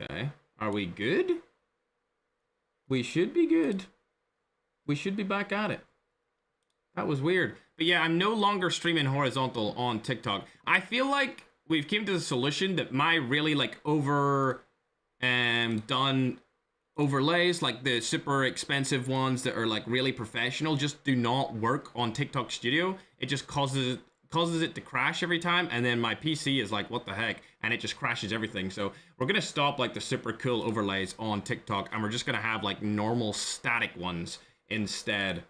Okay. Are we good? We should be good. We should be back at it. That was weird. But yeah, I'm no longer streaming horizontal on TikTok. I feel like we've came to the solution that my really like done overlays, like the super expensive ones that are like really professional, just do not work on TikTok Studio. It just causes it to crash every time, and then my PC is like, what the heck, and it just crashes everything. So we're gonna stop like the super cool overlays on TikTok, and we're just gonna have like normal static ones instead.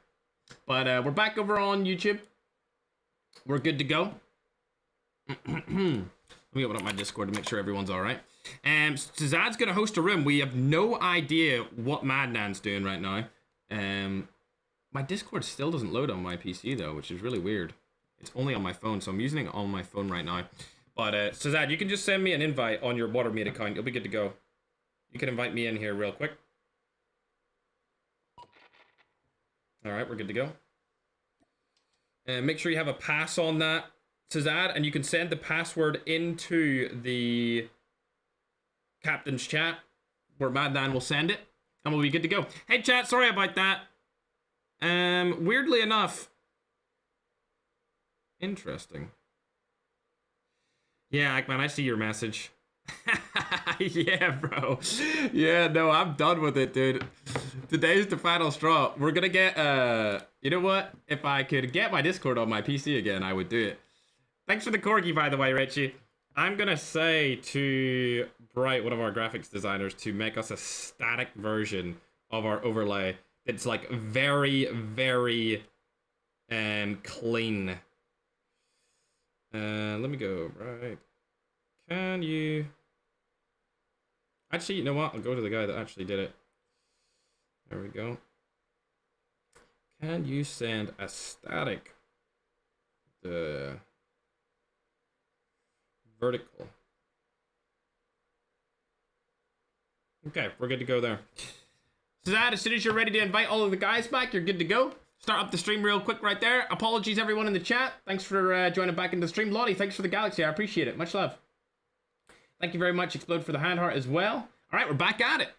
But we're back over on YouTube. We're good to go. Let me open up my Discord to make sure everyone's all right. Zad's gonna host a room. We have no idea what Madnan's doing right now. My Discord still doesn't load on my PC though, which is really weird. It's only on my phone, so I'm using it on my phone right now. But Zad, you can just send me an invite on your Watermeet account. You'll be good to go. You can invite me in here real quick. All right, we're good to go. And make sure you have a pass on that, Zad, and you can send the password into the captain's chat where Madnan will send it, and we'll be good to go. Hey chat, sorry about that. Weirdly enough, interesting. Yeah, Ackman, I see your message. Yeah, bro. Yeah, no, I'm done with it, dude. Today's the final straw. We're gonna get, you know what? If I could get my Discord on my PC again, I would do it. Thanks for the corgi, by the way, Richie. I'm gonna say to Bright, one of our graphics designers, to make us a static version of our overlay. It's like very, very, clean. Let me go, right. Can you... Actually, you know what? I'll go to the guy that actually did it. There we go. Can you send a static the vertical? Okay, we're good to go there. So that, as soon as you're ready to invite all of the guys back, you're good to go. Start up the stream real quick right there. Apologies everyone in the chat. Thanks for joining back in the stream. Lottie, thanks for the galaxy. I appreciate it. Much love. Thank you very much, Explode, for the hand heart as well. All right, we're back at it.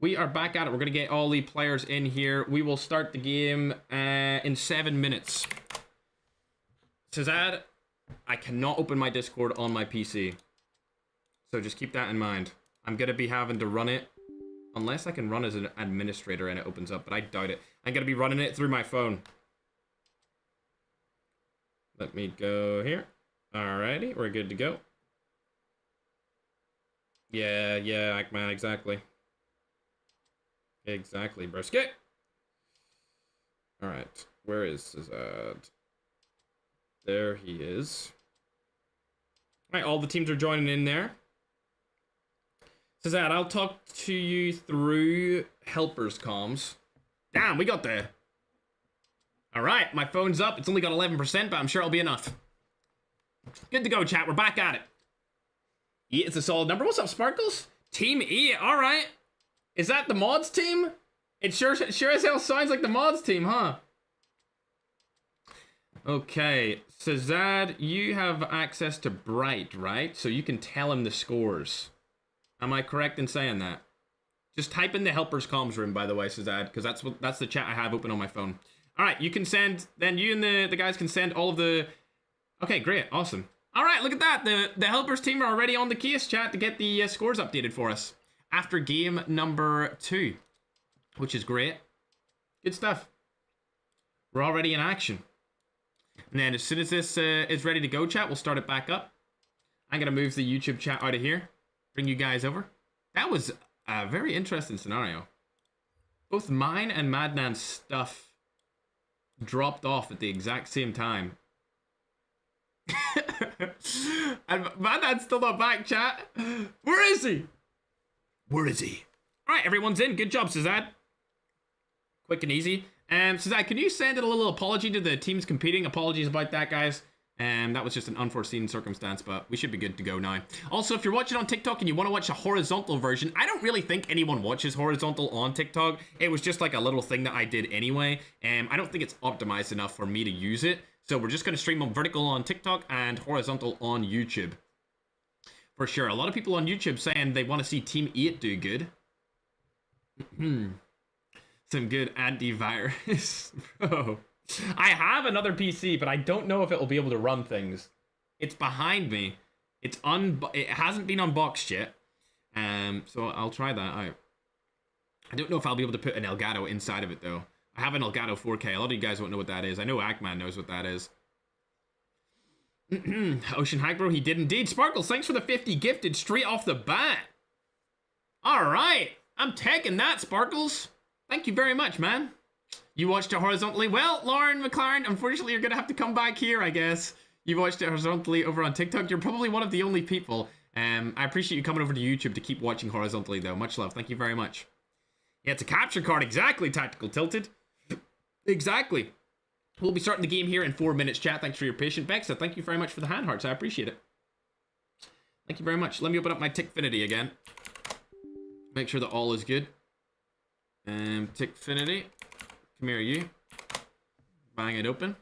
We are back at it. We're going to get all the players in here. We will start the game in 7 minutes. Shazad, I cannot open my Discord on my PC. So just keep that in mind. I'm going to be having to run it. Unless I can run as an administrator and it opens up, but I doubt it. I'm going to be running it through my phone. Let me go here. Alrighty, we're good to go. Yeah, Ackman, exactly. Exactly, brisket. Alright, where is Zad? There he is. Alright, all the teams are joining in there. Zad, I'll talk to you through helpers comms. Damn, we got there. Alright, my phone's up. It's only got 11%, but I'm sure it'll be enough. Good to go, chat. We're back at it. E, it's a solid number. What's up, Sparkles? Team E, alright. Is that the mods team? It sure as hell sounds like the mods team, huh? Okay, so Zad, you have access to Bright, right? So you can tell him the scores. Am I correct in saying that? Just type in the helpers comms room, by the way, Zad, because that's the chat I have open on my phone. All right, you can send, then you and the guys can send all of the... Okay, great, awesome. All right, look at that. The helpers team are already on the Chaos chat to get the scores updated for us after game number 2, which is great. Good stuff. We're already in action. And then as soon as this is ready to go, chat, we'll start it back up. I'm going to move the YouTube chat out of here. Bring you guys over. That was a very interesting scenario. Both mine and Madnan's stuff dropped off at the exact same time. And Madnan's still not back, chat. Where is he? Where is he? All right, everyone's in. Good job, Shazad. Quick and easy. Shazad, can you send a little apology to the teams competing? Apologies about that, guys. That was just an unforeseen circumstance, but we should be good to go now. Also, if you're watching on TikTok and you want to watch a horizontal version, I don't really think anyone watches horizontal on TikTok. It was just like a little thing that I did anyway. I don't think it's optimized enough for me to use it. So we're just going to stream on vertical on TikTok and horizontal on YouTube. For sure. A lot of people on YouTube saying they want to see Team 8 do good. Some good antivirus. Bro. I have another PC, but I don't know if it will be able to run things. It's behind me. It hasn't been unboxed yet. So I'll try that out. I don't know if I'll be able to put an Elgato inside of it, though. I have an Elgato 4K. A lot of you guys won't know what that is. I know Ackman knows what that is. Ocean Hack Bro, he did indeed. Sparkles, thanks for the 50 gifted straight off the bat. Alright, I'm taking that, Sparkles. Thank you very much, man. You watched it horizontally. Well, Lauren McLaren, unfortunately, you're going to have to come back here, I guess. You watched it horizontally over on TikTok. You're probably one of the only people. I appreciate you coming over to YouTube to keep watching horizontally, though. Much love. Thank you very much. Yeah, it's a capture card. Exactly, Tactical Tilted. Exactly. We'll be starting the game here in 4 minutes, chat. Thanks for your patience, Bexa. Thank you very much for the hand hearts. I appreciate it. Thank you very much. Let me open up my Tickfinity again. Make sure that all is good. Tickfinity. Come here, you. Bang it open.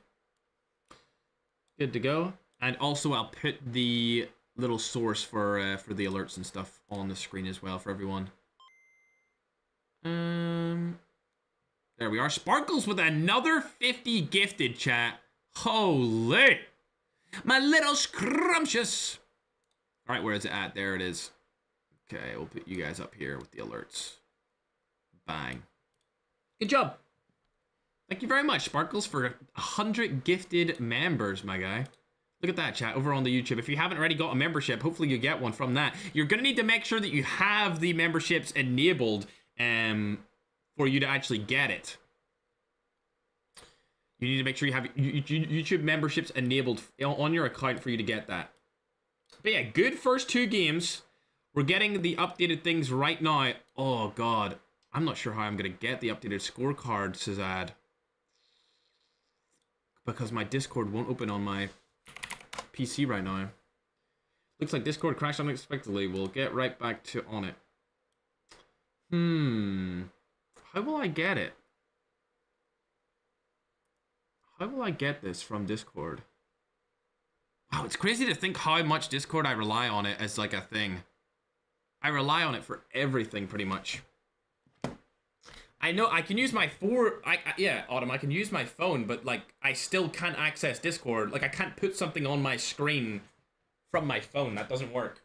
Good to go. And also, I'll put the little source for the alerts and stuff on the screen as well for everyone. There we are. Sparkles with another 50 gifted, chat. Holy. My little scrumptious. All right, where is it at? There it is. Okay, we'll put you guys up here with the alerts. Bang. Good job. Thank you very much, Sparkles, for 100 gifted members, my guy. Look at that, chat, over on the YouTube. If you haven't already got a membership, hopefully you get one from that. You're going to need to make sure that you have the memberships enabled for you to actually get it. You need to make sure you have YouTube memberships enabled on your account for you to get that. But yeah, good first 2 games. We're getting the updated things right now. Oh, God. I'm not sure how I'm going to get the updated scorecard, Cezad. Because my Discord won't open on my PC right now. Looks like Discord crashed unexpectedly. We'll get right back to on it. How will I get it? How will I get this from Discord? Wow, it's crazy to think how much Discord I rely on it as like a thing. I rely on it for everything pretty much. I know I can use my yeah, Autumn, I can use my phone, but like I still can't access Discord. Like I can't put something on my screen from my phone. That doesn't work.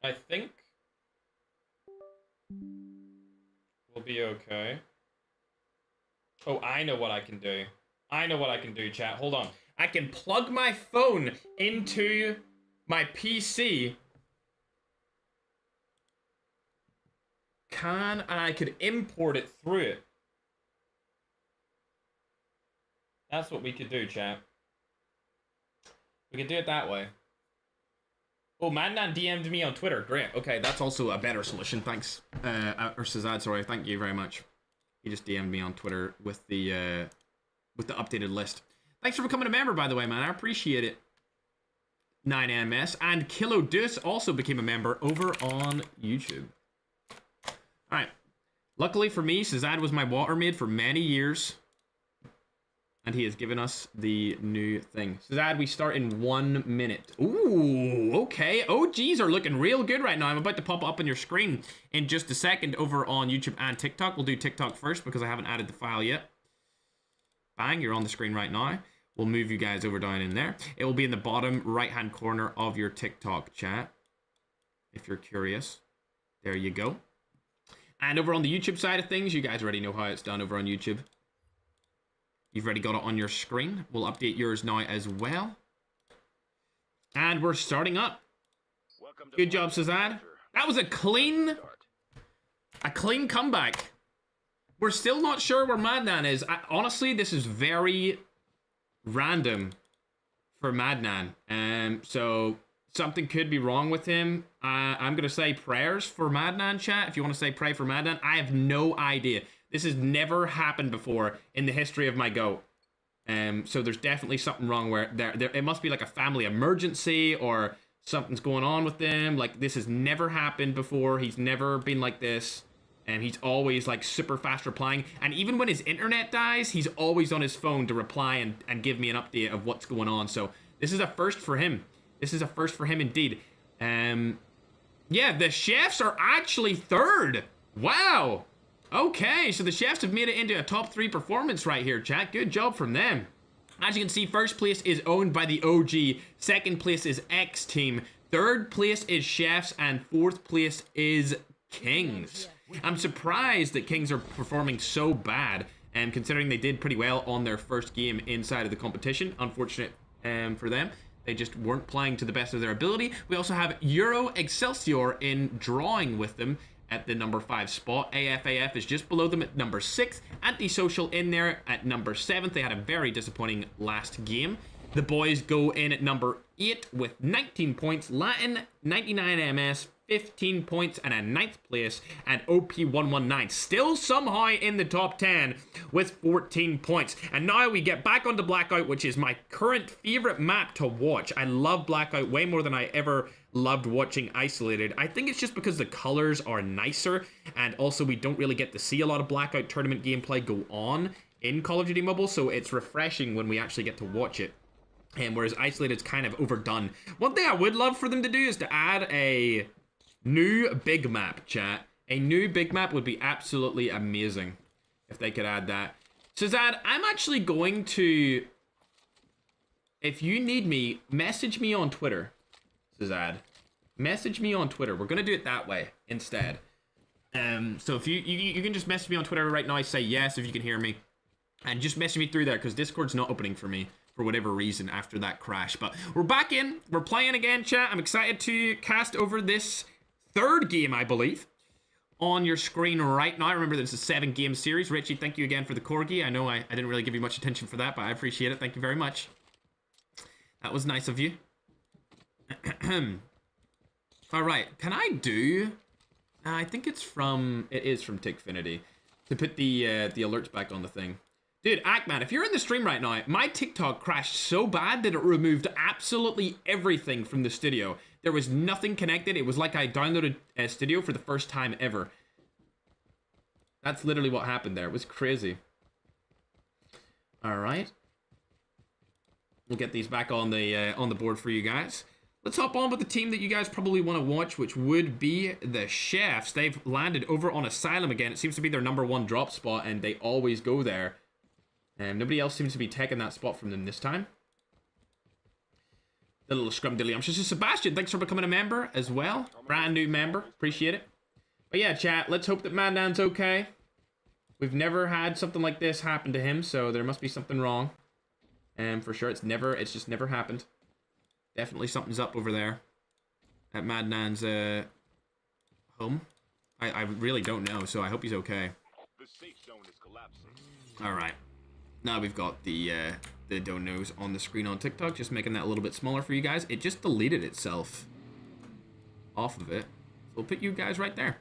I think we'll be okay. Oh, I know what I can do. I know what I can do, chat. Hold on. I can plug my phone into my PC. And I could import it through it. That's what we could do, chat. We could do it that way. Oh, Madnan DM'd me on Twitter. Great. Okay, that's also a better solution. Thanks. Or Cezad, sorry. Thank you very much. He just DM'd me on Twitter with the updated list. Thanks for becoming a member, by the way, man. I appreciate it. 9MS. And Kilo Deuce also became a member over on YouTube. Alright. Luckily for me, Cezad was my water maid for many years. And he has given us the new thing. Cezad, we start in 1 minute. Ooh, okay. OGs are looking real good right now. I'm about to pop up on your screen in just a second over on YouTube and TikTok. We'll do TikTok first because I haven't added the file yet. Bang, you're on the screen right now. We'll move you guys over down in there. It will be in the bottom right-hand corner of your TikTok chat. If you're curious. There you go. And over on the YouTube side of things, you guys already know how it's done over on YouTube. You've already got it on your screen. We'll update yours now as well. And we're starting up. Good job, Cezad. That was a clean comeback. We're still not sure where Madnan is. Honestly, this is very random for Madnan. So something could be wrong with him. I'm going to say prayers for Madnan, chat. If you want to say pray for Madnan. I have no idea. This has never happened before in the history of my GOAT. So there's definitely something wrong where it must be like a family emergency or something's going on with them. Like this has never happened before. He's never been like this. And he's always like super fast replying. And even when his internet dies, he's always on his phone to reply and give me an update of what's going on. So This is a first for him. This is a first for him indeed. Yeah, the chefs are actually third. Wow. Okay, so the chefs have made it into a top 3 performance right here, chat. Good job from them. As you can see, first place is owned by the OG. Second place is X Team. Third place is Chefs. And fourth place is Kings. I'm surprised that Kings are performing so bad, considering they did pretty well on their first game inside of the competition. Unfortunate for them. They just weren't playing to the best of their ability. We also have Euro Excelsior in drawing with them at the number 5 spot. AFAF is just below them at number 6. Antisocial in there at number 7. They had a very disappointing last game. The boys go in at number 8 with 19 points. Latin, 99 MS, 15 points, and a 9th place. And OP119 still somehow in the top 10 with 14 points. And now we get back onto Blackout, which is my current favorite map to watch. I love Blackout way more than I ever loved watching Isolated. I think it's just because the colors are nicer, and also we don't really get to see a lot of Blackout tournament gameplay go on in Call of Duty Mobile, so it's refreshing when we actually get to watch it. And whereas Isolated's kind of overdone. One thing I would love for them to do is to add a new big map, chat. A new big map would be absolutely amazing if they could add that. Shazad, I'm actually going to, if you need me, message me on Twitter. Shazad, message me on Twitter. We're gonna do it that way instead. So if you can just message me on Twitter right now, say yes if you can hear me, and just message me through there because Discord's not opening for me for whatever reason after that crash. But we're back in, we're playing again, chat. I'm excited to cast over this third game, I believe, on your screen right now. Remember, this is a 7-game series. Richie, thank you again for the corgi. I know I didn't really give you much attention for that, but I appreciate it. Thank you very much. That was nice of you. All right, can I do? I think it is from Tickfinity to put the alerts back on the thing. Dude, Ackman, if you're in the stream right now, my TikTok crashed so bad that it removed absolutely everything from the studio. There was nothing connected. It was like I downloaded a studio for the first time ever. That's literally what happened there. It was crazy. All right. We'll get these back on the board for you guys. Let's hop on with the team that you guys probably want to watch, which would be the Chefs. They've landed over on Asylum again. It seems to be their number 1 drop spot, and they always go there. And nobody else seems to be taking that spot from them this time. The little scrumdiddlyumptious. Sebastian, thanks for becoming a member as well. Brand new member. Appreciate it. But yeah, chat, let's hope that Mandan's okay. We've never had something like this happen to him, so there must be something wrong. And for sure, it's just never happened. Definitely something's up over there at Madnan's home. I really don't know, so I hope he's okay. The safe zone is collapsing. All right. Now we've got the donos on the screen on TikTok, just making that a little bit smaller for you guys. It just deleted itself off of it. So we'll put you guys right there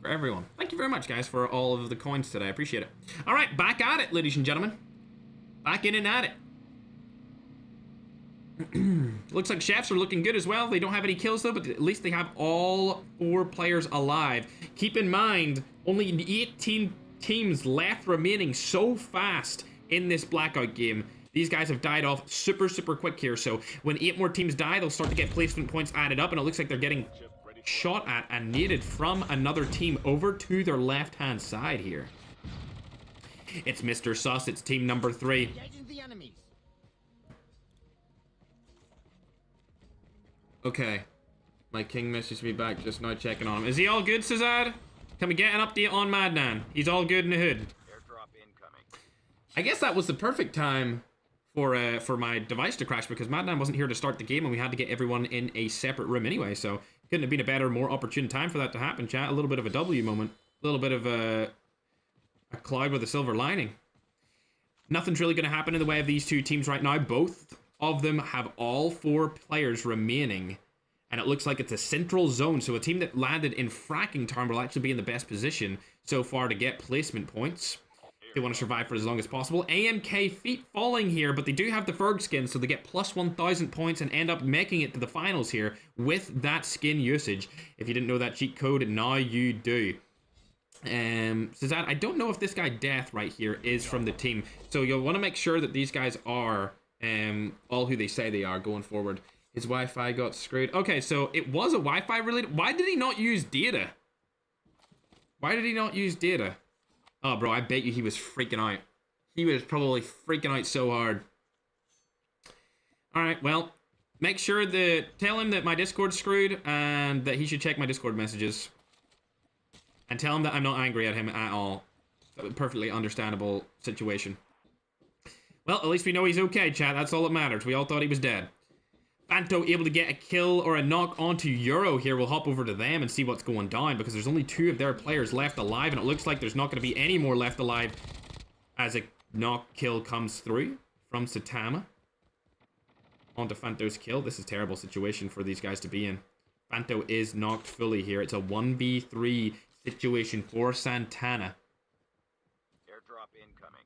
for everyone. Thank you very much, guys, for all of the coins today. I appreciate it. All right, back at it, ladies and gentlemen. Back in and at it. Looks like Chefs are looking good as well. They don't have any kills though, but at least they have all 4 players alive. Keep in mind, only 18 teams left remaining so fast in this Blackout game. These guys have died off super quick here, so when 8 more teams die, they'll start to get placement points added up, and it looks like they're getting shot at and needed from another team over to their left-hand side here. It's Mr. Sus, it's team number 3. Okay. My king messaged me back just now checking on him. Is he all good, Cesar? Can we get an update on Madnan? He's all good in the hood. Airdrop incoming. I guess that was the perfect time for my device to crash because Madnan wasn't here to start the game and we had to get everyone in a separate room anyway, so couldn't have been a better, more opportune time for that to happen, chat. A little bit of a W moment. A little bit of a cloud with a silver lining. Nothing's really going to happen in the way of these two teams right now. Both of them have all 4 players remaining, and it looks like it's a central zone, so a team that landed in fracking time will actually be in the best position so far to get placement points. They want to survive for as long as possible. AMK feet falling here, but they do have the Ferg skin, so they get plus 1,000 points and end up making it to the finals here with that skin usage. If you didn't know that cheat code, now you do. Cezanne, I don't know if this guy Death right here is from the team, so you'll want to make sure that these guys are all who they say they are going forward. His Wi-Fi got screwed. Okay, so it was a Wi-Fi related. Why did he not use data? Why did he not use data? Oh, bro, I bet you he was freaking out. He was probably freaking out so hard. All right, well, make sure that tell him that my Discord's screwed and that he should check my Discord messages. And tell him that I'm not angry at him at all. A perfectly understandable situation. Well, at least we know he's okay, chat. That's all that matters. We all thought he was dead. Fanto able to get a kill or a knock onto Euro here. We'll hop over to them and see what's going down because there's only 2 of their players left alive and it looks like there's not going to be any more left alive as a knock kill comes through from Satama. Onto Fanto's kill. This is a terrible situation for these guys to be in. Fanto is knocked fully here. It's a 1v3 situation for Santana. Airdrop incoming.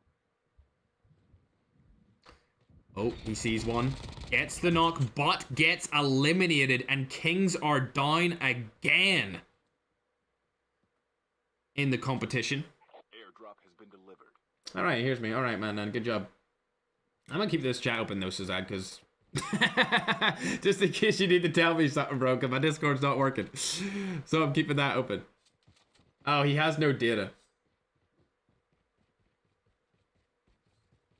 Oh, he sees one. Gets the knock, but gets eliminated. And Kings are down again in the competition. Airdrop has been delivered. Alright, here's me. Alright, man. Good job. I'm gonna keep this chat open, though, Sazad, because... just in case you need to tell me something, bro, because my Discord's not working. So I'm keeping that open. Oh, he has no data.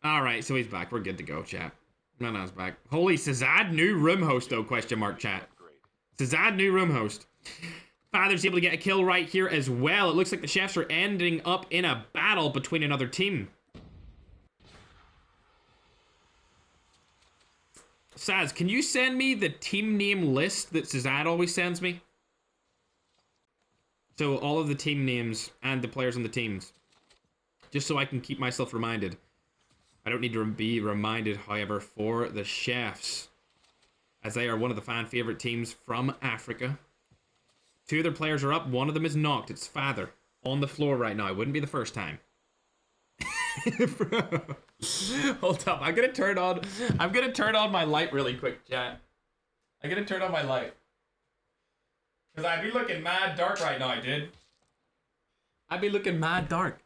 Alright, so he's back. We're good to go, chat. Man's back. Holy Sazad, new room host, though, question mark, chat. Sazad, new room host. Father's able to get a kill right here as well. It looks like the chefs are ending up in a battle between another team. Saz, can you send me the team name list that Sazad always sends me? So all of the team names and the players on the teams. Just so I can keep myself reminded. I don't need to be reminded, however, for the chefs. As they are one of the fan favorite teams from Africa. 2 of their players are up. One of them is knocked. It's Father. On the floor right now. It wouldn't be the first time. Bro. Hold up. I'm gonna turn on my light really quick, chat. I'm gonna turn on my light. Cause I'd be looking mad dark right now, dude. I'd be looking mad dark.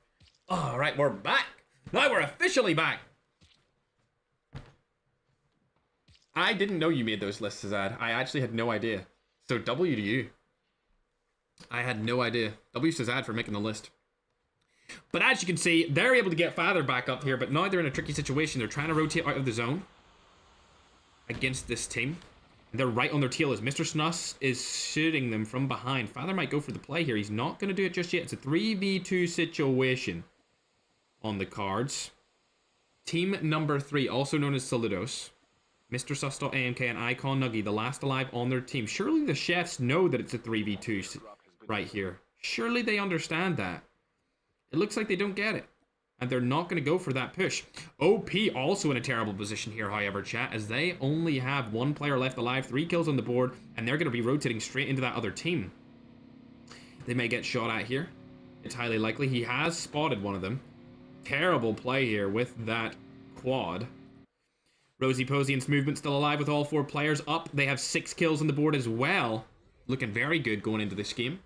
Alright, we're back. Now we're officially back. I didn't know you made those lists, Azad. I actually had no idea. So W to you. I had no idea. W to Azad for making the list. But as you can see, they're able to get Father back up here, but now they're in a tricky situation. They're trying to rotate out of the zone against this team. And they're right on their tail as Mr. Snus is shooting them from behind. Father might go for the play here. He's not going to do it just yet. It's a 3v2 situation on the cards. Team number 3, also known as Saludos. Mr. Sus.amk and Icon Nuggy, the last alive on their team. Surely the chefs know that it's a 3v2 right here. Surely they understand that. It looks like they don't get it. And they're not going to go for that push. OP also in a terrible position here, however, chat, as they only have 1 player left alive, 3 kills on the board, and they're going to be rotating straight into that other team. They may get shot at here. It's highly likely. He has spotted one of them. Terrible play here with that quad. Rosie Posey and Smoothment still alive with all 4 players up. They have 6 kills on the board as well. Looking very good going into this game.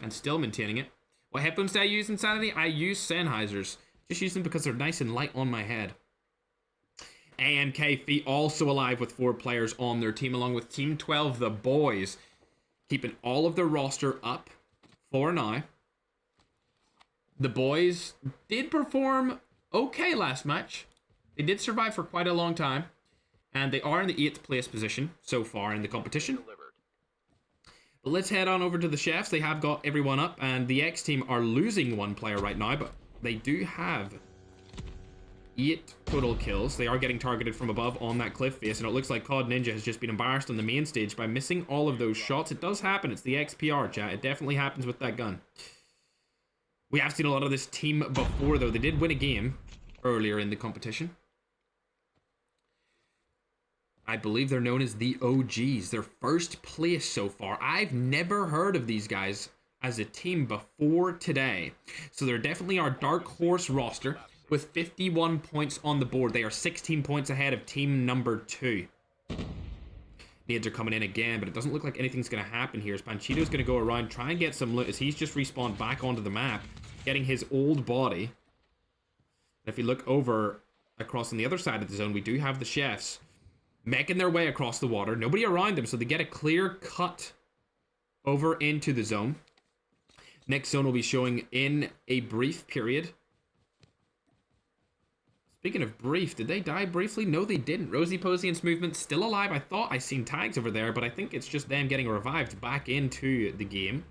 And still maintaining it. What headphones do I use, Insanity? I use Sennheisers. Just use them because they're nice and light on my head. AMK Feet also alive with 4 players on their team, along with Team 12, the boys. Keeping all of their roster up for now. The boys did perform okay last match. They did survive for quite a long time. And they are in the 8th place position so far in the competition. But let's head on over to the chefs. They have got everyone up, and the X team are losing 1 player right now, but they do have 8 total kills. They are getting targeted from above on that cliff face, and it looks like COD Ninja has just been embarrassed on the main stage by missing all of those shots. It does happen. It's the XPR, chat. It definitely happens with that gun. We have seen a lot of this team before, though. They did win a game earlier in the competition. I believe they're known as the OGs. They're 1st place so far. I've never heard of these guys as a team before today. So they're definitely our dark horse roster with 51 points on the board. They are 16 points ahead of team number 2. Nades are coming in again, but it doesn't look like anything's going to happen here. As Panchito's going to go around, try and get some loot as he's just respawned back onto the map, getting his old body. If you look over across on the other side of the zone, we do have the chefs making their way across the water. Nobody around them, so they get a clear cut over into the zone. Next zone will be showing in a brief period. Speaking of brief, did they die briefly? No, they didn't. Rosie, Posey, and Smoothment still alive. I thought I seen tags over there, but I think it's just them getting revived back into the game.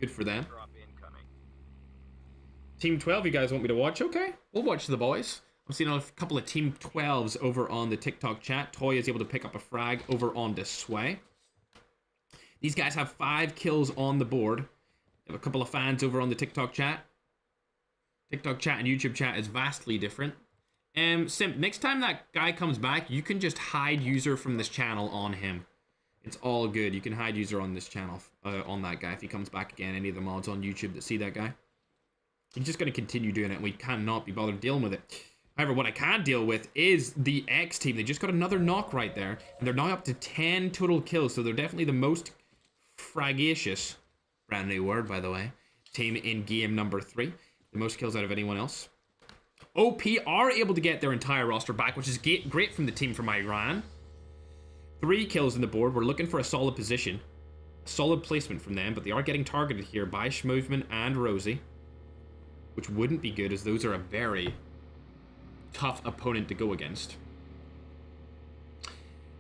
Good for them. Team 12, you guys want me to watch? Okay, we'll watch the boys. I'm seeing a couple of Team 12s over on the TikTok chat. Toy is able to pick up a frag over on the Sway. These guys have 5 kills on the board. They have a couple of fans over on the TikTok chat. TikTok chat and YouTube chat is vastly different. Simp, next time that guy comes back, you can just hide user from this channel on him. It's all good. You can hide user on this channel, on that guy if he comes back again. Any of the mods on YouTube that see that guy. He's just going to continue doing it, and we cannot be bothered dealing with it. However, what I can deal with is the X team. They just got another knock right there, and they're now up to 10 total kills, so they're definitely the most fragacious, brand new word, by the way, team in game number 3. The most kills out of anyone else. OP are able to get their entire roster back, which is great from the team from Iran. 3 kills on the board. We're looking for a solid position. Solid placement from them, but they are getting targeted here by Schmovman and Rosie, which wouldn't be good as those are a very tough opponent to go against.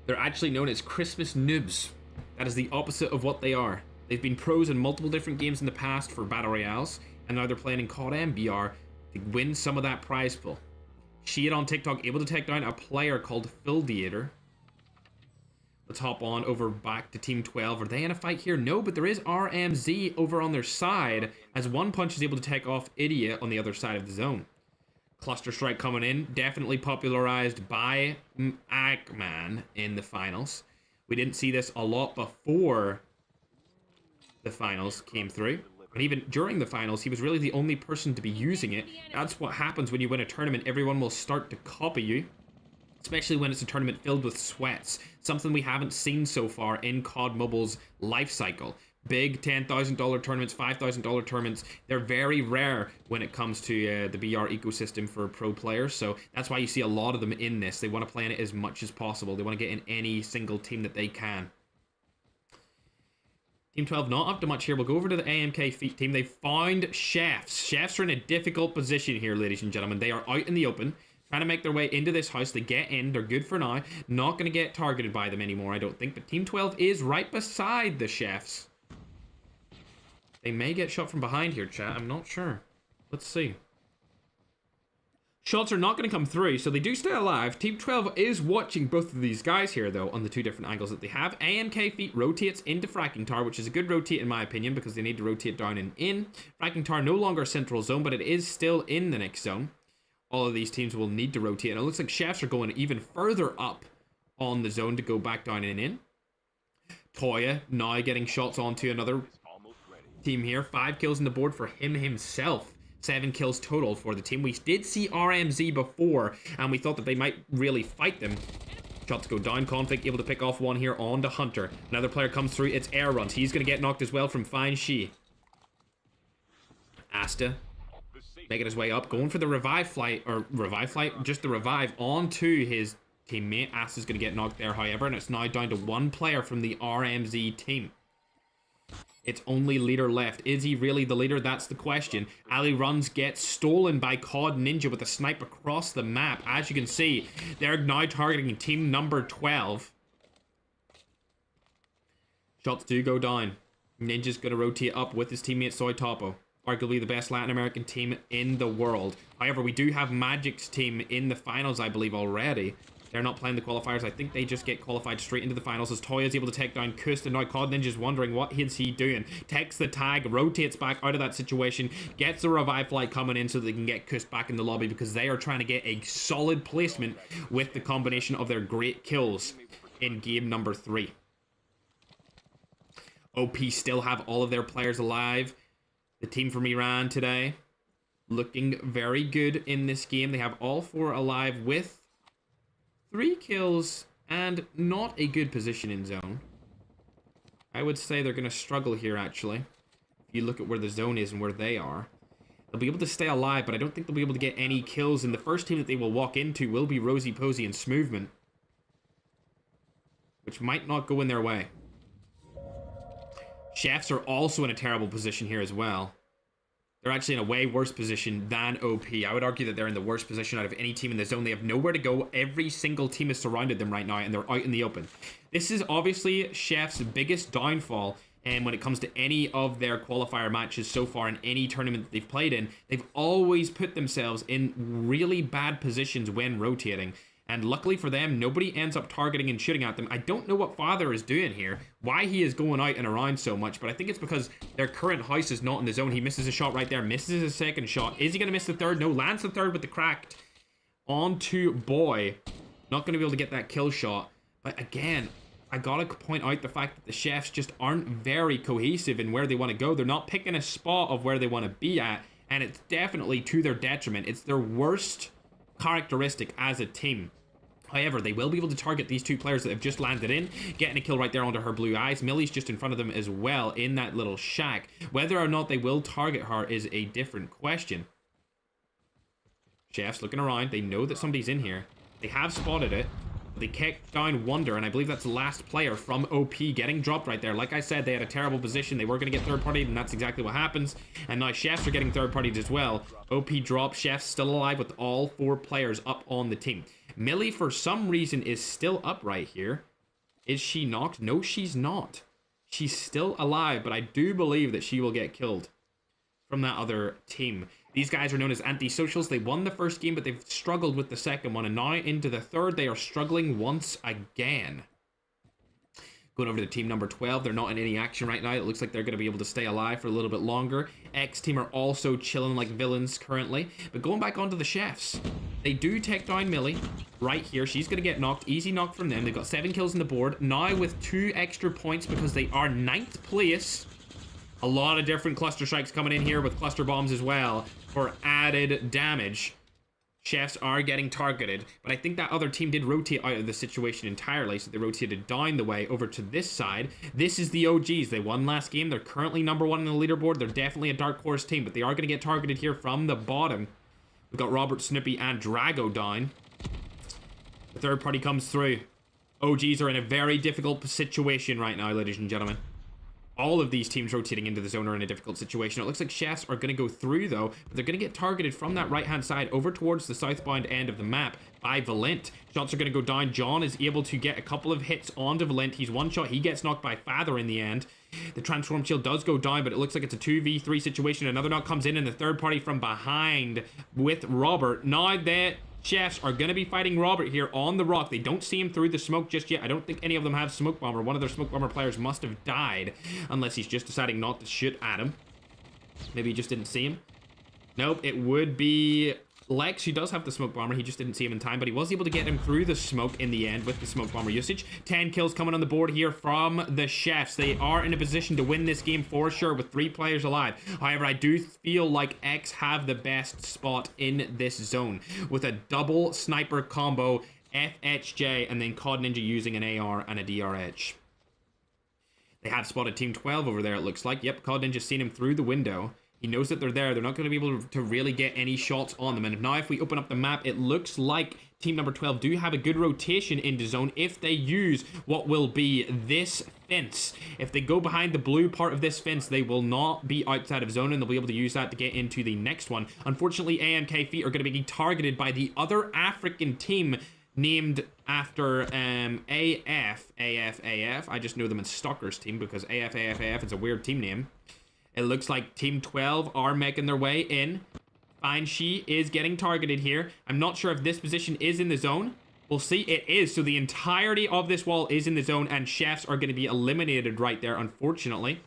They're actually known as Christmas noobs. That is the opposite of what they are. They've been pros in multiple different games in the past for Battle Royales, and now they're playing in COD MBR to win some of that prize pool. Sheet on TikTok able to take down a player called Fildiator. Let's hop on over back to Team 12. Are they in a fight here? No, but there is RMZ over on their side as One Punch is able to take off Idiot on the other side of the zone. Cluster Strike coming in, definitely popularized by Ackman in the finals. We didn't see this a lot before the finals came through. And even during the finals, he was really the only person to be using it. That's what happens when you win a tournament. Everyone will start to copy you, especially when it's a tournament filled with sweats. Something we haven't seen so far in COD Mobile's life cycle. Big $10,000 tournaments, $5,000 tournaments, they're very rare when it comes to the BR ecosystem for pro players. So that's why you see a lot of them in this. They want to play in it as much as possible. They want to get in any single team that they can. Team 12 not up to much here. We'll go over to the AMK Feet team. They found Chefs. Chefs are in a difficult position here, ladies and gentlemen. They are out in the open, trying to make their way into this house. They get in. They're good for now. Not going to get targeted by them anymore, I don't think. But Team 12 is right beside the Chefs. They may get shot from behind here, chat. I'm not sure. Let's see. Shots are not going to come through, so they do stay alive. Team 12 is watching both of these guys here, though, on the 2 different angles that they have. AMK Feet rotates into Fracking Tower, which is a good rotate in my opinion, because they need to rotate down and in. Fracking Tower no longer a central zone, but it is still in the next zone. All of these teams will need to rotate, and it looks like Chefs are going even further up on the zone to go back down and in. Toya now getting shots onto another team here. 5 kills on the board for him himself. 7 kills total for the team. We did see RMZ before, and we thought that they might really fight them. Shots go down. Conflict able to pick off one here on the Hunter. Another player comes through. It's Air Runs. He's going to get knocked as well from Fine Shi. Asta making his way up, going for the revive flight, just the revive onto his teammate. Asta's going to get knocked there, however, and it's now down to 1 player from the RMZ team. It's only leader left. Is he really the leader? That's the question. Ali Runs gets stolen by COD Ninja with a snipe across the map. As you can see, they're now targeting team number 12. Shots do go down. Ninja's going to rotate up with his teammate Soy Topo. Arguably the best Latin American team in the world. However, we do have Magic's team in the finals, I believe, already. They're not playing the qualifiers. I think they just get qualified straight into the finals as Toya is able to take down Kust, and now COD Ninja's wondering what is he doing. Takes the tag, rotates back out of that situation, gets the revive flight coming in so they can get Kust back in the lobby because they are trying to get a solid placement with the combination of their great kills in game number 3. OP still have all of their players alive. The team from Iran today looking very good in this game. They have all 4 alive with 3 kills and not a good position in zone. I would say they're going to struggle here, actually. If you look at where the zone is and where they are. They'll be able to stay alive, but I don't think they'll be able to get any kills. And the first team that they will walk into will be Rosie Posey and Smoothman, which might not go in their way. Chefs are also in a terrible position here as well. They're actually in a way worse position than OP. I would argue that they're in the worst position out of any team in the zone. They have nowhere to go. Every single team has surrounded them right now, and they're out in the open. This is obviously Chef's biggest downfall, and when it comes to any of their qualifier matches so far in any tournament that they've played in, they've always put themselves in really bad positions when rotating. And luckily for them, nobody ends up targeting and shooting at them. I don't know what Father is doing here, why he is going out and around so much, but I think it's because their current house is not in the zone. He misses a shot right there, misses his second shot. Is he going to miss the third? No, lands the third with the cracked onto Boy. Not going to be able to get that kill shot. But again, I gotta point out the fact that the Chefs just aren't very cohesive in where they want to go. They're not picking a spot of where they want to be at, and it's definitely to their detriment. It's their worst characteristic as a team. However, they will be able to target these two players that have just landed in, getting a kill right there onto her blue eyes. Millie's just in front of them as well in that little shack. Whether or not they will target her is a different question. Chefs looking around. They know that somebody's in here. They have spotted it. They kicked down Wonder, and I believe that's the last player from OP getting dropped right there. Like I said, they had a terrible position. They were going to get third-partied, and that's exactly what happens. And now Chefs are getting third-partied as well. OP dropped. Chefs still alive with all 4 players up on the team. Millie, for some reason, is still up right here. Is she knocked? No, she's not. She's still alive, but I do believe that she will get killed from that other team. These guys are known as anti-socials. They won the first game, but they've struggled with the second one. And now into the third, they are struggling once again. Going over to team number 12. They're not in any action right now. It looks like they're going to be able to stay alive for a little bit longer. X team are also chilling like villains currently. But going back onto the Chefs. They do take down Millie right here. She's going to get knocked. Easy knock from them. They've got 7 kills on the board. Now with 2 extra points because they are 9th place. A lot of different cluster strikes coming in here with cluster bombs as well for added damage. Chefs are getting targeted, but I think that other team did rotate out of the situation entirely, so they rotated down the way over to this side. This is the OGs. They won last game. They're currently number 1 in the leaderboard. They're definitely a dark horse team, but they are going to get targeted here from the bottom. We've got Robert, Snoopy, and Drago down. The third party comes through. OGs are in a very difficult situation right now, ladies and gentlemen. All of these teams rotating into the zone are in a difficult situation. It looks like Chefs are going to go through, though, but they're going to get targeted from that right-hand side over towards the southbound end of the map by Valent. Shots are going to go down. John is able to get a couple of hits onto Valent. He's one shot. He gets knocked by Father in the end. The Transform Shield does go down, but it looks like it's a 2v3 situation. Another knock comes in, and the third party from behind with Robert. Now that Chefs are going to be fighting Robert here on the rock. They don't see him through the smoke just yet. I don't think any of them have smoke bomber. One of their smoke bomber players must have died, unless he's just deciding not to shoot at him. Maybe he just didn't see him. Nope, it would be Lex, who does have the smoke bomber. He just didn't see him in time, but he was able to get him through the smoke in the end with the smoke bomber usage. 10 kills coming on the board here from the Chefs. They are in a position to win this game for sure with 3 players alive. However, I do feel like X have the best spot in this zone with a double sniper combo, FHJ, and then COD Ninja using an AR and a DRH. They have spotted Team 12 over there, it looks like. Yep, COD Ninja's seen him through the window. He knows that they're there. They're not going to be able to really get any shots on them. And now if we open up the map, it looks like team number 12 do have a good rotation into zone if they use what will be this fence. If they go behind the blue part of this fence, they will not be outside of zone, and they'll be able to use that to get into the next one. Unfortunately, AMK Feet are going to be targeted by the other African team named after AF. I just know them as Stalker's team because AF is a weird team name. It looks like Team 12 are making their way in. Fine, she is getting targeted here. I'm not sure if this position is in the zone. We'll see. It is. So the entirety of this wall is in the zone, and Chefs are going to be eliminated right there, unfortunately.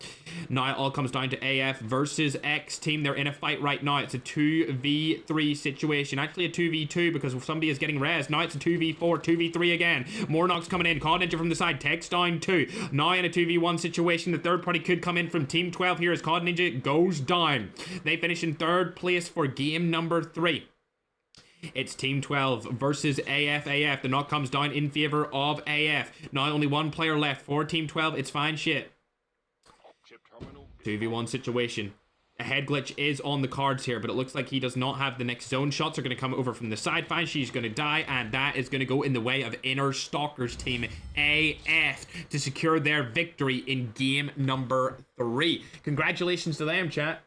Now it all comes down to AF versus X team. They're in a fight right now. It's a 2v3 situation. Actually a 2v2 because somebody is getting res. Now it's a 2v4, 2v3 again. More knocks coming in. COD Ninja from the side. Takes down 2. Now in a 2v1 situation. The third party could come in from Team 12 here as COD Ninja goes down. They finish in 3rd place for game number 3. It's Team 12 versus AF. The knock comes down in favor of AF. Now only 1 player left for Team 12. It's fine shit. 2v1 situation. A head glitch is on the cards here, but it looks like he does not have the next zone. Shots are going to come over from the side. Fine, she's going to die, and that is going to go in the way of Inner Stalkers team AF to secure their victory in game number 3. Congratulations to them, chat.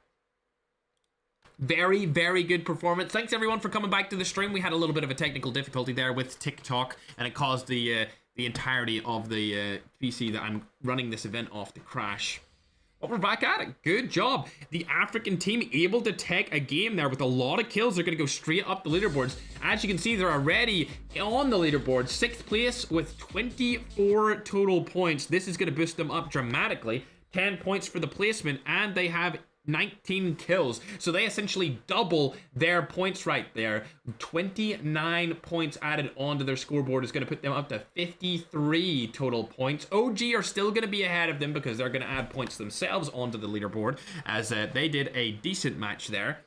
Very, very good performance. Thanks everyone for coming back to the stream. We had a little bit of a technical difficulty there with TikTok, and it caused the entirety of the PC that I'm running this event off to crash. But we're back at it. Good job. The African team able to take a game there with a lot of kills. They're going to go straight up the leaderboards. As you can see, they're already on the leaderboard. 6th place with 24 total points. This is going to boost them up dramatically. 10 points for the placement, and they have 19 kills. So they essentially double their points right there. 29 points added onto their scoreboard is going to put them up to 53 total points. OG are still going to be ahead of them because they're going to add points themselves onto the leaderboard, as they did a decent match there.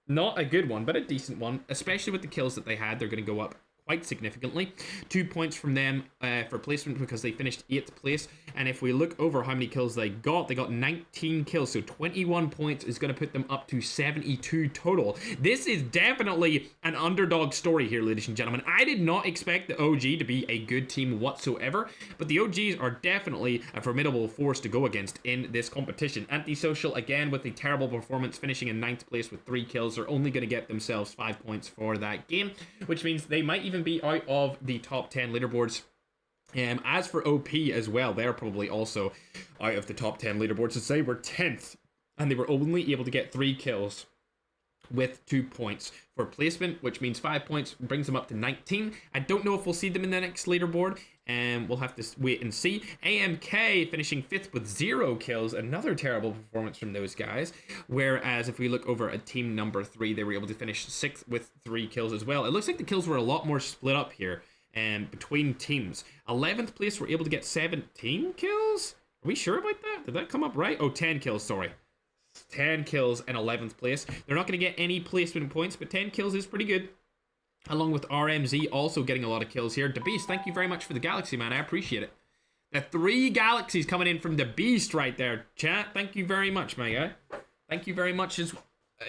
Not a good one, but a decent one, especially with the kills that they had. They're going to go up quite significantly. 2 points from them for placement because they finished 8th place. And if we look over how many kills they got 19 kills. So 21 points is going to put them up to 72 total. This is definitely an underdog story here, ladies and gentlemen. I did not expect the OG to be a good team whatsoever, but the OGs are definitely a formidable force to go against in this competition. Antisocial, again, with a terrible performance, finishing in 9th place with 3 kills. They're only going to get themselves 5 points for that game, which means they might even be out of the top 10 leaderboards. As for OP as well, they're probably also out of the top 10 leaderboards, as they were 10th, and they were only able to get 3 kills with 2 points for placement, which means 5 points brings them up to 19. I don't know if we'll see them in the next leaderboard, and we'll have to wait and see. AMK finishing 5th with 0 kills, another terrible performance from those guys. Whereas if we look over at team number 3, they were able to finish 6th with 3 kills as well. It looks like the kills were a lot more split up here between teams. 11th place were able to get 17 kills. Are we sure about that? Did that come up right? Oh, 10 kills, sorry. 10 kills in 11th place. They're not going to get any placement points, but 10 kills is pretty good. Along with RMZ also getting a lot of kills here. DeBeast, thank you very much for the galaxy, man. I appreciate it. The 3 galaxies coming in from DeBeast right there, chat. Thank you very much, my guy. Thank you very much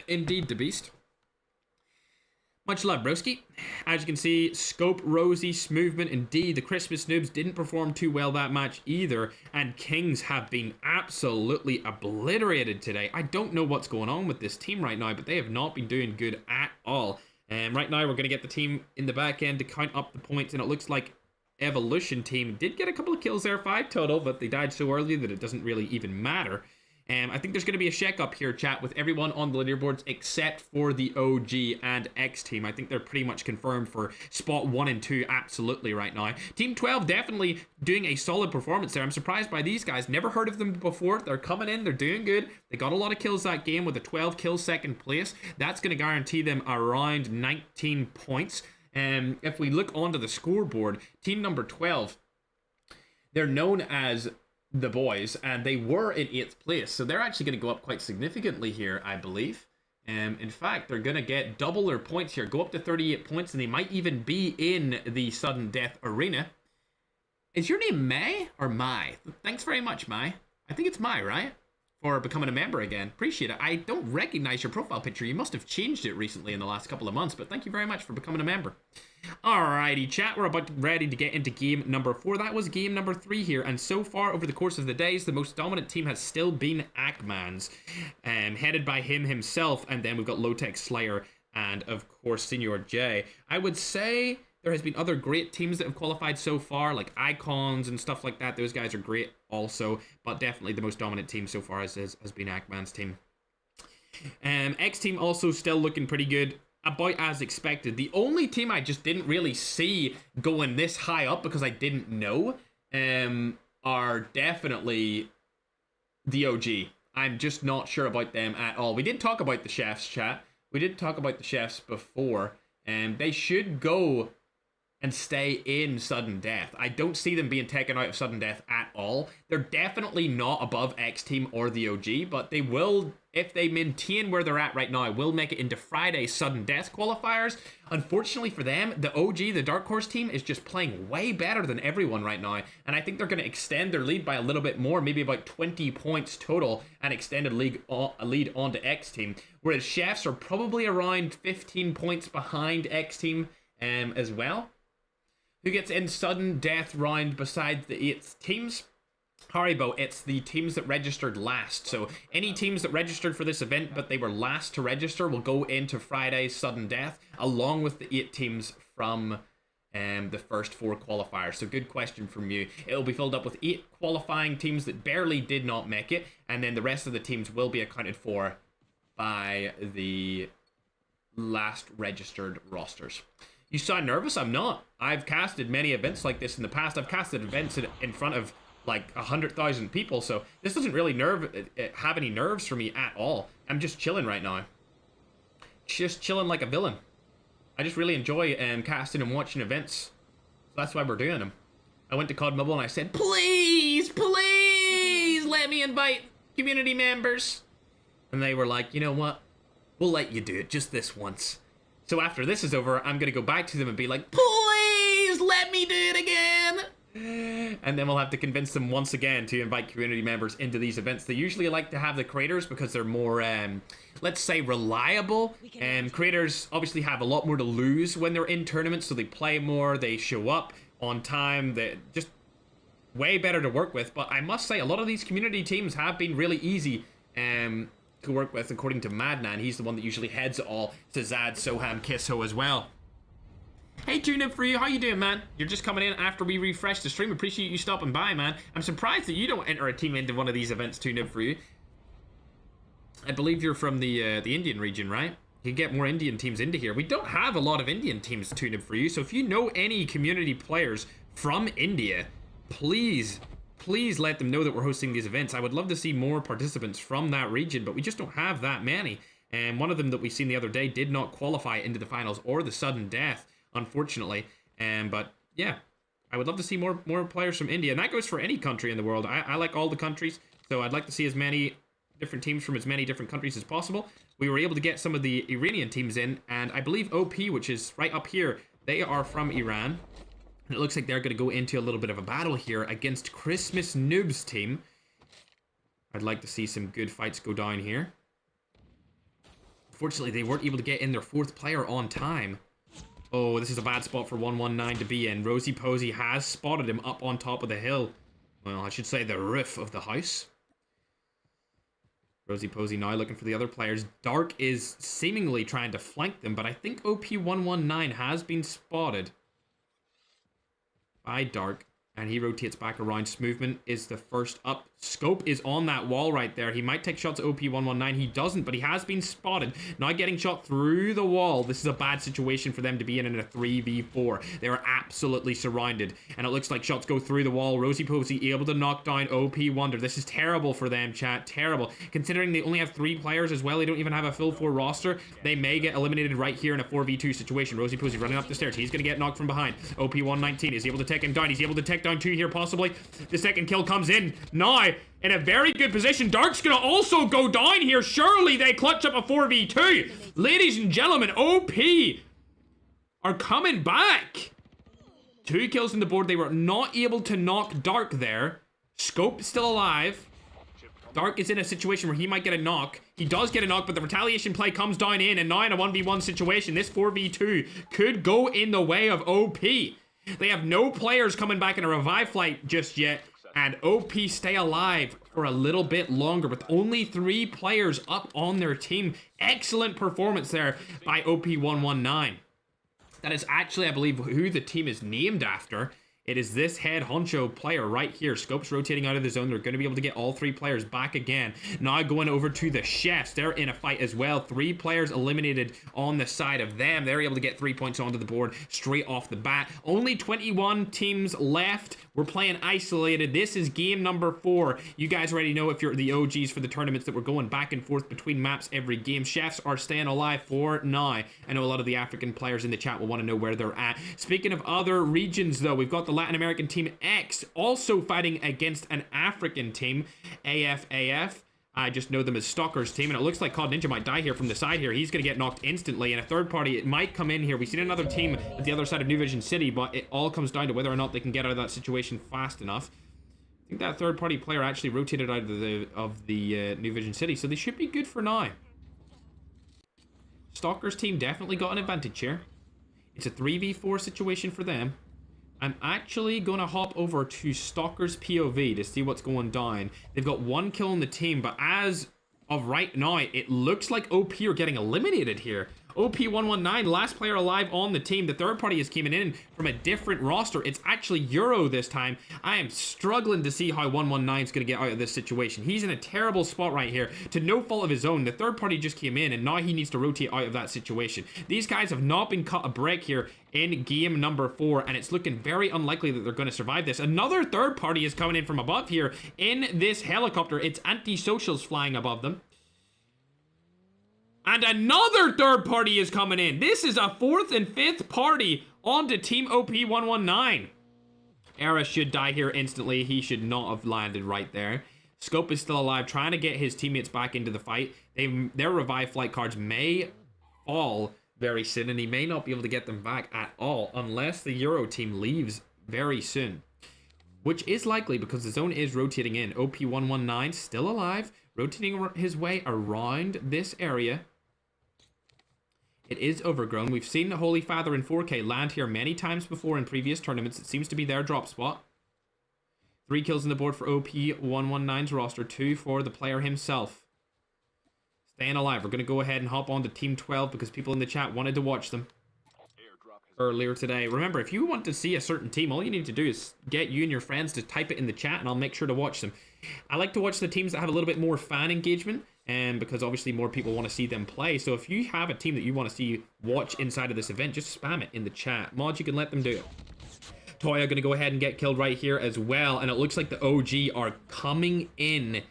indeed, DeBeast. Much love, broski. As you can see, Scope, Rosie, Smoothman, indeed, the Christmas Noobs didn't perform too well that match either, and Kings have been absolutely obliterated today. I don't know what's going on with this team right now, but they have not been doing good at all. And right now, we're going to get the team in the back end to count up the points, and it looks like Evolution team did get a couple of kills there, 5 total, but they died so early that it doesn't really even matter. I think there's going to be a shake-up here, chat, with everyone on the leaderboards except for the OG and X team. I think they're pretty much confirmed for spot 1 and 2 absolutely right now. Team 12 definitely doing a solid performance there. I'm surprised by these guys. Never heard of them before. They're coming in. They're doing good. They got a lot of kills that game with a 12 kill second place. That's going to guarantee them around 19 points. If we look onto the scoreboard, team number 12, they're known as the boys, and they were in 8th place, so they're actually going to go up quite significantly here, I believe. In fact, they're going to get double their points here, go up to 38 points, and they might even be in the sudden death arena. Is your name May or Mai? Thanks very much, Mai. I think it's Mai, right? For becoming a member again. Appreciate it. I don't recognize your profile picture. You must have changed it recently in the last couple of months, but thank you very much for becoming a member. Alrighty, chat. We're ready to get into game number 4. That was game number 3 here, and so far over the course of the days, the most dominant team has still been Ackman's, headed by him himself, and then we've got Low-Tech Slayer and, of course, Senior J. I would say there has been other great teams that have qualified so far, like Icons and stuff like that. Those guys are great also, but definitely the most dominant team so far has been Ackman's team. X team also still looking pretty good, about as expected. The only team I just didn't really see going this high up because I didn't know are definitely the OG. I'm just not sure about them at all. We did talk about the chefs, chat. We did talk about the chefs before, and they should go and stay in sudden death. I don't see them being taken out of sudden death at all. They're definitely not above X Team or the OG, but they will, if they maintain where they're at right now, will make it into Friday's sudden death qualifiers. Unfortunately for them, the OG, the Dark Horse team, is just playing way better than everyone right now, and I think they're going to extend their lead by a little bit more, maybe about 20 points total, and extended lead onto X Team, whereas Chefs are probably around 15 points behind X Team as well. Who gets in sudden death round besides the 8 teams? Haribo, it's the teams that registered last. So any teams that registered for this event but they were last to register will go into Friday's sudden death along with the 8 teams from the first 4 qualifiers. So good question from you. It'll be filled up with 8 qualifying teams that barely did not make it, and then the rest of the teams will be accounted for by the last registered rosters. You sound nervous? I'm not. I've casted many events like this in the past. I've casted events in front of like 100,000 people, so this doesn't really have any nerves for me at all. I'm just chilling right now. Just chilling like a villain. I just really enjoy casting and watching events. So that's why we're doing them. I went to COD Mobile and I said, please, please let me invite community members. And they were like, you know what? We'll let you do it just this once. So after this is over, I'm going to go back to them and be like, please let me do it again. And then we'll have to convince them once again to invite community members into these events. They usually like to have the creators because they're more, let's say, reliable. And creators obviously have a lot more to lose when they're in tournaments, so they play more, they show up on time, they're just way better to work with. But I must say, a lot of these community teams have been really easy to work with, according to Madman. He's the one that usually heads it all to Zad, Soham, Kisso as well. Hey, tune in for you. How you doing, man? You're just coming in after we refresh the stream. Appreciate you stopping by, man. I'm surprised that you don't enter a team into one of these events, tune in for you. I believe you're from the Indian region, right? You can get more Indian teams into here. We don't have a lot of Indian teams tuned in for you, so if you know any community players from India, please let them know that we're hosting these events. I would love to see more participants from that region, but we just don't have that many. And one of them that we seen the other day did not qualify into the finals or the sudden death, unfortunately. But yeah, I would love to see more players from India, and that goes for any country in the world. I like all the countries, so I'd like to see as many different teams from as many different countries as possible. We were able to get some of the Iranian teams in, and I believe OP, which is right up here, they are from Iran. And it looks like they're going to go into a little bit of a battle here against Christmas Noob's team. I'd like to see some good fights go down here. Unfortunately, they weren't able to get in their 4th player on time. Oh, this is a bad spot for 119 to be in. Rosie Posey has spotted him up on top of the hill. Well, I should say the roof of the house. Rosie Posey now looking for the other players. Dark is seemingly trying to flank them, but I think OP119 has been spotted by Dark, and he rotates back around. Smoothman is the first up. Scope is on that wall right there. He might take shots at OP119. He doesn't, but he has been spotted. Now getting shot through the wall. This is a bad situation for them to be in a 3v4. They are absolutely surrounded, and it looks like shots go through the wall. Rosie Posey able to knock down OP Wonder. This is terrible for them, chat. Terrible. Considering they only have 3 players as well, they don't even have a full 4 roster. They may get eliminated right here in a 4v2 situation. Rosie Posey running up the stairs. He's going to get knocked from behind. OP119 is able to take him down. He's able to take down 2 here possibly. The second kill comes in now in a very good position. Dark's gonna also go down here. Surely they clutch up a 4v2. Ladies and gentlemen, OP are coming back. 2 kills on the board. They were not able to knock Dark there. Scope is still alive. Dark is in a situation where he might get a knock. He does get a knock, but the retaliation play comes down in, and now in a 1v1 situation, this 4v2 could go in the way of OP. They have no players coming back in a revive flight just yet, and OP stay alive for a little bit longer with only 3 players up on their team. Excellent performance there by OP119. That is actually, I believe, who the team is named after. It is this head honcho player right here. Scope's rotating out of the zone. They're going to be able to get all 3 players back again. Now going over to the Chefs. They're in a fight as well. 3 players eliminated on the side of them. They're able to get 3 points onto the board straight off the bat. Only 21 teams left We're playing isolated. This is game number 4. You guys already know if you're the OGs for the tournaments that we're going back and forth between maps every game. Chefs are staying alive for now. I know a lot of the African players in the chat will want to know where they're at. Speaking of other regions, though, we've got the Latin American team X also fighting against an African team, AFAF. I just know them as Stalker's team, and it looks like COD Ninja might die here from the side here. He's going to get knocked instantly, and a third party, it might come in here. We've seen another team at the other side of New Vision City, but it all comes down to whether or not they can get out of that situation fast enough. I think that third party player actually rotated out of the New Vision City, so they should be good for now. Stalker's team definitely got an advantage here. It's a 3v4 situation for them. I'm actually going to hop over to Stalker's POV to see what's going down. They've got 1 kill on the team, but as of right now, it looks like OP are getting eliminated here. OP119, last player alive on the team. The third party is coming in from a different roster. It's actually Euro this time. I am struggling to see how 119 is going to get out of this situation. He's in a terrible spot right here, to no fault of his own. The third party just came in, and now he needs to rotate out of that situation. These guys have not been cut a break here in game number 4, and it's looking very unlikely that they're going to survive this. Another third party is coming in from above here in this helicopter. It's anti-socials flying above them. And another third party is coming in. This is a 4th and 5th party onto Team OP119. Era should die here instantly. He should not have landed right there. Scope is still alive, trying to get his teammates back into the fight. Their revive flight cards may fall very soon, and he may not be able to get them back at all unless the Euro team leaves very soon. Which is likely because the zone is rotating in. OP119 still alive, rotating his way around this area. It is overgrown. We've seen the Holy Father in 4K land here many times before in previous tournaments. It seems to be their drop spot. 3 kills on the board for OP119's roster, 2 for the player himself. Staying alive. We're going to go ahead and hop on to Team 12 because people in the chat wanted to watch them earlier today. Remember, if you want to see a certain team, all you need to do is get you and your friends to type it in the chat, and I'll make sure to watch them. I like to watch the teams that have a little bit more fan engagement, and because obviously more people want to see them play. So if you have a team that you want to see watch inside of this event, just spam it in the chat. Mods, you can let them do it. Toya going to go ahead and get killed right here as well, and it looks like the OG are coming in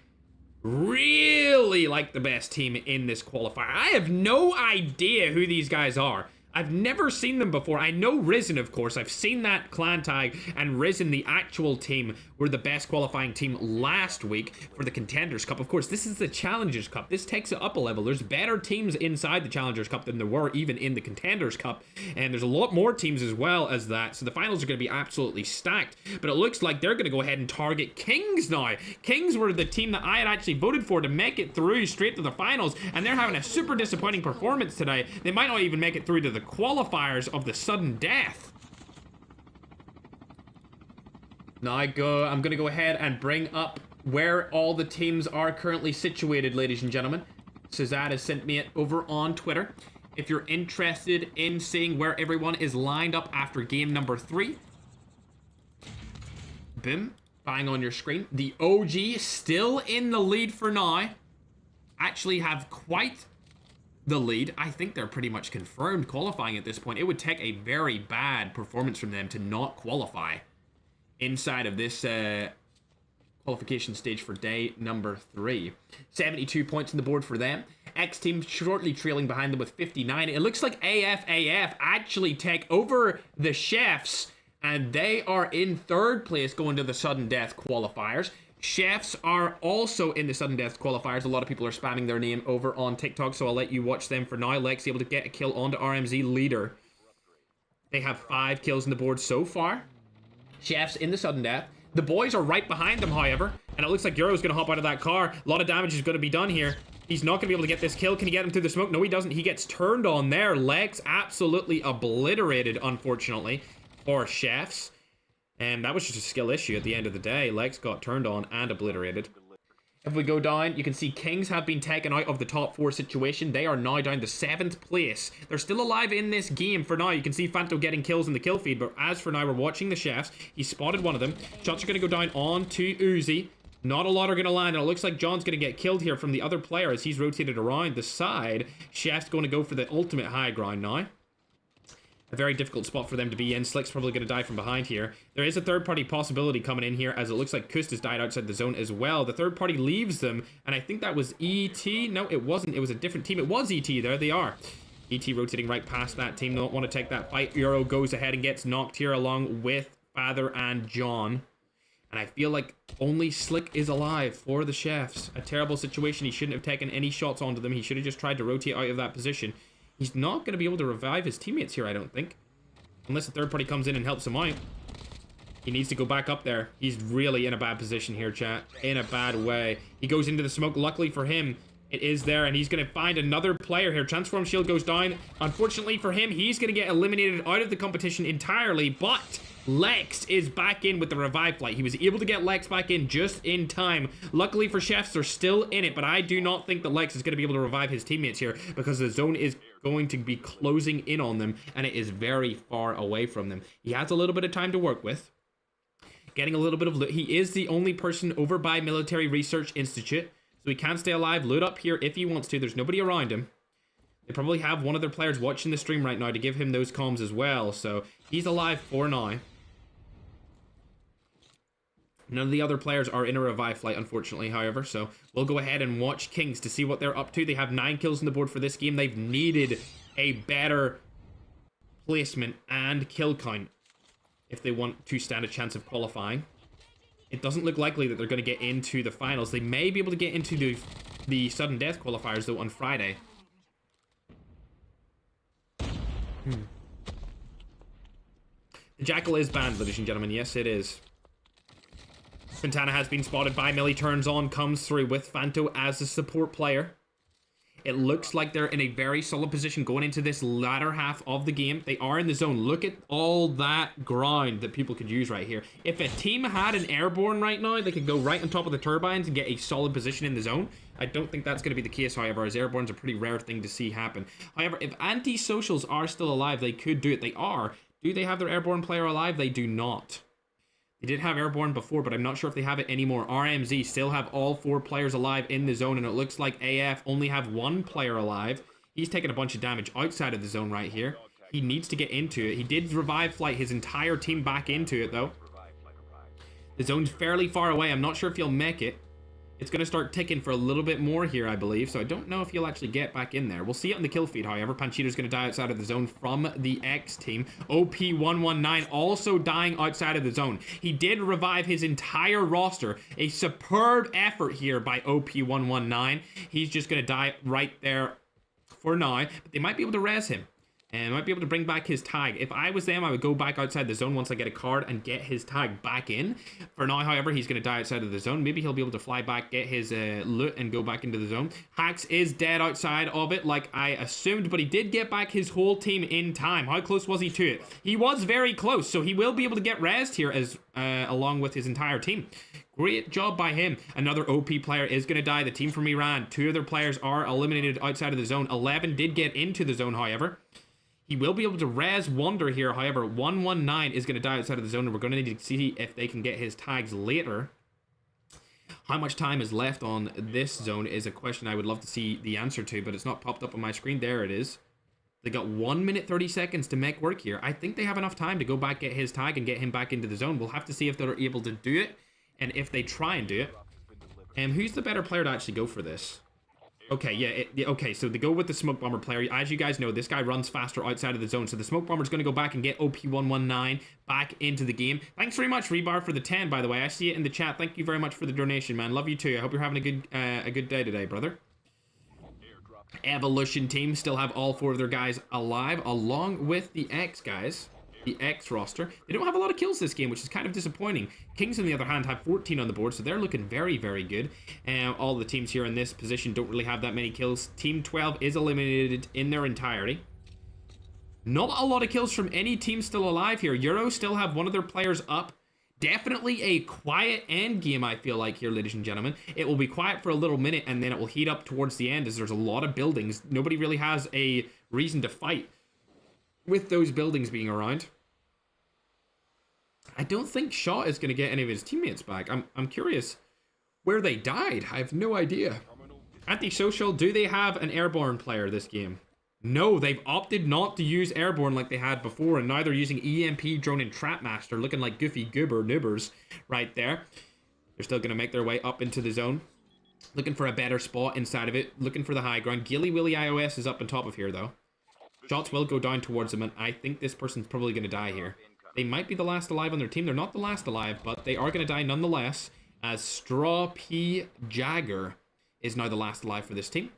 really like the best team in this qualifier. I have no idea who these guys are. I've never seen them before. I know Risen, of course. I've seen that clan tag, and Risen, the actual team, were the best qualifying team last week for the Contenders Cup. Of course, this is the Challengers Cup. This takes it up a level. There's better teams inside the Challengers Cup than there were even in the Contenders Cup, and there's a lot more teams as well as that, so the finals are going to be absolutely stacked. But it looks like they're going to go ahead and target Kings now. Kings were the team that I had actually voted for to make it through straight to the finals, and they're having a super disappointing performance today. They might not even make it through to the qualifiers of the sudden death. Now I'm going to go ahead and bring up where all the teams are currently situated, ladies and gentlemen. Cezad has sent me it over on Twitter. If you're interested in seeing where everyone is lined up after game number 3. Boom. Bang on your screen. The OG still in the lead for now. Actually have quite the lead. I think they're pretty much confirmed qualifying at this point. It would take a very bad performance from them to not qualify inside of this qualification stage for day number 3. 72 points on the board for them. X team shortly trailing behind them with 59. It looks like AFAF actually take over the Chefs, and they are in 3rd place going to the sudden death qualifiers. Chefs are also in the sudden death qualifiers. A lot of people are spamming their name over on TikTok, so I'll let you watch them for now. Lex able to get a kill onto RMZ leader. They have 5 kills on the board so far. Chefs in the sudden death. The boys are right behind them, however, and it looks like Euro's going to hop out of that car. A lot of damage is going to be done here. He's not going to be able to get this kill. Can he get him through the smoke? No, he doesn't. He gets turned on there. Lex absolutely obliterated, unfortunately, for Chefs. And that was just a skill issue at the end of the day. Lex got turned on and obliterated. If we go down, you can see Kings have been taken out of the top 4 situation. They are now down to 7th place. They're still alive in this game for now. You can see Fanto getting kills in the kill feed, but as for now, we're watching the Chefs. He spotted one of them. Shots are going to go down on to Uzi. Not a lot are going to land, and it looks like John's going to get killed here from the other player as he's rotated around the side. Chef's going to go for the ultimate high ground now. a very difficult spot for them to be in. Slick's probably going to die from behind here. There is a third-party possibility coming in here, as it looks like Kust has died outside the zone as well. The third party leaves them, and I think that was ET. No, it wasn't. It was a different team. It was ET. There they are. ET rotating right past that team. They don't want to take that fight. Euro goes ahead and gets knocked here along with Father and John. And I feel like only Slick is alive for the chefs. A terrible situation. He shouldn't have taken any shots onto them. He should have just tried to rotate out of that position. He's not going to be able to revive his teammates here, I don't think. Unless the third party comes in and helps him out. He needs to go back up there. He's really in a bad position here, chat. In a bad way. He goes into the smoke. Luckily for him, it is there, and he's going to find another player here. Transform shield goes down. Unfortunately for him, he's going to get eliminated out of the competition entirely, but Lex is back in with the revive flight. He was able to get Lex back in just in time. Luckily for chefs, they're still in it, but I do not think that Lex is going to be able to revive his teammates here because the zone is going to be closing in on them, and it is very far away from them. He has a little bit of time to work with. Getting a little bit of loot. He is the only person over by Military Research Institute, so he can stay alive, loot up here if he wants to. There's nobody around him. They probably have one of their players watching the stream right now to give him those comms as well, so he's alive for now. None of the other players are in a revive flight, unfortunately, however, so we'll go ahead and watch Kings to see what they're up to. They have 9 kills on the board for this game. They've needed a better placement and kill count if they want to stand a chance of qualifying. It doesn't look likely that they're going to get into the finals. They may be able to get into the sudden death qualifiers, though, on Friday. The Jackal is banned, ladies and gentlemen. Yes, it is. Quintana has been spotted by Millie, turns on, comes through with Fanto as a support player. It looks like they're in a very solid position going into this latter half of the game. They are in the zone. Look at all that ground that people could use right here. If a team had an airborne right now, they could go right on top of the turbines and get a solid position in the zone. I don't think that's going to be the case, however, as airborne's a pretty rare thing to see happen. However, if anti-socials are still alive, they could do it. They are. Do they have their airborne player alive? They do not. They did have airborne before, but I'm not sure if they have it anymore. RMZ still have all 4 players alive in the zone, and it looks like AF only have 1 player alive. He's taking a bunch of damage outside of the zone right here. He needs to get into it. He did revive flight his entire team back into it, though. The zone's fairly far away. I'm not sure if he'll make it. It's going to start ticking for a little bit more here, I believe, so I don't know if he'll actually get back in there. We'll see it on the kill feed, however. Panchito's going to die outside of the zone from the X team. OP119 also dying outside of the zone. He did revive his entire roster. A superb effort here by OP119. He's just going to die right there for now, but they might be able to res him. And might be able to bring back his tag. If I was them, I would go back outside the zone once I get a card and get his tag back in. For now, however, he's going to die outside of the zone. Maybe he'll be able to fly back, get his loot, and go back into the zone. Hax is dead outside of it, like I assumed, but he did get back his whole team in time. How close was he to it? He was very close, so he will be able to get rezzed here as along with his entire team. Great job by him. Another OP player is going to die. The team from Iran, 2 other players are eliminated outside of the zone. 11 did get into the zone, however. He will be able to res Wonder here, however, 119 is going to die outside of the zone, and we're going to need to see if they can get his tags later. How much time is left on this zone is a question I would love to see the answer to, but it's not popped up on my screen. There it is. They got 1 minute 30 seconds to make work here. I think they have enough time to go back, get his tag, and get him back into the zone. We'll have to see if they're able to do it, and if they try and do it. Who's the better player to actually go for this? Okay, yeah, okay, so they go with the Smoke Bomber player. As you guys know, this guy runs faster outside of the zone, so the Smoke Bomber's going to go back and get OP119 back into the game. Thanks very much, Rebar, for the 10, by the way. I see it in the chat. Thank you very much for the donation, man. Love you too. I hope you're having a good day today, brother. Evolution team still have all 4 of their guys alive, along with the X guys. The X roster. They don't have a lot of kills this game, which is kind of disappointing. Kings, on the other hand, have 14 on the board, so they're looking very, very good. All the teams here in this position don't really have that many kills. Team 12 is eliminated in their entirety. Not a lot of kills from any team still alive here. Euro still have 1 of their players up. Definitely a quiet end game, I feel like, here, ladies and gentlemen. It will be quiet for a little minute, and then it will heat up towards the end, as there's a lot of buildings. Nobody really has a reason to fight with those buildings being around. I don't think Shaw is going to get any of his teammates back. I'm curious where they died. I have no idea. Antisocial, do they have an airborne player this game? No, they've opted not to use airborne like they had before, and now they're using EMP drone and Trapmaster, looking like goofy goober nibbers right there. They're still going to make their way up into the zone, looking for a better spot inside of it, looking for the high ground. Gilly Willy iOS is up on top of here, though. Shots will go down towards them, and I think this person's probably going to die here. They might be the last alive on their team. They're not the last alive, but they are going to die nonetheless, as Straw P. Jagger is now the last alive for this team.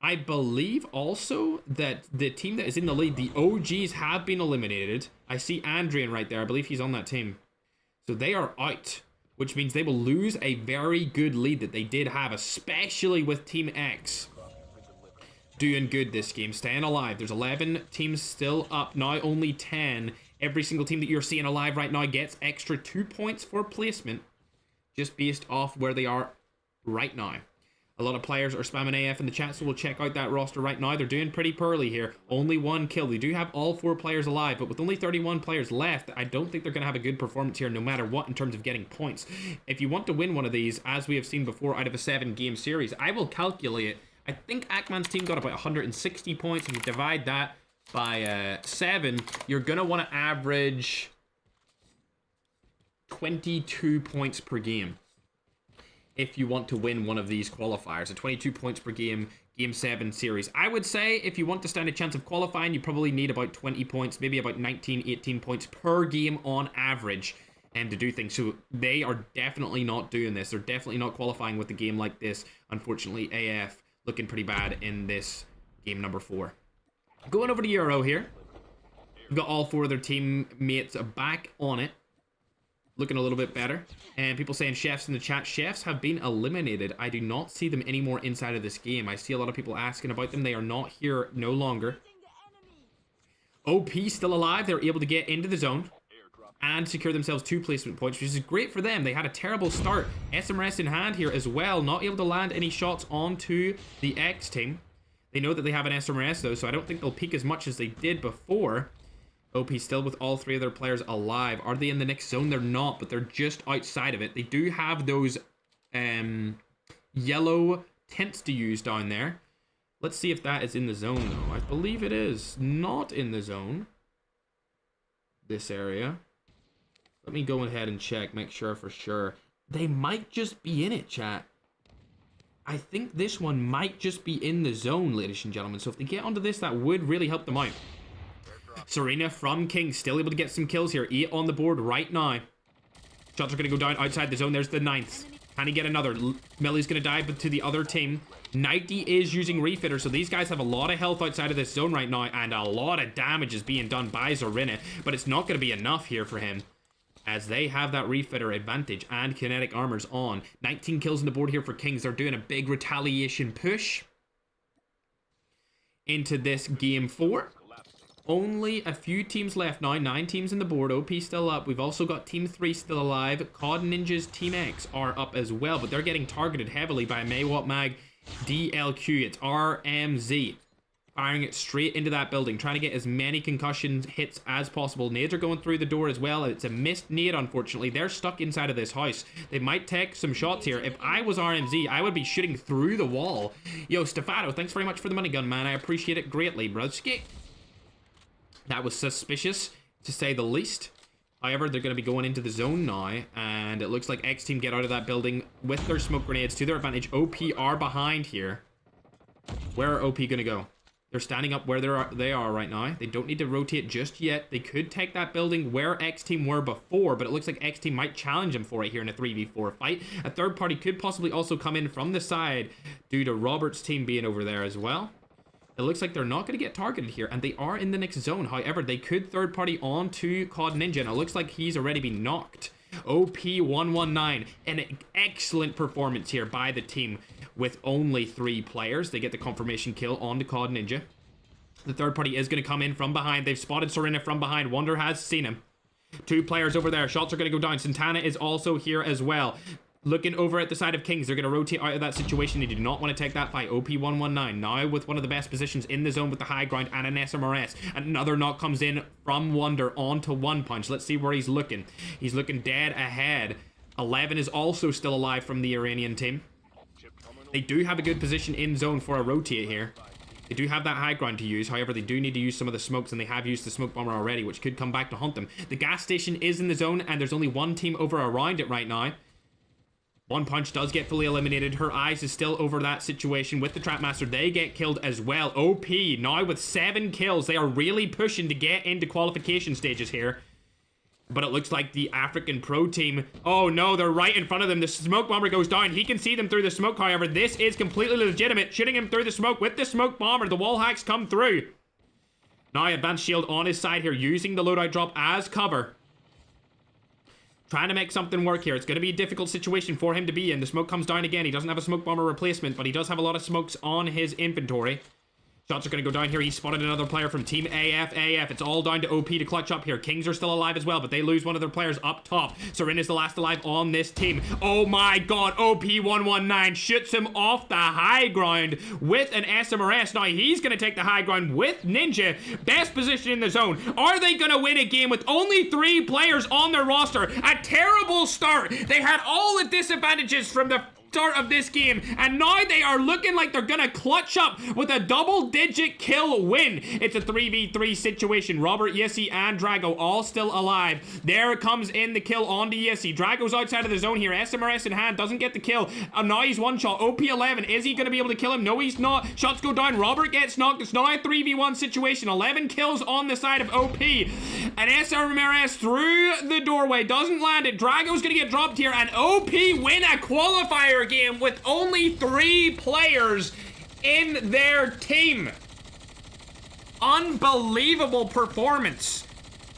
I believe also that the team that is in the lead, the OGs, have been eliminated. I see Andrian right there. I believe he's on that team. So they are out, which means they will lose a very good lead that they did have, especially with Team X. Doing good this game, staying alive. There's 11 teams still up, now only 10. Every single team that you're seeing alive right now gets extra 2 points for placement, just based off where they are right now. A lot of players are spamming AF in the chat, so we'll check out that roster right now. They're doing pretty poorly here. Only 1 kill. They do have all 4 players alive, but with only 31 players left, I don't think they're going to have a good performance here no matter what in terms of getting points. If you want to win one of these, as we have seen before, out of a 7-game series, I will calculate. I think Ackman's team got about 160 points. If you divide that by 7, you're going to want to average 22 points per game if you want to win one of these qualifiers. So 22 points per game, Game 7 series. I would say if you want to stand a chance of qualifying, you probably need about 20 points, maybe about 19, 18 points per game on average, and to do things. So they are definitely not doing this. They're definitely not qualifying with a game like this. Unfortunately, AF looking pretty bad in this game number 4. Going over to Euro here. We've got all 4 of their teammates back on it, looking a little bit better. And people saying chefs in the chat. Chefs have been eliminated. I do not see them anymore inside of this game. I see a lot of people asking about them. They are not here no longer. OP still alive. They're able to get into the zone and secure themselves 2 placement points, which is great for them. They had a terrible start. SMRS in hand here as well. Not able to land any shots onto the X team. They know that they have an SMRS though, so I don't think they'll peak as much as they did before. OP still with all 3 of their players alive. Are they in the next zone? They're not, but they're just outside of it. They do have those yellow tents to use down there. Let's see if that is in the zone though. I believe it is not in the zone. This area. Let me go ahead and check, make sure for sure. They might just be in it, chat. I think this one might just be in the zone, ladies and gentlemen. So if they get onto this, that would really help them out. Serena from King still able to get some kills here. 8 on the board right now. Shots are going to go down outside the zone. There's the 9th. Can he get another? Millie's going to die, but to the other team. 90 is using Refitter, so these guys have a lot of health outside of this zone right now, and a lot of damage is being done by Serena, but it's not going to be enough here for him, as they have that Refitter advantage and kinetic armors on. 19 kills on the board here for Kings. They're doing a big retaliation push into this game 4. Only a few teams left now. 9 teams in the board. OP still up. We've also got Team 3 still alive. COD Ninjas Team X are up as well, but they're getting targeted heavily by Maywat Mag DLQ. It's RMZ. Firing it straight into that building, trying to get as many concussion hits as possible. Nades are going through the door as well. It's a missed nade, unfortunately. They're stuck inside of this house. They might take some shots here. If I was RMZ, I would be shooting through the wall. Yo, Stefano, thanks very much for the money gun, man. I appreciate it greatly, broski. That was suspicious, to say the least. However, they're going to be going into the zone now, and it looks like X Team get out of that building with their smoke grenades to their advantage. OP are behind here. Where are OP going to go? They're standing up where they are right now. They don't need to rotate just yet. They could take that building where X Team were before, but it looks like X Team might challenge them for it here in a 3v4 fight. A third party could possibly also come in from the side due to Robert's team being over there as well. It looks like they're not going to get targeted here, and they are in the next zone. However, they could third party onto COD Ninja, and it looks like he's already been knocked. OP119, an excellent performance here by the team with only 3 players. They get the confirmation kill on the COD Ninja. The third party is going to come in from behind. They've spotted Serena from behind. Wonder has seen him. 2 players over there. Shots are going to go down. Santana is also here as well. Looking over at the side of Kings, they're going to rotate out of that situation. They do not want to take that fight. OP119 now with one of the best positions in the zone with the high ground and an SMRS. Another knock comes in from Wonder onto One Punch. Let's see where he's looking. He's looking dead ahead. 11 is also still alive from the Iranian team. They do have a good position in zone for a rotate here. They do have that high ground to use. However, they do need to use some of the smokes, and they have used the smoke bomber already, which could come back to haunt them. The gas station is in the zone, and there's only one team over around it right now. One Punch does get fully eliminated. Her eyes is still over that situation with the Trapmaster. They get killed as well. OP now with 7 kills. They are really pushing to get into qualification stages here. But it looks like the African Pro team... Oh no, they're right in front of them. The smoke bomber goes down. He can see them through the smoke, however. This is completely legitimate. Shooting him through the smoke with the smoke bomber. The wall hacks come through. Now advanced shield on his side here, using the loadout drop as cover. Trying to make something work here. It's going to be a difficult situation for him to be in. The smoke comes down again. He doesn't have a smoke bomber replacement, but he does have a lot of smokes on his inventory. Shots are going to go down here. He spotted another player from Team AF. It's all down to OP to clutch up here. Kings are still alive as well, but they lose one of their players up top. Serin is the last alive on this team. Oh my god, OP119 shoots him off the high ground with an SMRS. Now he's going to take the high ground with Ninja. Best position in the zone. Are they going to win a game with only 3 players on their roster? A terrible start. They had all the disadvantages from the start of this game, and now they are looking like they're gonna clutch up with a double-digit kill win. It's a 3v3 situation. Robert, Yessi, and Drago all still alive. There comes in the kill onto Yessi. Drago's outside of the zone here. SMRS in hand, doesn't get the kill. Now he's one shot. OP11, is he gonna be able to kill him? No, he's not. Shots go down. Robert gets knocked. It's now a 3v1 situation. 11 kills on the side of OP. And SMRS through the doorway doesn't land it. Drago's gonna get dropped here, and OP win a qualifier game with only 3 players in their team. Unbelievable performance.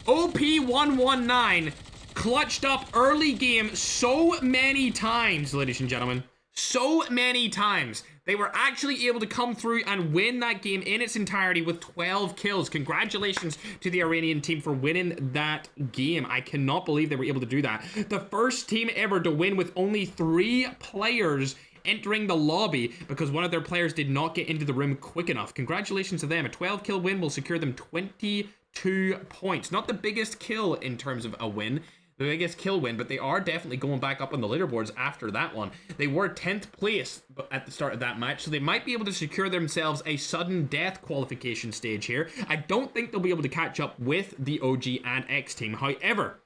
OP119 clutched up early game so many times, ladies and gentlemen. So many times. They were actually able to come through and win that game in its entirety with 12 kills. Congratulations to the Iranian team for winning that game. I cannot believe they were able to do that. The first team ever to win with only 3 players entering the lobby because one of their players did not get into the room quick enough. Congratulations to them. A 12 kill win will secure them 22 points. Not the biggest kill in terms of a win, the biggest kill win, but they are definitely going back up on the leaderboards after that one. They were 10th place at the start of that match, so they might be able to secure themselves a sudden death qualification stage here. I don't think they'll be able to catch up with the OG and X team. However,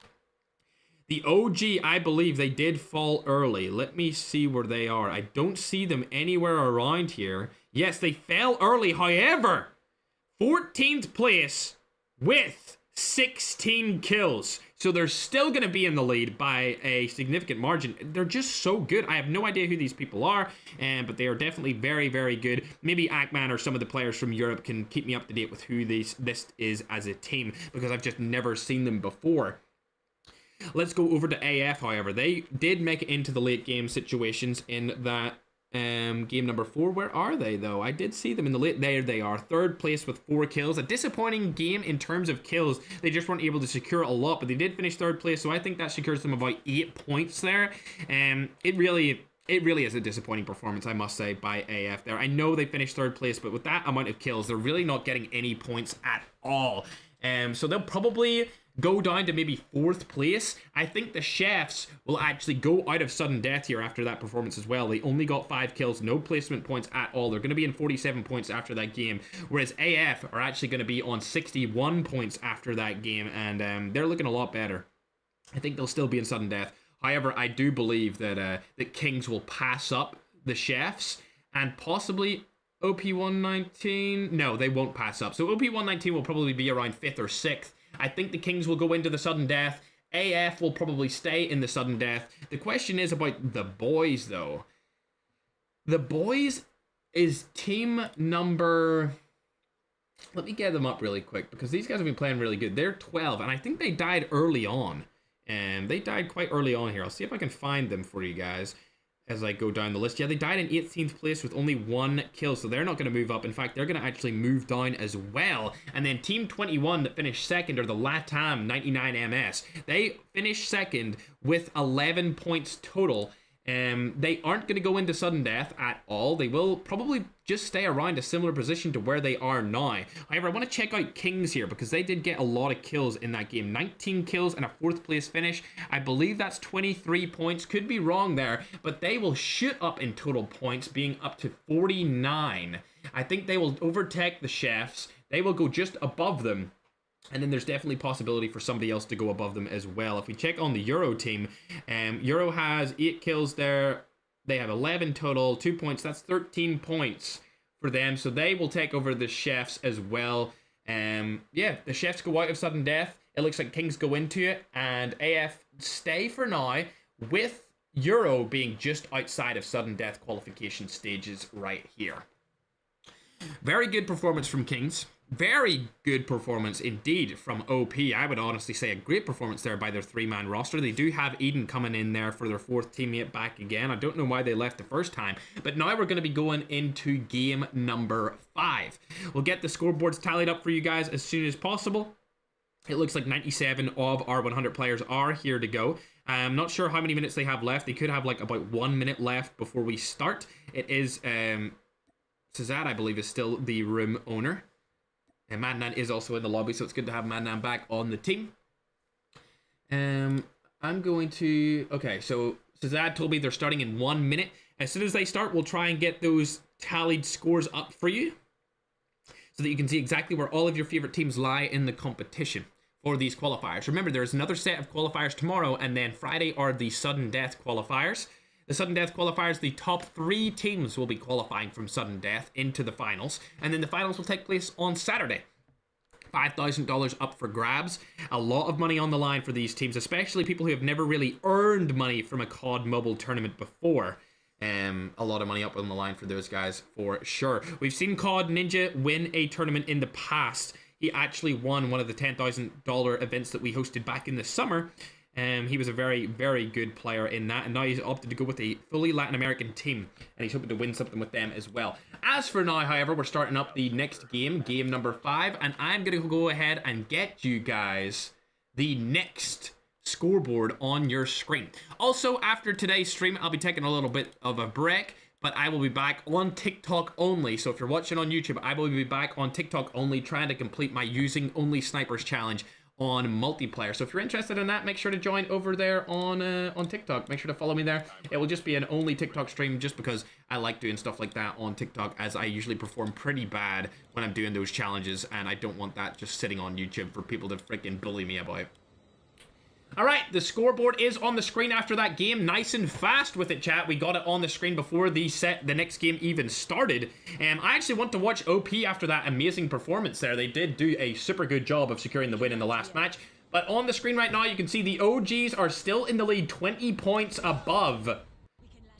the OG, I believe they did fall early. Let me see where they are. I don't see them anywhere around here. Yes, they fell early. However, 14th place with 16 kills. So they're still going to be in the lead by a significant margin. They're just so good. I have no idea who these people are, but they are definitely very, very good. Maybe Ackman or some of the players from Europe can keep me up to date with who this is as a team, because I've just never seen them before. Let's go over to AF, however. They did make it into the late game situations in that game number 4. Where are they, though? I did see them in the late... There they are. 3rd place with 4 kills. A disappointing game in terms of kills. They just weren't able to secure a lot, but they did finish 3rd place, so I think that secures them about 8 points there. It really is a disappointing performance, I must say, by AF there. I know they finished 3rd place, but with that amount of kills, they're really not getting any points at all. So they'll probably go down to maybe 4th place. I think the Chefs will actually go out of sudden death here after that performance as well. They only got 5 kills, no placement points at all. They're going to be in 47 points after that game, whereas AF are actually going to be on 61 points after that game, and they're looking a lot better. I think they'll still be in sudden death. However, I do believe that the Kings will pass up the Chefs and possibly OP119. No, they won't pass up. So OP119 will probably be around 5th or 6th. I think the Kings will go into the sudden death. AF will probably stay in the sudden death. The question is about the boys, though. The boys is team number... Let me get them up really quick, because these guys have been playing really good. They're 12, and I think they died early on. And they died quite early on here. I'll see if I can find them for you guys as I go down the list. Yeah, they died in 18th place with only 1 kill, so they're not going to move up. In fact, they're going to actually move down as well. And then Team 21 that finished 2nd are the LATAM 99MS. They finished 2nd with 11 points total. They aren't going to go into sudden death at all. They will probably just stay around a similar position to where they are now. However, I want to check out Kings here because they did get a lot of kills in that game. 19 kills and a 4th place finish. I believe that's 23 points. Could be wrong there, but they will shoot up in total points, being up to 49. I think they will overtake the Chefs. They will go just above them. And then there's definitely possibility for somebody else to go above them as well. If we check on the Euro team, Euro has 8 kills there. They have 11 total, 2 points. That's 13 points for them. So they will take over the Chefs as well. Yeah, the Chefs go out of sudden death. It looks like Kings go into it. And AF stay for now, with Euro being just outside of sudden death qualification stages right here. Very good performance from Kings. Very good performance indeed from OP. I would honestly say a great performance there by their 3-man roster. They do have Eden coming in there for their 4th teammate back again. I don't know why they left the first time, but now we're going to be going into game number 5. We'll get the scoreboards tallied up for you guys as soon as possible. It looks like 97 of our 100 players are here to go. I'm not sure how many minutes they have left. They could have like about 1 minute left before we start. It is Cezad, I believe, is still the room owner. And Madnan is also in the lobby, so it's good to have Madnan back on the team. I'm going to... Okay, so Cezad told me they're starting in 1 minute. As soon as they start, we'll try and get those tallied scores up for you, so that you can see exactly where all of your favorite teams lie in the competition for these qualifiers. Remember, there's another set of qualifiers tomorrow, and then Friday are the sudden death qualifiers. The sudden death qualifiers, the top 3 teams will be qualifying from sudden death into the finals, and then the finals will take place on Saturday. $5,000 up for grabs. A lot of money on the line for these teams, especially people who have never really earned money from a COD Mobile tournament before. A lot of money up on the line for those guys for sure. We've seen COD Ninja win a tournament in the past. He actually won one of the $10,000 events that we hosted back in the summer. He was a very, very good player in that, and now he's opted to go with a fully Latin American team, and he's hoping to win something with them as well. As for now, however, we're starting up the next game, game number 5, and I'm going to go ahead and get you guys the next scoreboard on your screen. Also, after today's stream, I'll be taking a little bit of a break, but I will be back on TikTok only. So if you're watching on YouTube, I will be back on TikTok only, trying to complete my using only snipers challenge on multiplayer. So if you're interested in that, make sure to join over there on TikTok. Make sure to follow me there. It will just be an only TikTok stream, just because I like doing stuff like that on TikTok, as I usually perform pretty bad when I'm doing those challenges, and I don't want that just sitting on YouTube for people to freaking bully me about. All right, the scoreboard is on the screen after that game. Nice and fast with it, chat. We got it on the screen before the next game even started. I actually want to watch OP after that amazing performance there. They did do a super good job of securing the win in the last match. But on the screen right now, you can see the OGs are still in the lead, 20 points above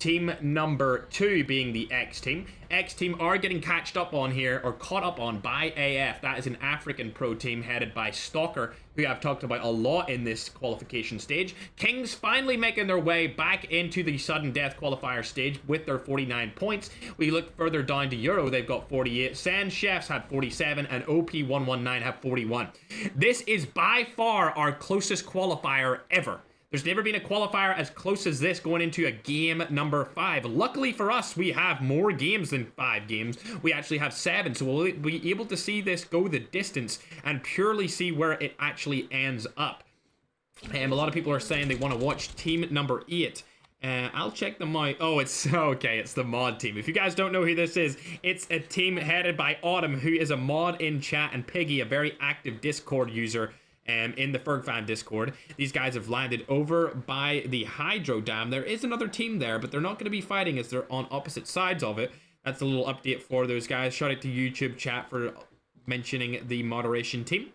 team number 2, being the X team. X team are getting catched up on here, or caught up on, by AF. That is an African pro team headed by Stalker, who I've talked about a lot in this qualification stage. Kings finally making their way back into the sudden death qualifier stage with their 49 points. We look further down to Euro, they've got 48. Sand Chefs had 47, and OP119 have 41. This is by far our closest qualifier ever. There's never been a qualifier as close as this going into a game number 5. Luckily for us, we have more games than 5 games. We actually have 7, so we'll be able to see this go the distance and purely see where it actually ends up. A lot of people are saying they want to watch team number 8. I'll check them out. Oh, it's okay. It's the mod team. If you guys don't know who this is, it's a team headed by Autumn, who is a mod in chat, and Piggy, a very active Discord user in the Ferg fan Discord. These guys have landed over by the Hydro Dam. There is another team there, but they're not going to be fighting, as they're on opposite sides of it. That's a little update for those guys. Shout out to YouTube chat for mentioning the moderation team.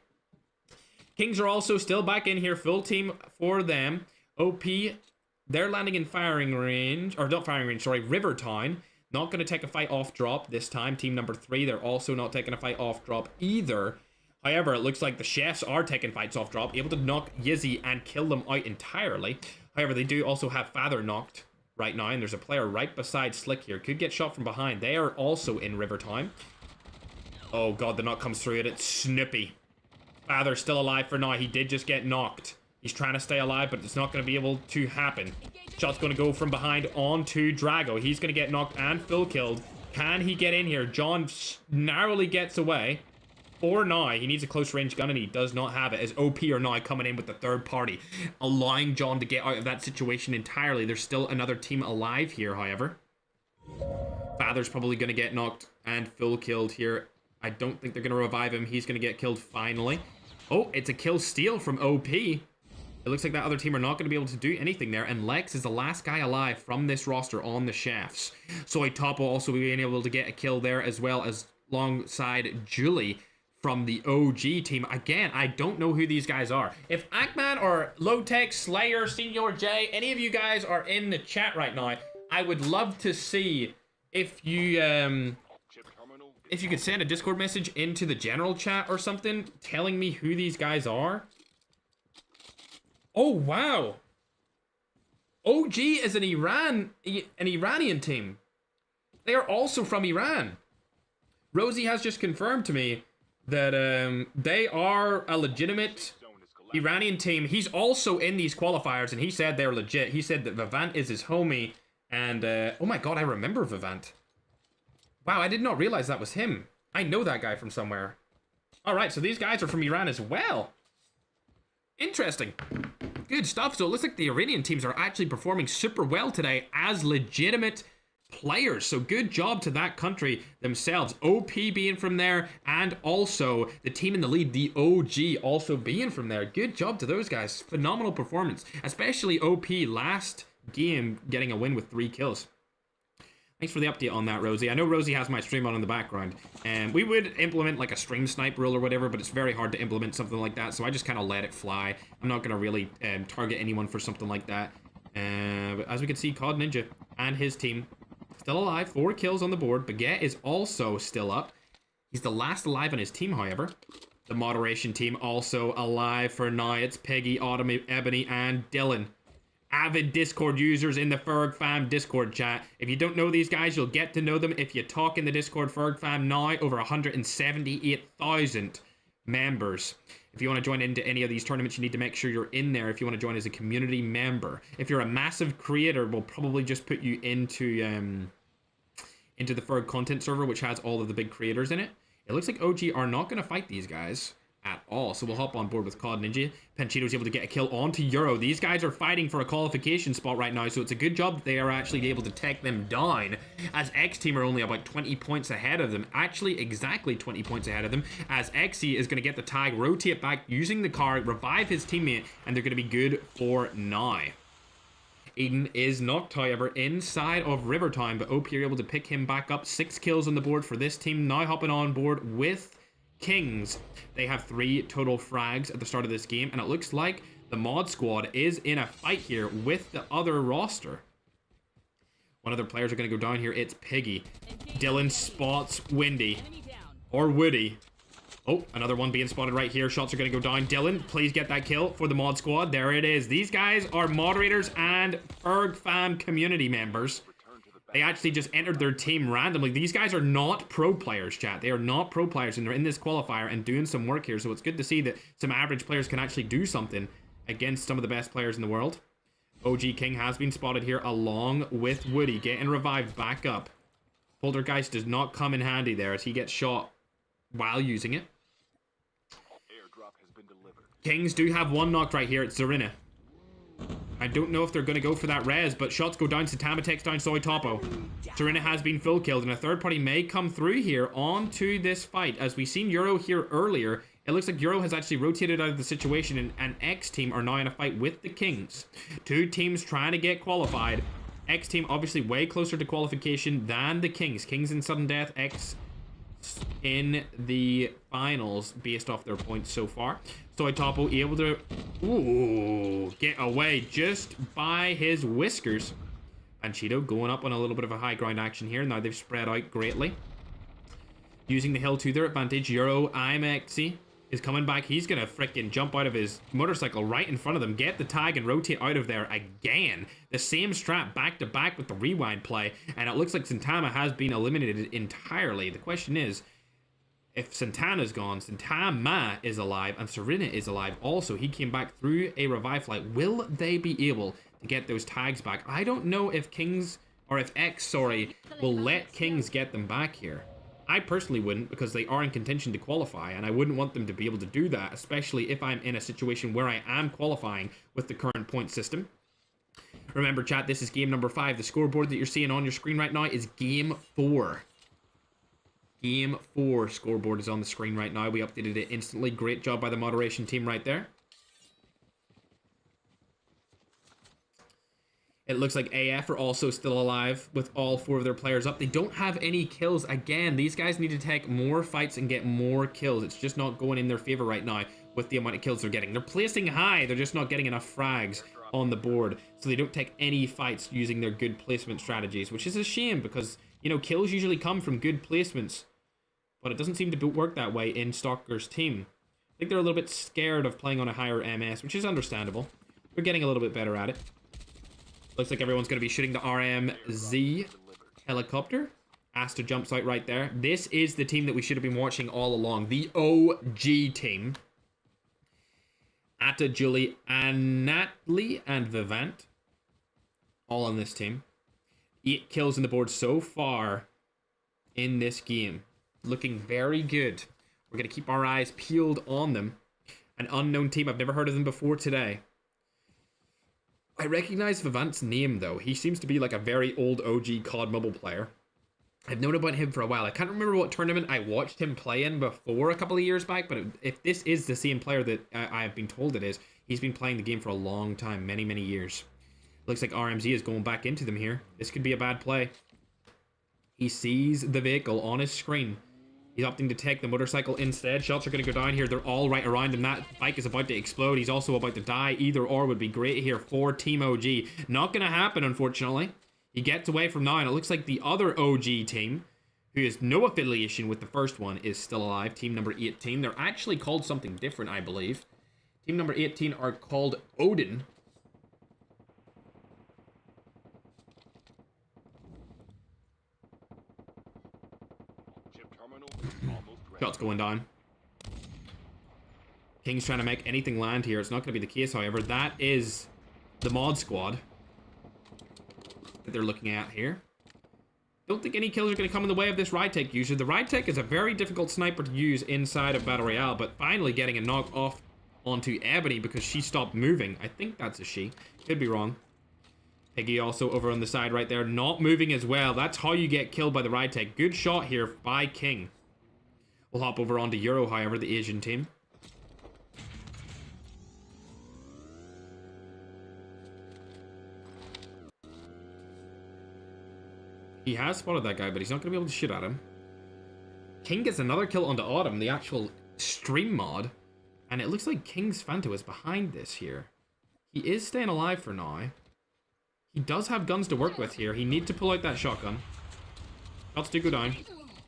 Kings are also still back in here, full team for them. OP, they're landing in firing range, or not firing range, sorry, Rivertown. Not going to take a fight off drop this time. Team number 3, they're also not taking a fight off drop either. However, it looks like the Chefs are taking fights off drop, able to knock Yizzy and kill them out entirely. However, they do also have Father knocked right now, and there's a player right beside Slick here. Could get shot from behind. They are also in Rivertown. Oh god, the knock comes through it. It's Snippy. Father still alive for now. He did just get knocked. He's trying to stay alive, but it's not going to be able to happen. Shot's going to go from behind onto Drago. He's going to get knocked and full killed. Can he get in here? John narrowly gets away. Or now, he needs a close range gun and he does not have it, as OP are now coming in with the third party, allowing John to get out of that situation entirely. There's still another team alive here, however. Father's probably going to get knocked and full killed here. I don't think they're going to revive him. He's going to get killed finally. Oh, it's a kill steal from OP. It looks like that other team are not going to be able to do anything there, and Lex is the last guy alive from this roster on the shafts. So Topo also being able to get a kill there, as well as alongside Julie from the OG team. Again, I don't know who these guys are. If Ackman or Lowtech, Slayer, Senior J, any of you guys are in the chat right now, I would love to see if you could send a Discord message into the general chat or something telling me who these guys are. Oh, wow. OG is an Iranian team. They are also from Iran. Rosie has just confirmed to me that they are a legitimate Iranian team. He's also in these qualifiers, and he said they're legit. He said that Vivant is his homie, and oh my god, I remember Vivant. Wow, I did not realize that was him. I know that guy from somewhere. Alright, so these guys are from Iran as well. Interesting. Good stuff. So it looks like the Iranian teams are actually performing super well today as legitimate players. So good job to that country themselves. OP being from there, and also the team in the lead, the OG, also being from there. Good job to those guys. Phenomenal performance. Especially OP last game getting a win with 3 kills. Thanks for the update on that, Rosie. I know Rosie has my stream on in the background. And we would implement like a stream snipe rule or whatever, but it's very hard to implement something like that, so I just kind of let it fly. I'm not going to really target anyone for something like that. But as we can see, COD Ninja and his team still alive. 4 kills on the board. Baguette is also still up. He's the last alive on his team, however. The moderation team also alive for now. It's Peggy, Autumn, Ebony, and Dylan. Avid Discord users in the Ferg Fam Discord chat. If you don't know these guys, you'll get to know them if you talk in the Discord Ferg Fam now. Over 178,000 members. If you want to join into any of these tournaments, you need to make sure you're in there if you want to join as a community member. If you're a massive creator, we'll probably just put you into the Ferg content server, which has all of the big creators in it. It looks like OG are not going to fight these guys at all, so we'll hop on board with COD Ninja. Panchito's able to get a kill onto Euro. These guys are fighting for a qualification spot right now, so it's a good job that they are actually able to take them down, as X team are only about 20 points ahead of them. Actually, exactly 20 points ahead of them, as XE is going to get the tag, rotate back using the car, revive his teammate, and they're going to be good for now. Eden is knocked, however, inside of Rivertown, but OP are able to pick him back up. 6 kills on the board for this team, now hopping on board with Kings. They have 3 total frags at the start of this game, and it looks like the mod squad is in a fight here with the other roster. One of their players are going to go down here. It's Piggy. Dylan spots Windy. Or Woody. Oh, another one being spotted right here. Shots are going to go down. Dylan, please get that kill for the mod squad. There it is. These guys are moderators and Ferg Fam community members. They actually just entered their team randomly. These guys are not pro players, chat. They are not pro players, and they're in this qualifier and doing some work here. So it's good to see that some average players can actually do something against some of the best players in the world. OG King has been spotted here along with Woody, getting revived back up. Poltergeist does not come in handy there as he gets shot while using it. Airdrop has been delivered. Kings do have one knocked right here. It's Zarina. I don't know if they're going to go for that res, but shots go down. Satama takes down Soy Topo. Zarina has been full killed, and a third party may come through here onto this fight. As we seen Euro here earlier, it looks like Euro has actually rotated out of the situation, and X team are now in a fight with the Kings. 2 teams trying to get qualified. X team obviously way closer to qualification than the Kings. Kings in sudden death, X in the finals based off their points so far. Soy Topo able to get away just by his whiskers. And Cheeto going up on a little bit of a high ground action here. Now they've spread out greatly, using the hill to their advantage. Euro IMXC is coming back. He's gonna frickin' jump out of his motorcycle right in front of them, get the tag, and rotate out of there again. The same strat back to back with the rewind play, and it looks like Santama has been eliminated entirely. The question is, if Santana's gone, Santana is alive, and Serena is alive also. He came back through a revive flight. Will they be able to get those tags back? I don't know if Kings, or if X, sorry, will let Kings get them back here. I personally wouldn't, because they are in contention to qualify, and I wouldn't want them to be able to do that, especially if I'm in a situation where I am qualifying with the current point system. Remember, chat, this is game number 5. The scoreboard that you're seeing on your screen right now is game 4. Game 4 scoreboard is on the screen right now. We updated it instantly. Great job by the moderation team right there. It looks like AF are also still alive with all 4 of their players up. They don't have any kills. Again, these guys need to take more fights and get more kills. It's just not going in their favor right now with the amount of kills they're getting. They're placing high. They're just not getting enough frags on the board. So they don't take any fights using their good placement strategies, which is a shame because, you know, kills usually come from good placements. But it doesn't seem to work that way in Stalker's team. I think they're a little bit scared of playing on a higher MS, which is understandable. They're getting a little bit better at it. Looks like everyone's going to be shooting the RMZ helicopter. Asta jumps out right there. This is the team that we should have been watching all along. The OG team. Atta, Julie, Anatli, and Vivant. All on this team. 8 kills on the board so far in this game. Looking very good. We're going to keep our eyes peeled on them. An unknown team. I've never heard of them before today. I recognize Vivant's name, though. He seems to be like a very old OG COD Mobile player. I've known about him for a while. I can't remember what tournament I watched him play in before a couple of years back, but if this is the same player that I have been told it is, he's been playing the game for a long time, many, many years. Looks like RMZ is going back into them here. This could be a bad play. He sees the vehicle on his screen. He's opting to take the motorcycle instead. Shots are going to go down here. They're all right around him. That bike is about to explode. He's also about to die. Either or would be great here for Team OG. Not going to happen, unfortunately. He gets away from now, and it looks like the other OG team, who has no affiliation with the first one, is still alive. Team number 18. They're actually called something different, I believe. Team number 18 are called Odin. Shots going down. King's trying to make anything land here. It's not going to be the case, however. That is the mod squad that they're looking at here. Don't think any kills are going to come in the way of this ride tech user. The ride tech is a very difficult sniper to use inside of Battle Royale, but finally getting a knock off onto Ebony because she stopped moving. I think that's a she. Could be wrong. Piggy also over on the side right there, not moving as well. That's how you get killed by the ride tech. Good shot here by King. We'll hop over onto Euro, however, the Asian team. He has spotted that guy, but he's not going to be able to shoot at him. King gets another kill onto Autumn, the actual stream mod. And it looks like King's Fanto is behind this here. He is staying alive for now. He does have guns to work with here. He needs to pull out that shotgun. Shots do go down.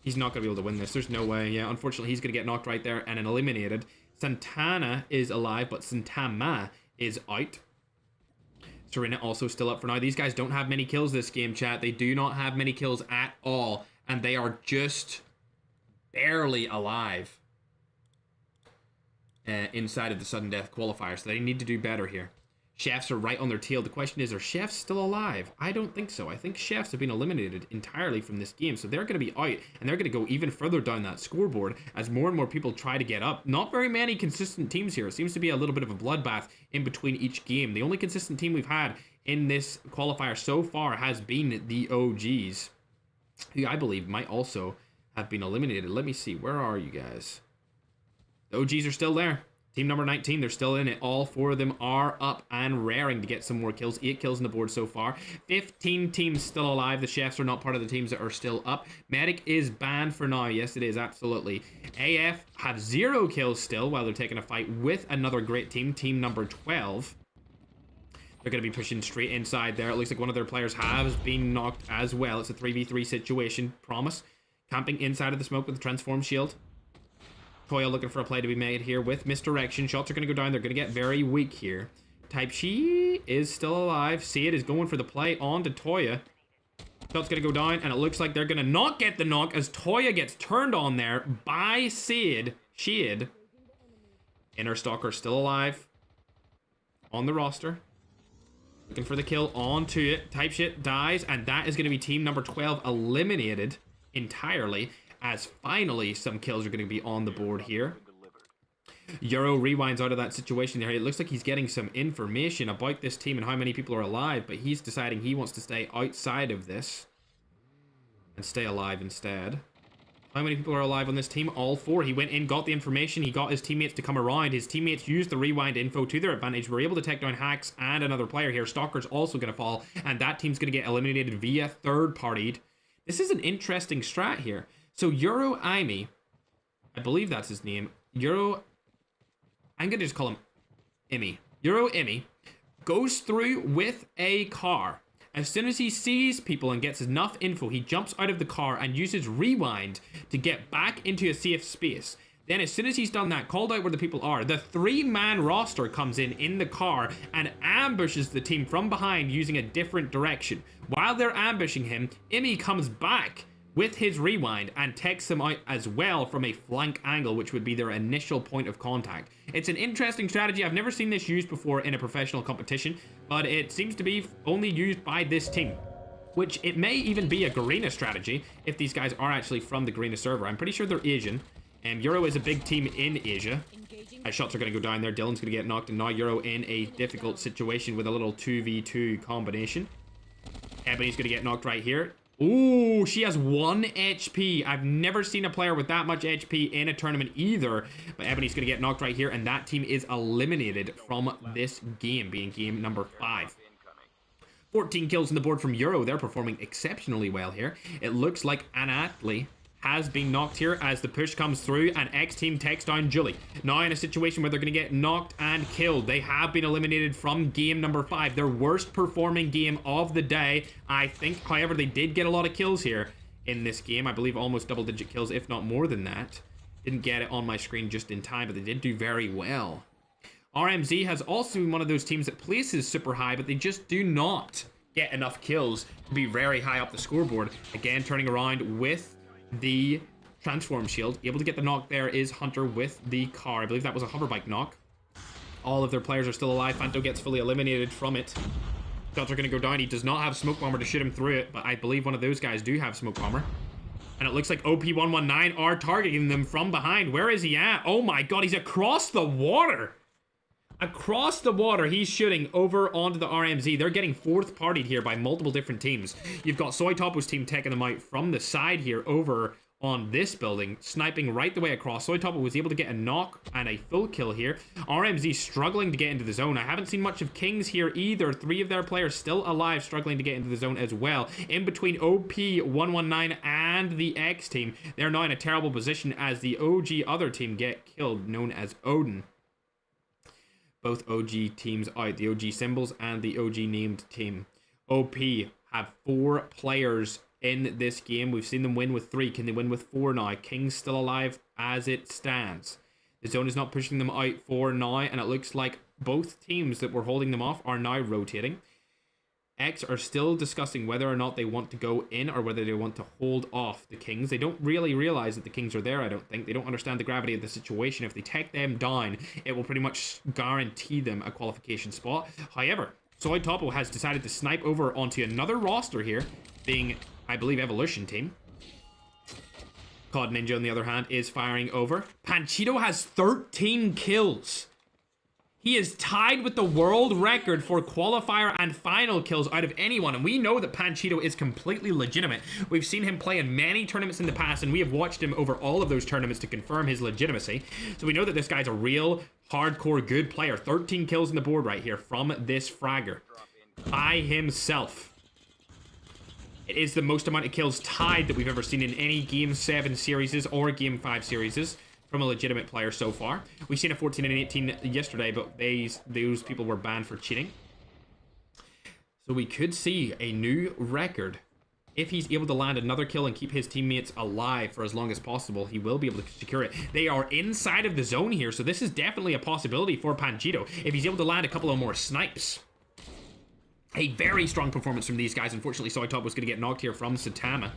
He's not going to be able to win this. There's no way. Yeah, unfortunately, he's going to get knocked right there and then eliminated. Santana is alive, but Santama is out. Serena also still up for now. These guys don't have many kills this game, chat. They do not have many kills at all. And they are just barely alive inside of the sudden death qualifier. So they need to do better here. Chefs are right on their tail. The question is, are Chefs still alive? I don't think so. I think Chefs have been eliminated entirely from this game. So they're going to be out, and they're going to go even further down that scoreboard as more and more people try to get up. Not very many consistent teams here. It seems to be a little bit of a bloodbath in between each game. The only consistent team we've had in this qualifier so far has been the OGs, who I believe might also have been eliminated. Let me see. Where are you guys? The OGs are still there. Team number 19, they're still in it. All 4 of them are up and raring to get some more kills. 8 kills on the board so far. 15 teams still alive. The Chefs are not part of the teams that are still up. Medic is banned for now. Yes, it is, absolutely. AF have 0 kills still while they're taking a fight with another great team. Team number 12. They're going to be pushing straight inside there. It looks like one of their players has been knocked as well. It's a 3v3 situation. Promise. Camping inside of the smoke with the transform shield. Toya looking for a play to be made here with misdirection. Shots are going to go down. They're going to get very weak here. Type She is still alive. See it is going for the play on to Toya. Shot's gonna go down, and it looks like they're gonna not get the knock as Toya gets turned on there by Shade. Inner Stalker still alive. On the roster. Looking for the kill onto it. Type shit dies, and that is gonna be team number 12 eliminated entirely, as finally some kills are gonna be on the board here. Euro rewinds out of that situation there. It looks like he's getting some information about this team and how many people are alive, but he's deciding he wants to stay outside of this and stay alive instead. How many people are alive on this team? All 4. He went in, got the information, he got his teammates to come around. His teammates used the rewind info to their advantage. We're able to take down Hacks and another player here. Stalker's also going to fall, and that team's going to get eliminated via third-partied. This is an interesting strat here. So Euro Imi, I believe that's his name. I'm going to just call him Imi. Euro Imi goes through with a car. As soon as he sees people and gets enough info, he jumps out of the car and uses rewind to get back into a safe space. Then as soon as he's done that, called out where the people are, the 3-man roster comes in the car and ambushes the team from behind using a different direction. While they're ambushing him, Imi comes back with his rewind and takes them out as well from a flank angle, which would be their initial point of contact. It's an interesting strategy. I've never seen this used before in a professional competition, but it seems to be only used by this team, which it may even be a Garena strategy if these guys are actually from the Garena server. I'm pretty sure they're Asian, and Euro is a big team in Asia. As shots are going to go down there, Dylan's going to get knocked, and now Euro in a difficult situation with a little 2v2 combination. Ebony's going to get knocked right here. Ooh, she has 1 HP. I've never seen a player with that much HP in a tournament either. But Ebony's going to get knocked right here, and that team is eliminated from this game, being game number 5. 14 kills on the board from Euro. They're performing exceptionally well here. It looks like Anatli has been knocked here as the push comes through, and X team takes down Julie. Now in a situation where they're going to get knocked and killed. They have been eliminated from game number 5, their worst performing game of the day, I think. However, they did get a lot of kills here in this game. I believe almost double-digit kills, if not more than that. Didn't get it on my screen just in time, but they did do very well. RMZ has also been one of those teams that places super high, but they just do not get enough kills to be very high up the scoreboard. Again, turning around with the transform shield. Able to get the knock there is Hunter with the car. I believe that was a hoverbike knock. All of their players are still alive. Fanto gets fully eliminated from it. Shots are going to go down. He does not have smoke bomber to shoot him through it, but I believe one of those guys do have smoke bomber. And it looks like OP119 are targeting them from behind. Where is he at? Oh my god, he's across the water. Across the water, he's shooting over onto the RMZ. They're getting fourth partied here by multiple different teams. You've got Soy Topo's team taking them out from the side here over on this building, sniping right the way across. Soy Topo was able to get a knock and a full kill here. RMZ struggling to get into the zone. I haven't seen much of Kings here either. 3 of their players still alive, struggling to get into the zone as well. In between OP119 and the X team, they're now in a terrible position as the OG other team get killed, known as Odin. Both OG teams out, the OG symbols and the OG named team. OP have 4 players in this game. We've seen them win with 3. Can they win with 4 now? King's still alive as it stands. The zone is not pushing them out for now, and it looks like both teams that were holding them off are now rotating. X are still discussing whether or not they want to go in or whether they want to hold off the Kings. They don't really realize that the Kings are there, I don't think. They don't understand the gravity of the situation. If they take them down, it will pretty much guarantee them a qualification spot. However, Soy Topo has decided to snipe over onto another roster here, being, I believe, Evolution team. COD Ninja, on the other hand, is firing over. Panchito has 13 kills. He is tied with the world record for qualifier and final kills out of anyone, and we know that Panchito is completely legitimate. We've seen him play in many tournaments in the past, and we have watched him over all of those tournaments to confirm his legitimacy. So we know that this guy's a real hardcore good player. 13 kills on the board right here from this fragger by himself. It is the most amount of kills tied that we've ever seen in any Game 7 series or Game 5 series from a legitimate player so far. We've seen a 14 and 18 yesterday, but those people were banned for cheating. So we could see a new record. If he's able to land another kill and keep his teammates alive for as long as possible, he will be able to secure it. They are inside of the zone here, so this is definitely a possibility for Panchito if he's able to land a couple of more snipes. A very strong performance from these guys. Unfortunately, Soy Top was going to get knocked here from Satama.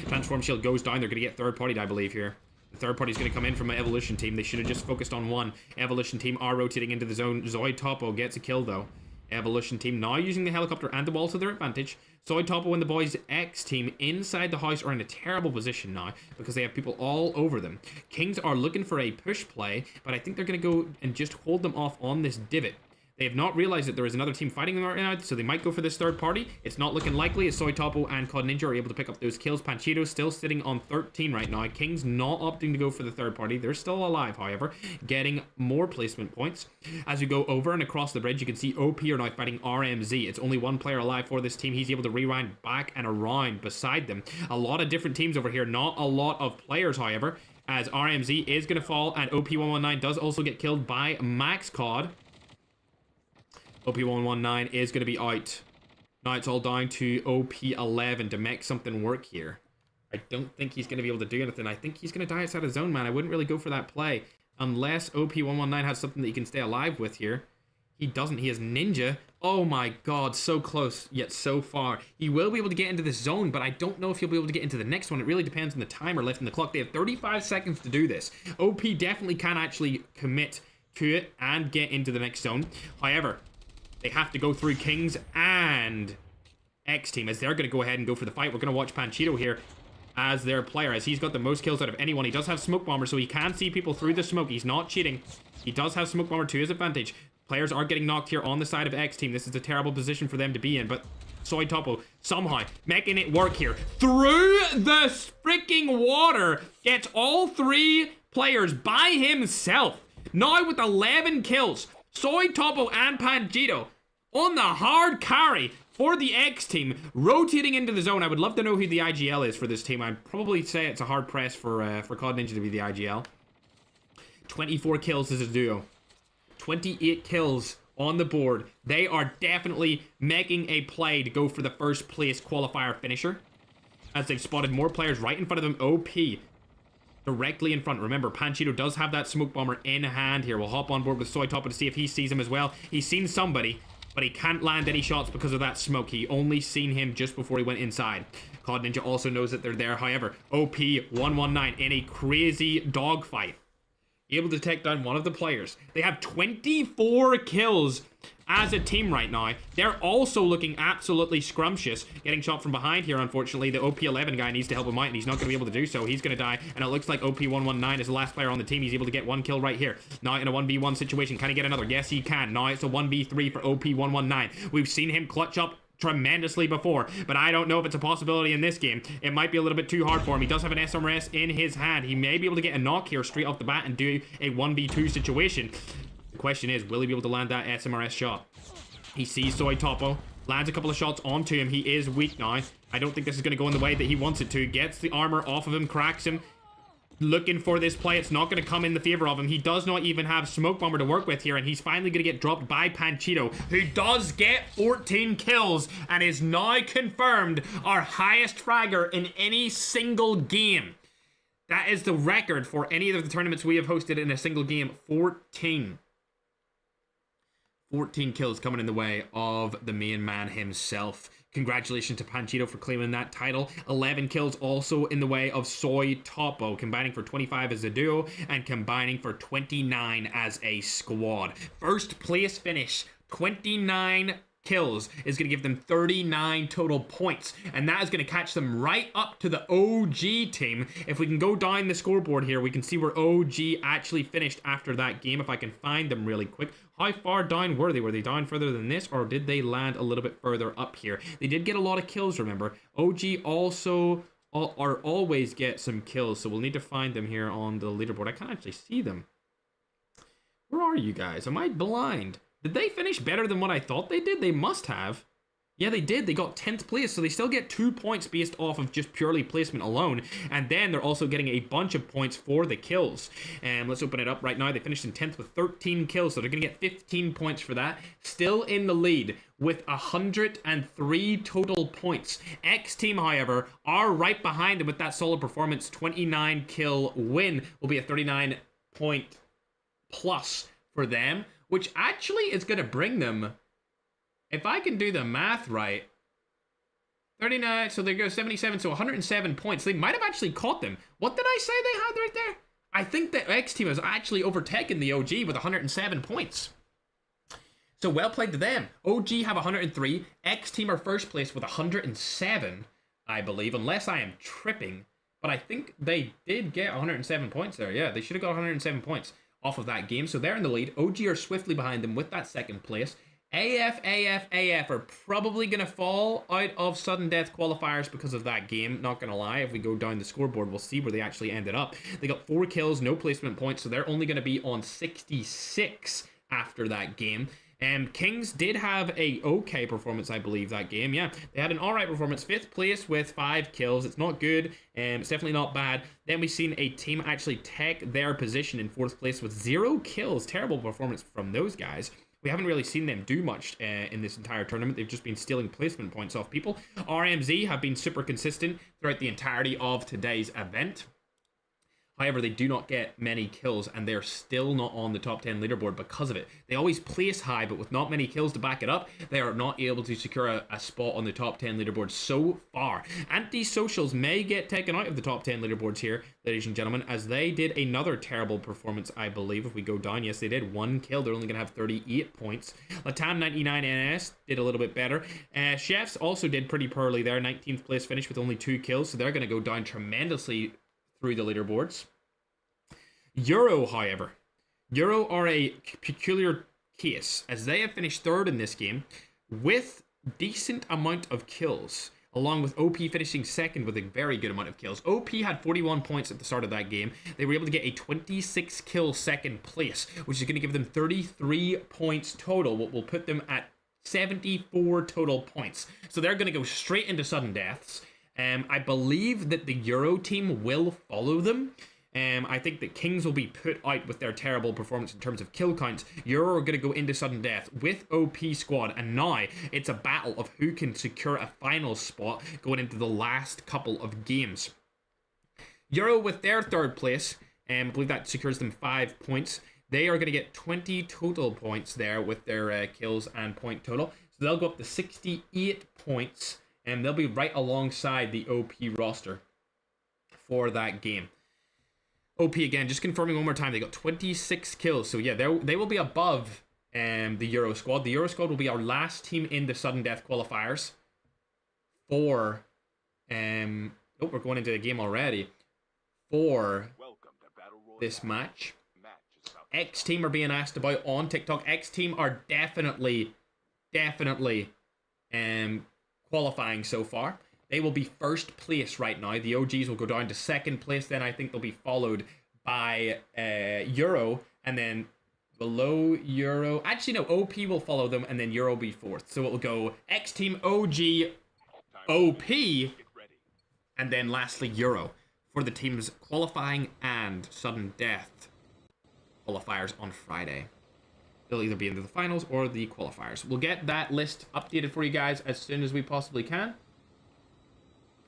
Transform Shield goes down. They're going to get third-partied, I believe, here. The third party is going to come in from an Evolution team. They should have just focused on one. Evolution team are rotating into the zone. Zoid Topo gets a kill, though. Evolution team now using the helicopter and the wall to their advantage. Zoid Topo and the boys X team inside the house are in a terrible position now because they have people all over them. Kings are looking for a push play, but I think they're going to go and just hold them off on this divot. They have not realized that there is another team fighting them right now, so they might go for this third party. It's not looking likely as Soy Topo and COD Ninja are able to pick up those kills. Panchito still sitting on 13 right now. King's not opting to go for the third party. They're still alive, however, getting more placement points. As we go over and across the bridge, you can see OP are now fighting RMZ. It's only one player alive for this team. He's able to rewind back and around beside them. A lot of different teams over here. Not a lot of players, however, as RMZ is going to fall and OP119 does also get killed by Max COD. OP119 is going to be out. Now it's all down to OP11 to make something work here. I don't think he's going to be able to do anything. I think he's going to die outside of zone, man. I wouldn't really go for that play unless OP119 has something that he can stay alive with here. He doesn't. He has Ninja. Oh my god, so close, yet so far. He will be able to get into this zone, but I don't know if he'll be able to get into the next one. It really depends on the timer left in the clock. They have 35 seconds to do this. OP definitely can actually commit to it and get into the next zone. However, they have to go through Kings and X team as they're going to go ahead and go for the fight. We're going to watch Panchito here as their player, as he's got the most kills out of anyone. He does have Smoke Bomber, so he can see people through the smoke. He's not cheating. He does have Smoke Bomber to his advantage. Players are getting knocked here on the side of X team. This is a terrible position for them to be in, but Soy Topo somehow making it work here. Through the freaking water, gets all three players by himself. Now with 11 kills. Soy Topo and Panchito on the hard carry for the X team, rotating into the zone. I would love to know who the IGL is for this team. I'd probably say it's a hard press for COD Ninja to be the IGL. 24 kills as a duo. 28 kills on the board. They are definitely making a play to go for the first place qualifier finisher, as they've spotted more players right in front of them. OP directly in front. Remember, Panchito does have that smoke bomber in hand here. We'll hop on board with Soy Topo to see if he sees him as well. He's seen somebody, but he can't land any shots because of that smoke. He only seen him just before he went inside. COD Ninja also knows that they're there. However, OP119 in a crazy dogfight, able to take down one of the players. They have 24 kills as a team right now. They're also looking absolutely scrumptious. Getting shot from behind here, unfortunately. The OP11 guy needs to help him out, and he's not going to be able to do so. He's going to die, and it looks like OP119 is the last player on the team. He's able to get one kill right here. Now in a 1v1 situation. Can he get another? Yes, he can. Now it's a 1v3 for OP119. We've seen him clutch up tremendously before, but I don't know if it's a possibility in this game. It might be a little bit too hard for him. He does have an SMRS in his hand. He may be able to get a knock here straight off the bat and do a 1v2 situation. The question is, will he be able to land that SMRS shot? He sees Soy Topo, lands a couple of shots onto him. He is weak now. I don't think this is going to go in the way that he wants it to. Gets the armor off of him, cracks him. Looking for this play. It's not going to come in the favor of him. He does not even have Smoke Bomber to work with here, and he's finally going to get dropped by Panchito, who does get 14 kills and is now confirmed our highest fragger in any single game. That is the record for any of the tournaments we have hosted in a single game. 14 kills coming in the way of the main man himself. Congratulations to Panchito for claiming that title. 11 kills also in the way of Soy Topo, combining for 25 as a duo and combining for 29 as a squad. First place finish, 29 kills is going to give them 39 total points, and that is going to catch them right up to the OG team. If we can go down the scoreboard here, we can see where OG actually finished after that game, if I can find them really quick. How far down were they? Were they down further than this, or did they land a little bit further up here? They did get a lot of kills, remember. OG also always get some kills, so we'll need to find them here on the leaderboard. I can't actually see them. Where are you guys? Am I blind? Did they finish better than what I thought they did? They must have. Yeah, they did. They got 10th place, so they still get 2 points based off of just purely placement alone. And then they're also getting a bunch of points for the kills. And let's open it up right now. They finished in 10th with 13 kills, so they're going to get 15 points for that. Still in the lead with 103 total points. X team, however, are right behind them with that solid performance. 29 kill win will be a 39 point plus for them, which actually is going to bring them if I can do the math right, 39, so there goes 77, so 107 points. They might have actually caught them. What did I say they had right there? I think the X team has actually overtaken the OG with 107 points. So well played to them. OG have 103. X team are first place with 107, I believe, unless I am tripping. But I think they did get 107 points there. Yeah, they should have got 107 points off of that game. So they're in the lead. OG are swiftly behind them with that second place. AF are probably going to fall out of sudden death qualifiers because of that game. Not going to lie, if we go down the scoreboard, we'll see where they actually ended up. They got 4 kills, no placement points, so they're only going to be on 66 after that game. Kings did have a okay performance, I believe, that game. Yeah, they had an alright performance. 5th place with 5 kills. It's not good. It's definitely not bad. Then we've seen a team actually take their position in 4th place with 0 kills. Terrible performance from those guys. We haven't really seen them do much in this entire tournament. They've just been stealing placement points off people. RMZ have been super consistent throughout the entirety of today's event. However, they do not get many kills, and they're still not on the top 10 leaderboard because of it. They always place high, but with not many kills to back it up, they are not able to secure a spot on the top 10 leaderboard so far. Anti-socials may get taken out of the top 10 leaderboards here, ladies and gentlemen, as they did another terrible performance, I believe. If we go down, yes, they did 1 kill. They're only going to have 38 points. Latam 99 NS did a little bit better. Chefs also did pretty poorly there. 19th place finish with only 2 kills, so they're going to go down tremendously through the leaderboards. Euro, however, Euro are a peculiar case, as they have finished 3rd in this game with decent amount of kills, along with OP finishing 2nd with a very good amount of kills. OP had 41 points at the start of that game. They were able to get a 26 kill 2nd place, which is going to give them 33 points total, what will put them at 74 total points. So they're going to go straight into sudden deaths. I believe that the Euro team will follow them. I think that Kings will be put out with their terrible performance in terms of kill counts. Euro are going to go into sudden death with OP squad, and now it's a battle of who can secure a final spot going into the last couple of games. Euro with their 3rd place, I believe that secures them 5 points. They are going to get 20 total points there with their kills and point total. So they'll go up to 68 points, and they'll be right alongside the OP roster for that game. OP again, just confirming one more time, they got 26 kills. So yeah, they will be above the Euro squad. The Euro squad will be our last team in the sudden death qualifiers for oh, we're going into the game already for this match. X team are being asked about on TikTok. X team are definitely qualifying so far. They will be 1st place right now. The OGs will go down to 2nd place. Then I think they'll be followed by Euro. And then below Euro... Actually, no. OP will follow them. And then Euro will be 4th. So it will go X Team, OG, OP. And then lastly, Euro. For the teams qualifying and sudden death qualifiers on Friday. They'll either be into the finals or the qualifiers. We'll get that list updated for you guys as soon as we possibly can.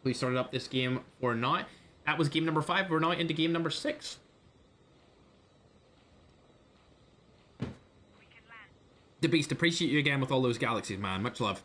We started up this game for now. That was game number 5. We're now into game number 6. The Beast, appreciate you again with all those galaxies, man. Much love.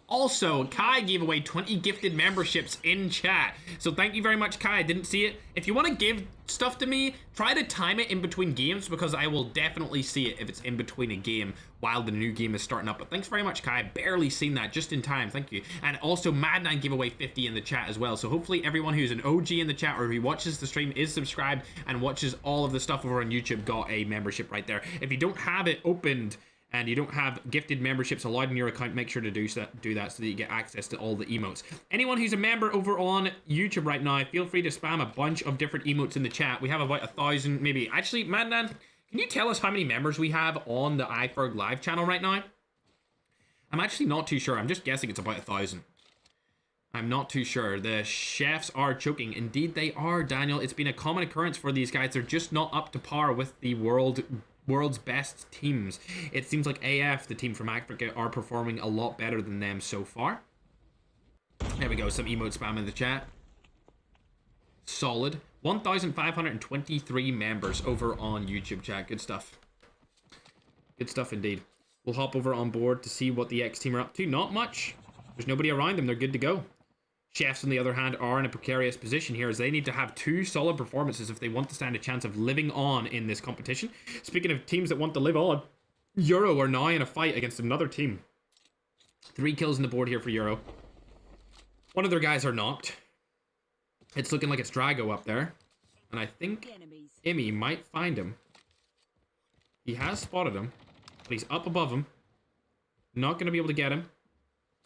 Also, Kai gave away 20 gifted memberships in chat. So thank you very much, Kai. I didn't see it. If you want to give stuff to me, try to time it in between games, because I will definitely see it if it's in between a game while the new game is starting up. But thanks very much, Kai. Barely seen that, just in time. Thank you. And also, Mad9 gave away 50 in the chat as well. So hopefully everyone who's an OG in the chat or who watches the stream is subscribed and watches all of the stuff over on YouTube got a membership right there. If you don't have it opened and you don't have gifted memberships allowed in your account, make sure to do that so that you get access to all the emotes. Anyone who's a member over on YouTube right now, feel free to spam a bunch of different emotes in the chat. We have about 1,000, maybe. Actually, Madnan, can you tell us how many members we have on the iFerg live channel right now? I'm actually not too sure. I'm just guessing it's about 1,000. I'm not too sure. The chefs are choking. Indeed, they are, Daniel. It's been a common occurrence for these guys. They're just not up to par with the world's best teams. It seems like AF, the team from Africa, are performing a lot better than them so far. There we go, some emote spam in the chat. Solid. 1,523 members over on YouTube chat. Good stuff. Good stuff indeed. We'll hop over on board to see what the X team are up to. Not much. There's nobody around them. They're good to go. Chefs, on the other hand, are in a precarious position here as they need to have 2 solid performances if they want to stand a chance of living on in this competition. Speaking of teams that want to live on, Euro are now in a fight against another team. 3 kills on the board here for Euro. One of their guys are knocked. It's looking like it's Drago up there. And I think Immy might find him. He has spotted him. But he's up above him. Not going to be able to get him.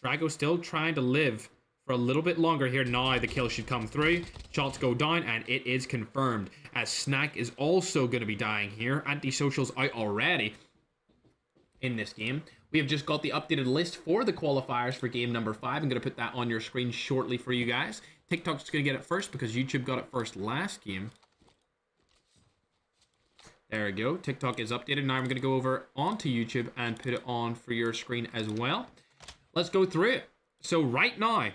Drago still trying to live for a little bit longer here. Now the kill should come through. Shots go down, and it is confirmed. As Snack is also going to be dying here. Antisocial's out already in this game. We have just got the updated list for the qualifiers for game number 5. I'm going to put that on your screen shortly for you guys. TikTok's going to get it first because YouTube got it first last game. There we go. TikTok is updated. Now I'm going to go over onto YouTube and put it on for your screen as well. Let's go through it. So right now,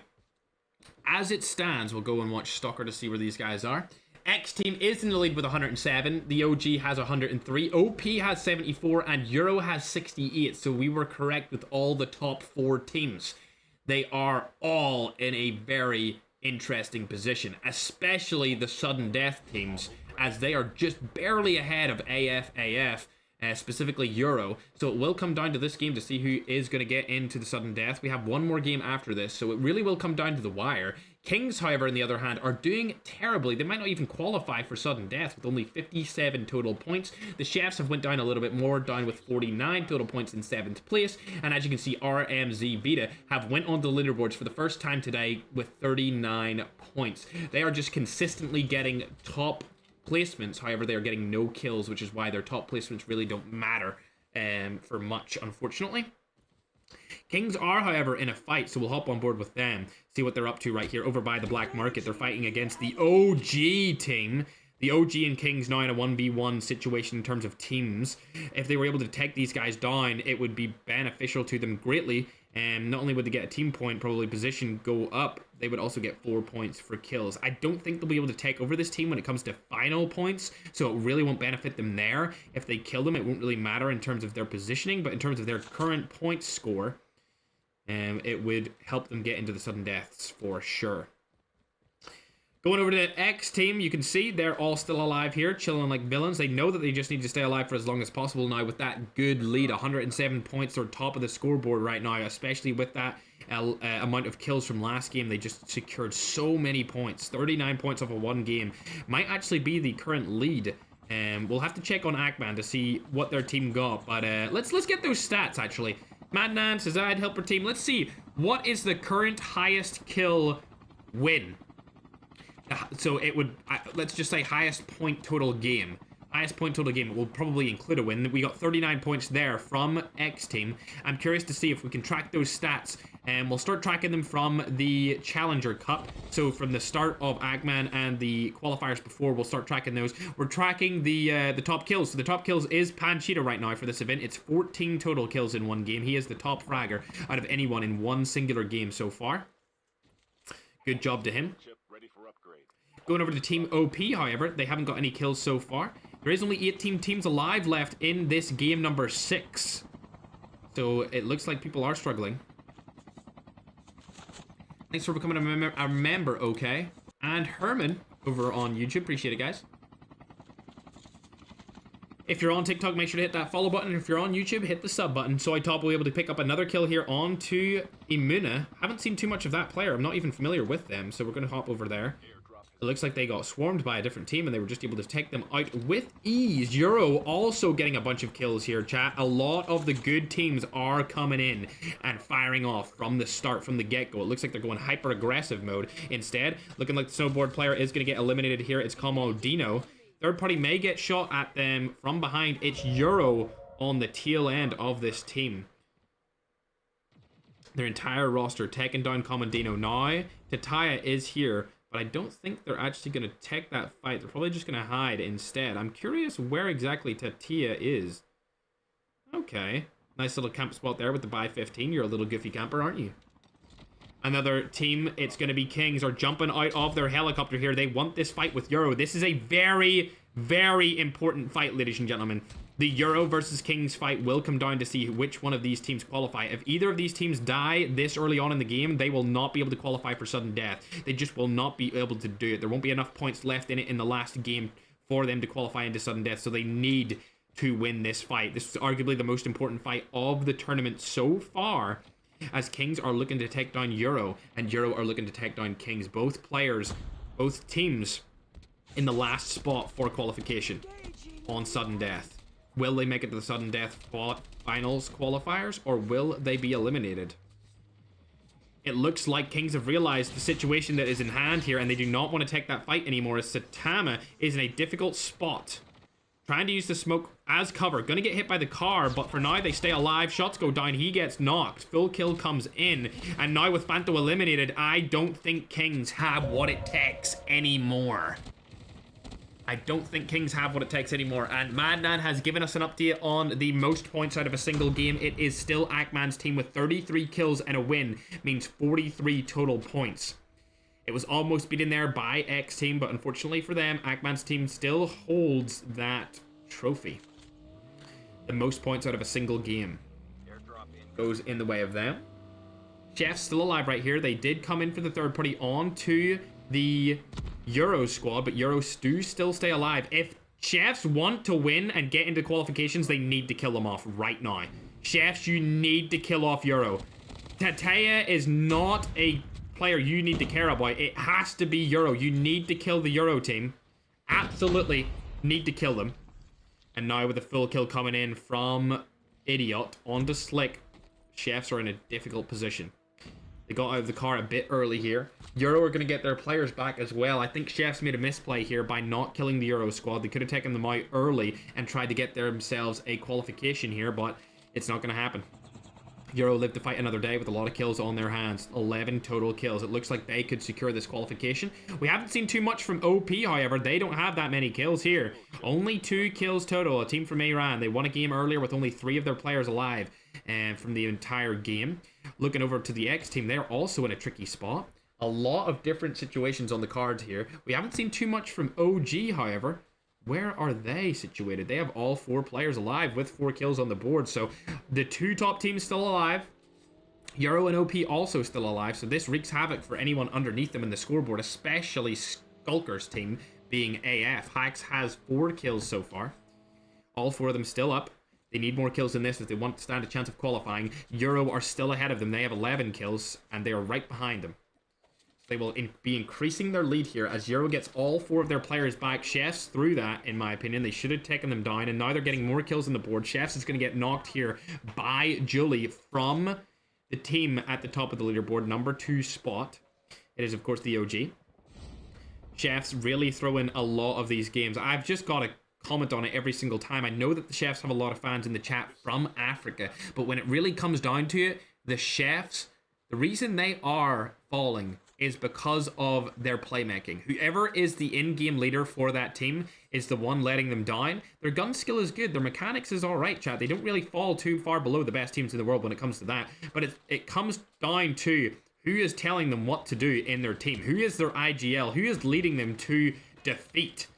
as it stands, we'll go and watch Stalker to see where these guys are. X team is in the lead with 107. The OG has 103. OP has 74. And Euro has 68. So we were correct with all the top 4 teams. They are all in a very interesting position, especially the sudden death teams, as they are just barely ahead of AF, specifically Euro. So it will come down to this game to see who is going to get into the sudden death. We have one more game after this, so it really will come down to the wire. Kings, however, on the other hand, are doing terribly. They might not even qualify for sudden death with only 57 total points. The Chefs have went down a little bit more, down with 49 total points in 7th place. And as you can see, RMZ Beta have went on the leaderboards for the first time today with 39 points. They are just consistently getting top placements. However, they are getting no kills, which is why their top placements really don't matter for much, unfortunately. Kings are, however, in a fight, so we'll hop on board with them, see what they're up to right here over by the black market. They're fighting against the OG team. The OG and Kings now in a 1v1 situation in terms of teams. If they were able to take these guys down, it would be beneficial to them greatly. And not only would they get a team point, probably position go up, they would also get 4 points for kills. I don't think they'll be able to take over this team when it comes to final points, so it really won't benefit them there. If they kill them, it won't really matter in terms of their positioning, but in terms of their current point score, it would help them get into the sudden deaths for sure. Going over to the X team, you can see they're all still alive here, chilling like villains. They know that they just need to stay alive for as long as possible now with that good lead. 107 points. They're top of the scoreboard right now, especially with that amount of kills from last game. They just secured so many points. 39 points off of one game. Might actually be the current lead. We'll have to check on Akman to see what their team got. But let's get those stats, actually. Madnan, Azad, Helper team. Let's see. What is the current highest kill win? So it would, let's just say highest point total game. Highest point total game will probably include a win. We got 39 points there from X team. I'm curious to see if we can track those stats. And we'll start tracking them from the Challenger Cup. So from the start of Agman and the qualifiers before, we'll start tracking those. We're tracking the top kills. So the top kills is Panchita right now for this event. It's 14 total kills in one game. He is the top fragger out of anyone in one singular game so far. Good job to him. Going over to Team OP, however, they haven't got any kills so far. There is only 18 teams alive left in this game number 6. So it looks like people are struggling. Thanks for becoming a member, okay? And Herman over on YouTube. Appreciate it, guys. If you're on TikTok, make sure to hit that follow button. If you're on YouTube, hit the sub button. So I thought we'll be able to pick up another kill here onto Imuna. Haven't seen too much of that player. I'm not even familiar with them, so we're going to hop over there. It looks like they got swarmed by a different team, and they were just able to take them out with ease. Euro also getting a bunch of kills here, chat. A lot of the good teams are coming in and firing off from the start, from the get-go. It looks like they're going hyper-aggressive mode. Instead, looking like the snowboard player is going to get eliminated here. It's Comodino. Third party may get shot at them from behind. It's Euro on the tail end of this team. Their entire roster taking down Comodino. Now, Tataya is here. But I don't think they're actually going to take that fight. They're probably just going to hide instead. I'm curious where exactly Tatia is. Okay. Nice little camp spot there with the buy 15. You're a little goofy camper, aren't you? Another team, it's going to be Kings, are jumping out of their helicopter here. They want this fight with Euro. This is a very, very important fight, ladies and gentlemen. The Euro versus Kings fight will come down to see which one of these teams qualify. If either of these teams die this early on in the game, they will not be able to qualify for sudden death. They just will not be able to do it. There won't be enough points left in it in the last game for them to qualify into sudden death, so they need to win this fight. This is arguably the most important fight of the tournament so far, as Kings are looking to take down Euro, and Euro are looking to take down Kings. Both players, both teams in the last spot for qualification on sudden death. Will they make it to the sudden death finals qualifiers, or will they be eliminated? It looks like Kings have realized the situation that is in hand here, and they do not want to take that fight anymore, as Satama is in a difficult spot. Trying to use the smoke as cover. Gonna get hit by the car, but for now they stay alive. Shots go down. He gets knocked. Full kill comes in. And now with Fanto eliminated, I don't think Kings have what it takes anymore. I don't think Kings have what it takes anymore. And Madman has given us an update on the most points out of a single game. It is still Akman's team with 33 kills and a win. Means 43 total points. It was almost beaten there by X team, but unfortunately for them, Akman's team still holds that trophy. The most points out of a single game goes in the way of them. Chef's still alive right here. They did come in for the third party onto the Euro squad, but Euros do still stay alive. If Chefs want to win and get into qualifications, they need to kill them off right now. Chefs, you need to kill off Euro. Tataya is not a player you need to care about. It has to be Euro. You need to kill the Euro team. Absolutely need to kill them. And now with a full kill coming in from Idiot onto Slick, Chefs are in a difficult position. They got out of the car a bit early here. Euro are going to get their players back as well. I think Chefs made a misplay here by not killing the Euro squad. They could have taken them out early and tried to get themselves a qualification here, but it's not going to happen. Euro live to fight another day with a lot of kills on their hands. 11 total kills. It looks like they could secure this qualification. We haven't seen too much from OP, however. They don't have that many kills here. Only 2 kills total. A team from Iran. They won a game earlier with only 3 of their players alive from the entire game. Looking over to the X team, they're also in a tricky spot. A lot of different situations on the cards here. We haven't seen too much from OG, however. Where are they situated? They have all 4 players alive with 4 kills on the board. So the 2 top teams still alive. Euro and OP also still alive. So this wreaks havoc for anyone underneath them in the scoreboard, especially Skulker's team being AF. Hacks has 4 kills so far. All 4 of them still up. They need more kills than this if they want to stand a chance of qualifying. Euro are still ahead of them. They have 11 kills and they are right behind them. They will be increasing their lead here as Euro gets all 4 of their players back. Chefs through that, in my opinion. They should have taken them down, and now they're getting more kills on the board. Chefs is going to get knocked here by Julie from the team at the top of the leaderboard, number 2 spot. It is, of course, the OG. Chefs really throw in a lot of these games. I've just got to comment on it every single time. I know that the Chefs have a lot of fans in the chat from Africa, but when it really comes down to it, the Chefs, the reason they are falling is because of their playmaking. Whoever is the in-game leader for that team is the one letting them down. Their gun skill is good. Their mechanics is all right, chat. They don't really fall too far below the best teams in the world when it comes to that. But it comes down to who is telling them what to do in their team. Who is their IGL? Who is leading them to defeat?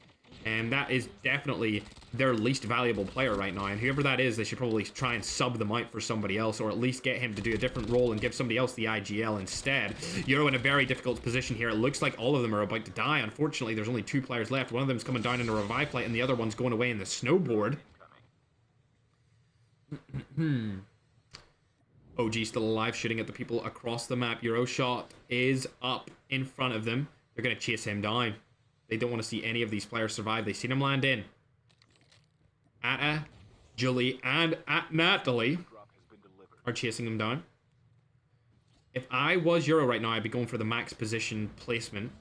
And that is definitely their least valuable player right now. And whoever that is, they should probably try and sub them out for somebody else, or at least get him to do a different role and give somebody else the IGL instead. Euro in a very difficult position here. It looks like all of them are about to die. Unfortunately, there's only 2 players left. One of them's coming down in a revive flight, and the other one's going away in the snowboard. OG still alive, shooting at the people across the map. Euro shot is up in front of them. They're going to chase him down. They don't want to see any of these players survive. They've seen him land in. Atta, Julie, and Natalie are chasing him down. If I was Euro right now, I'd be going for the max position placement,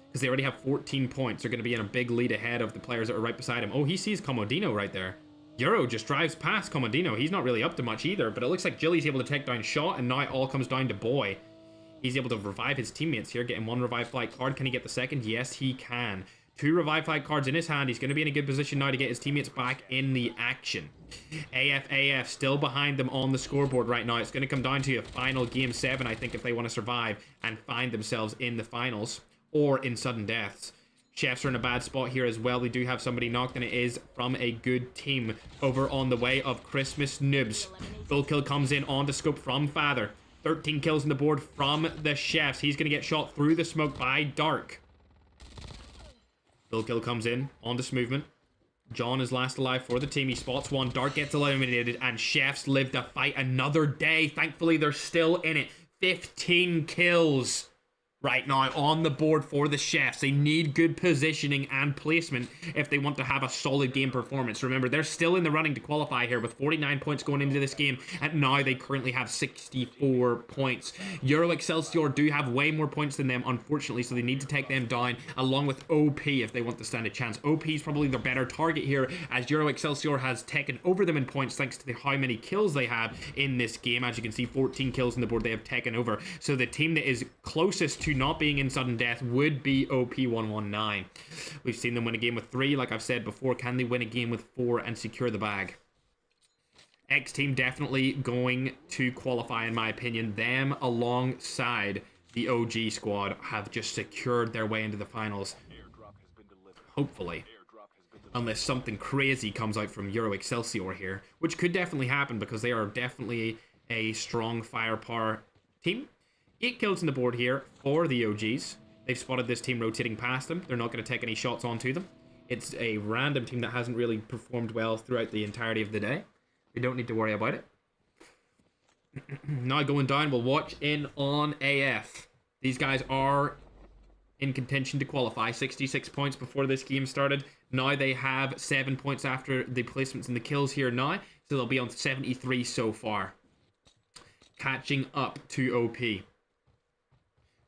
because they already have 14 points. They're going to be in a big lead ahead of the players that are right beside him. Oh, he sees Comodino right there. Euro just drives past Comodino. He's not really up to much either, but it looks like Julie's able to take down Shot, and now it all comes down to Boy. He's able to revive his teammates here, getting 1 revive flight card. Can he get the second? Yes, he can. 2 revive flight cards in his hand. He's going to be in a good position now to get his teammates back in the action. AF still behind them on the scoreboard right now. It's going to come down to a final game 7, I think, if they want to survive and find themselves in the finals or in sudden deaths. Chefs are in a bad spot here as well. They do have somebody knocked, and it is from a good team over on the way of Christmas Noobs. Full kill comes in on the scope from Father. 13 kills on the board from the Chefs. He's going to get shot through the smoke by Dark. Full kill comes in on this movement. John is last alive for the team. He spots one. Dark gets eliminated, and Chefs live to fight another day. Thankfully, they're still in it. 15 kills right now on the board for the Chefs. They need good positioning and placement if they want to have a solid game performance. Remember, they're still in the running to qualify here with 49 points going into this game, and now they currently have 64 points. Euro Excelsior do have way more points than them, unfortunately, so they need to take them down along with OP if they want to stand a chance. OP is probably their better target here, as Euro Excelsior has taken over them in points thanks to how many kills they have in this game. As you can see, 14 kills on the board they have taken over. So the team that is closest to not being in sudden death would be OP119. We've seen them win a game with 3, like I've said before. Can they win a game with 4 and secure the bag? X team definitely going to qualify, in my opinion. Them alongside the OG squad have just secured their way into the finals. Hopefully. Unless something crazy comes out from Euro Excelsior here, which could definitely happen because they are definitely a strong firepower team. 8 kills on the board here for the OGs. They've spotted this team rotating past them. They're not going to take any shots onto them. It's a random team that hasn't really performed well throughout the entirety of the day. We don't need to worry about it. Now going down, we'll watch in on AF. These guys are in contention to qualify. 66 points before this game started. Now they have 7 points after the placements and the kills here now. So they'll be on 73 so far. Catching up to OP.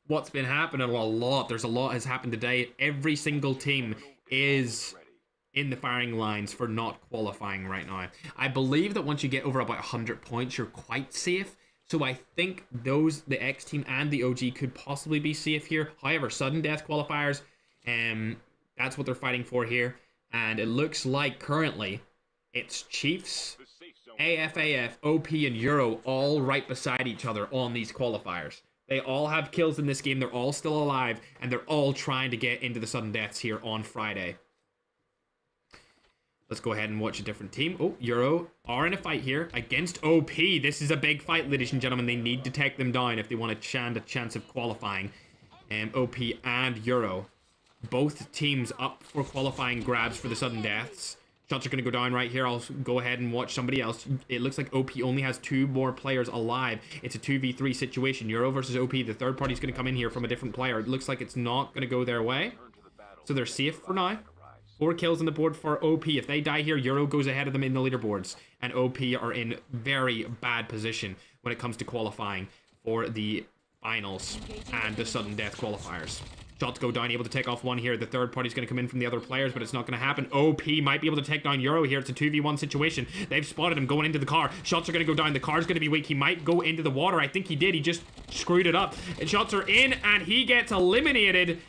What's been happening a lot. There's a lot has happened today. Every single team is in the firing lines for not qualifying right now. I believe that once you get over about 100 points, you're quite safe. So I think the X team and the OG could possibly be safe here. However, sudden death qualifiers, that's what they're fighting for here. And it looks like currently it's Chiefs, AF, OP, and Euro all right beside each other on these qualifiers. They all have kills in this game. They're all still alive, and they're all trying to get into the sudden deaths here on Friday. Let's go ahead and watch a different team. Oh, Euro are in a fight here against OP. This is a big fight, ladies and gentlemen. They need to take them down if they want to stand a chance of qualifying. OP and Euro, both teams up for qualifying grabs for the sudden deaths. Shots are going to go down right here. I'll go ahead and watch somebody else. It looks like OP only has 2 more players alive. It's a 2v3 situation. Euro versus OP. The third party's going to come in here from a different player. It looks like it's not going to go their way. So they're safe for now. 4 kills on the board for OP. If they die here, Euro goes ahead of them in the leaderboards. And OP are in very bad position when it comes to qualifying for the finals and the sudden death qualifiers. Shots go down, able to take off one here. The third party's going to come in from the other players, but it's not going to happen. OP might be able to take down Euro here. It's a 2v1 situation. They've spotted him going into the car. Shots are going to go down. The car's going to be weak. He might go into the water. I think he did. He just screwed it up. And shots are in, and he gets eliminated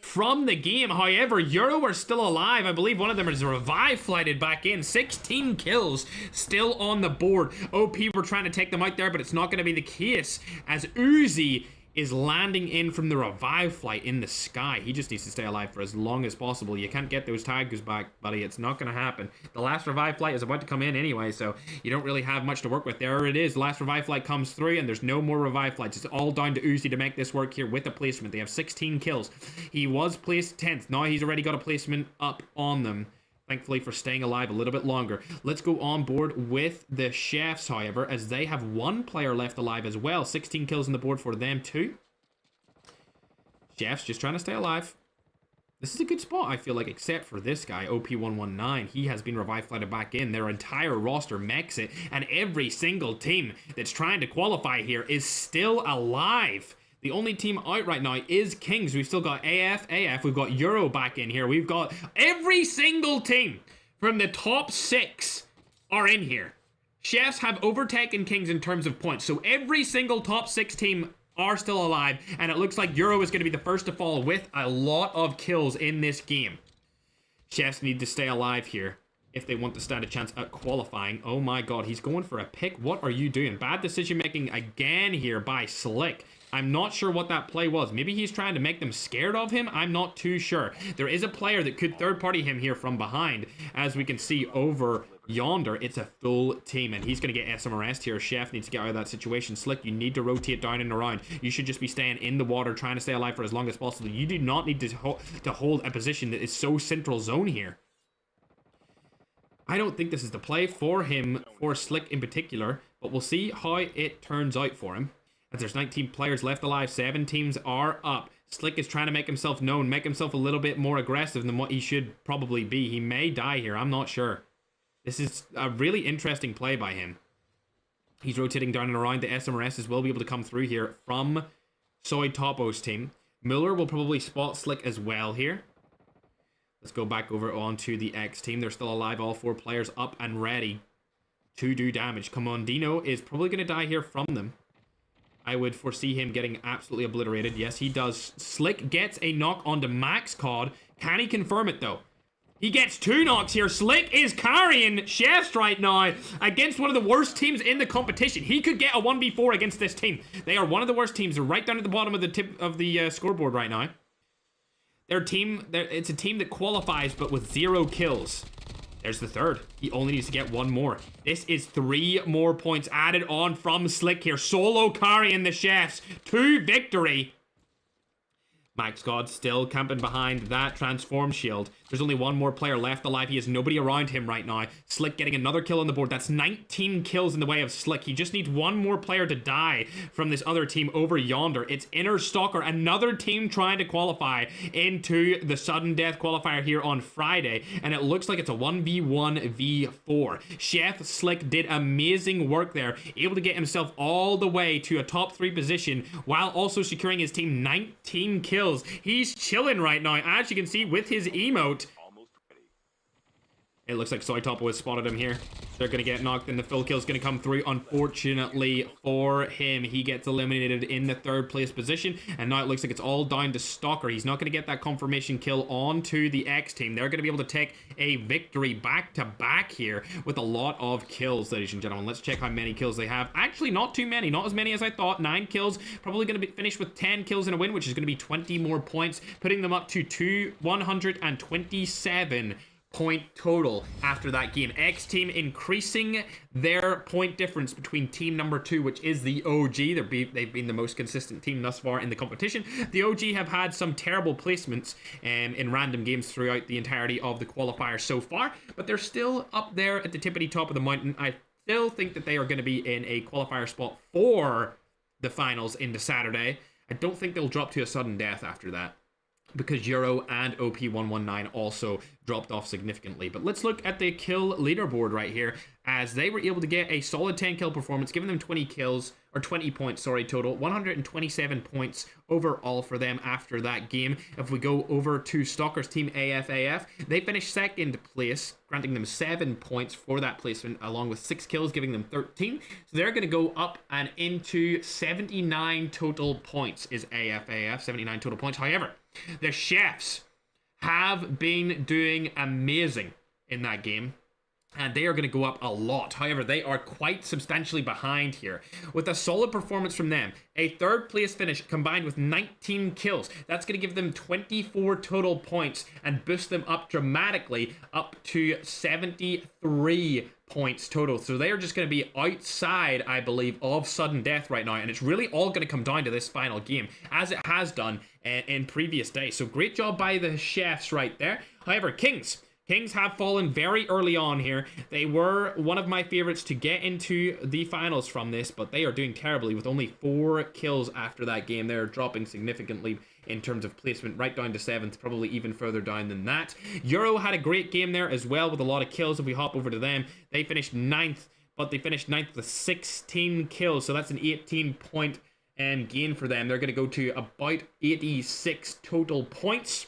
from the game. However, Euro are still alive. I believe one of them is revive flighted back in. 16 kills still on the board. OP were trying to take them out there, but it's not going to be the case as Uzi is landing in from the revive flight in the sky. He just needs to stay alive for as long as possible. You can't get those tags back, buddy. It's not going to happen. The last revive flight is about to come in anyway, so you don't really have much to work with. There it is. The last revive flight comes through, and there's no more revive flights. It's all down to Uzi to make this work here with the placement. They have 16 kills. He was placed 10th. Now he's already got a placement up on them. Thankfully for staying alive a little bit longer. Let's go on board with the Chefs, however, as they have 1 player left alive as well. 16 kills on the board for them too. Chefs just trying to stay alive. This is a good spot, I feel like, except for this guy, OP119. He has been revive flighted back in. Their entire roster makes it, and every single team that's trying to qualify here is still alive. The only team out right now is Kings. We've still got AF. We've got Euro back in here. We've got every single team from the top 6 are in here. Chefs have overtaken Kings in terms of points. So every single top 6 team are still alive. And it looks like Euro is going to be the first to fall with a lot of kills in this game. Chefs need to stay alive here if they want to stand a chance at qualifying. Oh my god, he's going for a pick. What are you doing? Bad decision making again here by Slick. I'm not sure what that play was. Maybe he's trying to make them scared of him. I'm not too sure. There is a player that could third party him here from behind. As we can see over yonder, it's a full team, and he's going to get SMRS here. Chef needs to get out of that situation. Slick, you need to rotate down and around. You should just be staying in the water, trying to stay alive for as long as possible. You do not need to hold a position that is so central zone here. I don't think this is the play for him, for Slick in particular, but we'll see how it turns out for him. As there's 19 players left alive, 7 teams are up. Slick is trying to make himself known, make himself a little bit more aggressive than what he should probably be. He may die here, I'm not sure. This is a really interesting play by him. He's rotating down and around. The SMRSs will be able to come through here from Soy Topo's team. Muller will probably spot Slick as well here. Let's go back over onto the X team. They're still alive, all 4 players up and ready to do damage. Come on, Dino is probably going to die here from them. I would foresee him getting absolutely obliterated. Yes, he does. Slick gets a knock onto Max COD. Can he confirm it, though? He gets 2 knocks here. Slick is carrying Chefs right now against one of the worst teams in the competition. He could get a 1v4 against this team. They are one of the worst teams. They're right down at the bottom of the tip of the scoreboard right now. It's a team that qualifies, but with 0 kills. There's the third. He only needs to get 1 more. This is 3 more points added on from Slick here. Solo carrying the Chefs to victory. Max God still camping behind that transform shield. There's only 1 more player left alive. He has nobody around him right now. Slick getting another kill on the board. That's 19 kills in the way of Slick. He just needs 1 more player to die from this other team over yonder. It's Inner Stalker, another team trying to qualify into the sudden death qualifier here on Friday. And it looks like it's a 1v1v4. Chef Slick did amazing work there, able to get himself all the way to a top 3 position while also securing his team 19 kills. He's chilling right now, as you can see with his emote. It looks like Soy Topo has spotted him here. They're going to get knocked, and the full kill is going to come through. Unfortunately for him, he gets eliminated in the 3rd place position, and now it looks like it's all down to Stalker. He's not going to get that confirmation kill onto the X team. They're going to be able to take a victory back-to-back here with a lot of kills, ladies and gentlemen. Let's check how many kills they have. Actually, not too many. Not as many as I thought. 9 kills. Probably going to be finished with 10 kills in a win, which is going to be 20 more points, putting them up to 127 point total after that game. X team increasing their point difference between team number 2, which is the OG. They've been the most consistent team thus far in the competition. The OG have had some terrible placements in random games throughout the entirety of the qualifiers so far, but they're still up there at the tippity top of the mountain. I still think that they are going to be in a qualifier spot for the finals into Saturday. I don't think they'll drop to a sudden death after that, because Euro and OP119 also dropped off significantly. But let's look at the kill leaderboard right here, as they were able to get a solid 10 kill performance, giving them 20 kills, or 20 points, sorry, total. 127 points overall for them after that game. If we go over to Stalker's team, AFAF, they finished 2nd place, granting them 7 points for that placement, along with 6 kills, giving them 13. So they're going to go up and into 79 total points is AFAF, 79 total points. However, the Chefs have been doing amazing in that game, and they are going to go up a lot. However, they are quite substantially behind here. With a solid performance from them, a 3rd place finish combined with 19 kills, that's going to give them 24 total points and boost them up dramatically up to 73 points total. So they are just going to be outside, I believe, of sudden death right now, and it's really all going to come down to this final game, as it has done in previous days. So great job by the Chefs right there. However, Kings have fallen very early on here. They were one of my favorites to get into the finals from this, but they are doing terribly with only 4 kills after that game. They're dropping significantly in terms of placement, right down to 7th, probably even further down than that. Euro had a great game there as well with a lot of kills. If we hop over to them, they finished 9th, but they finished 9th with 16 kills, so that's an 18-point gain for them. They're going to go to about 86 total points.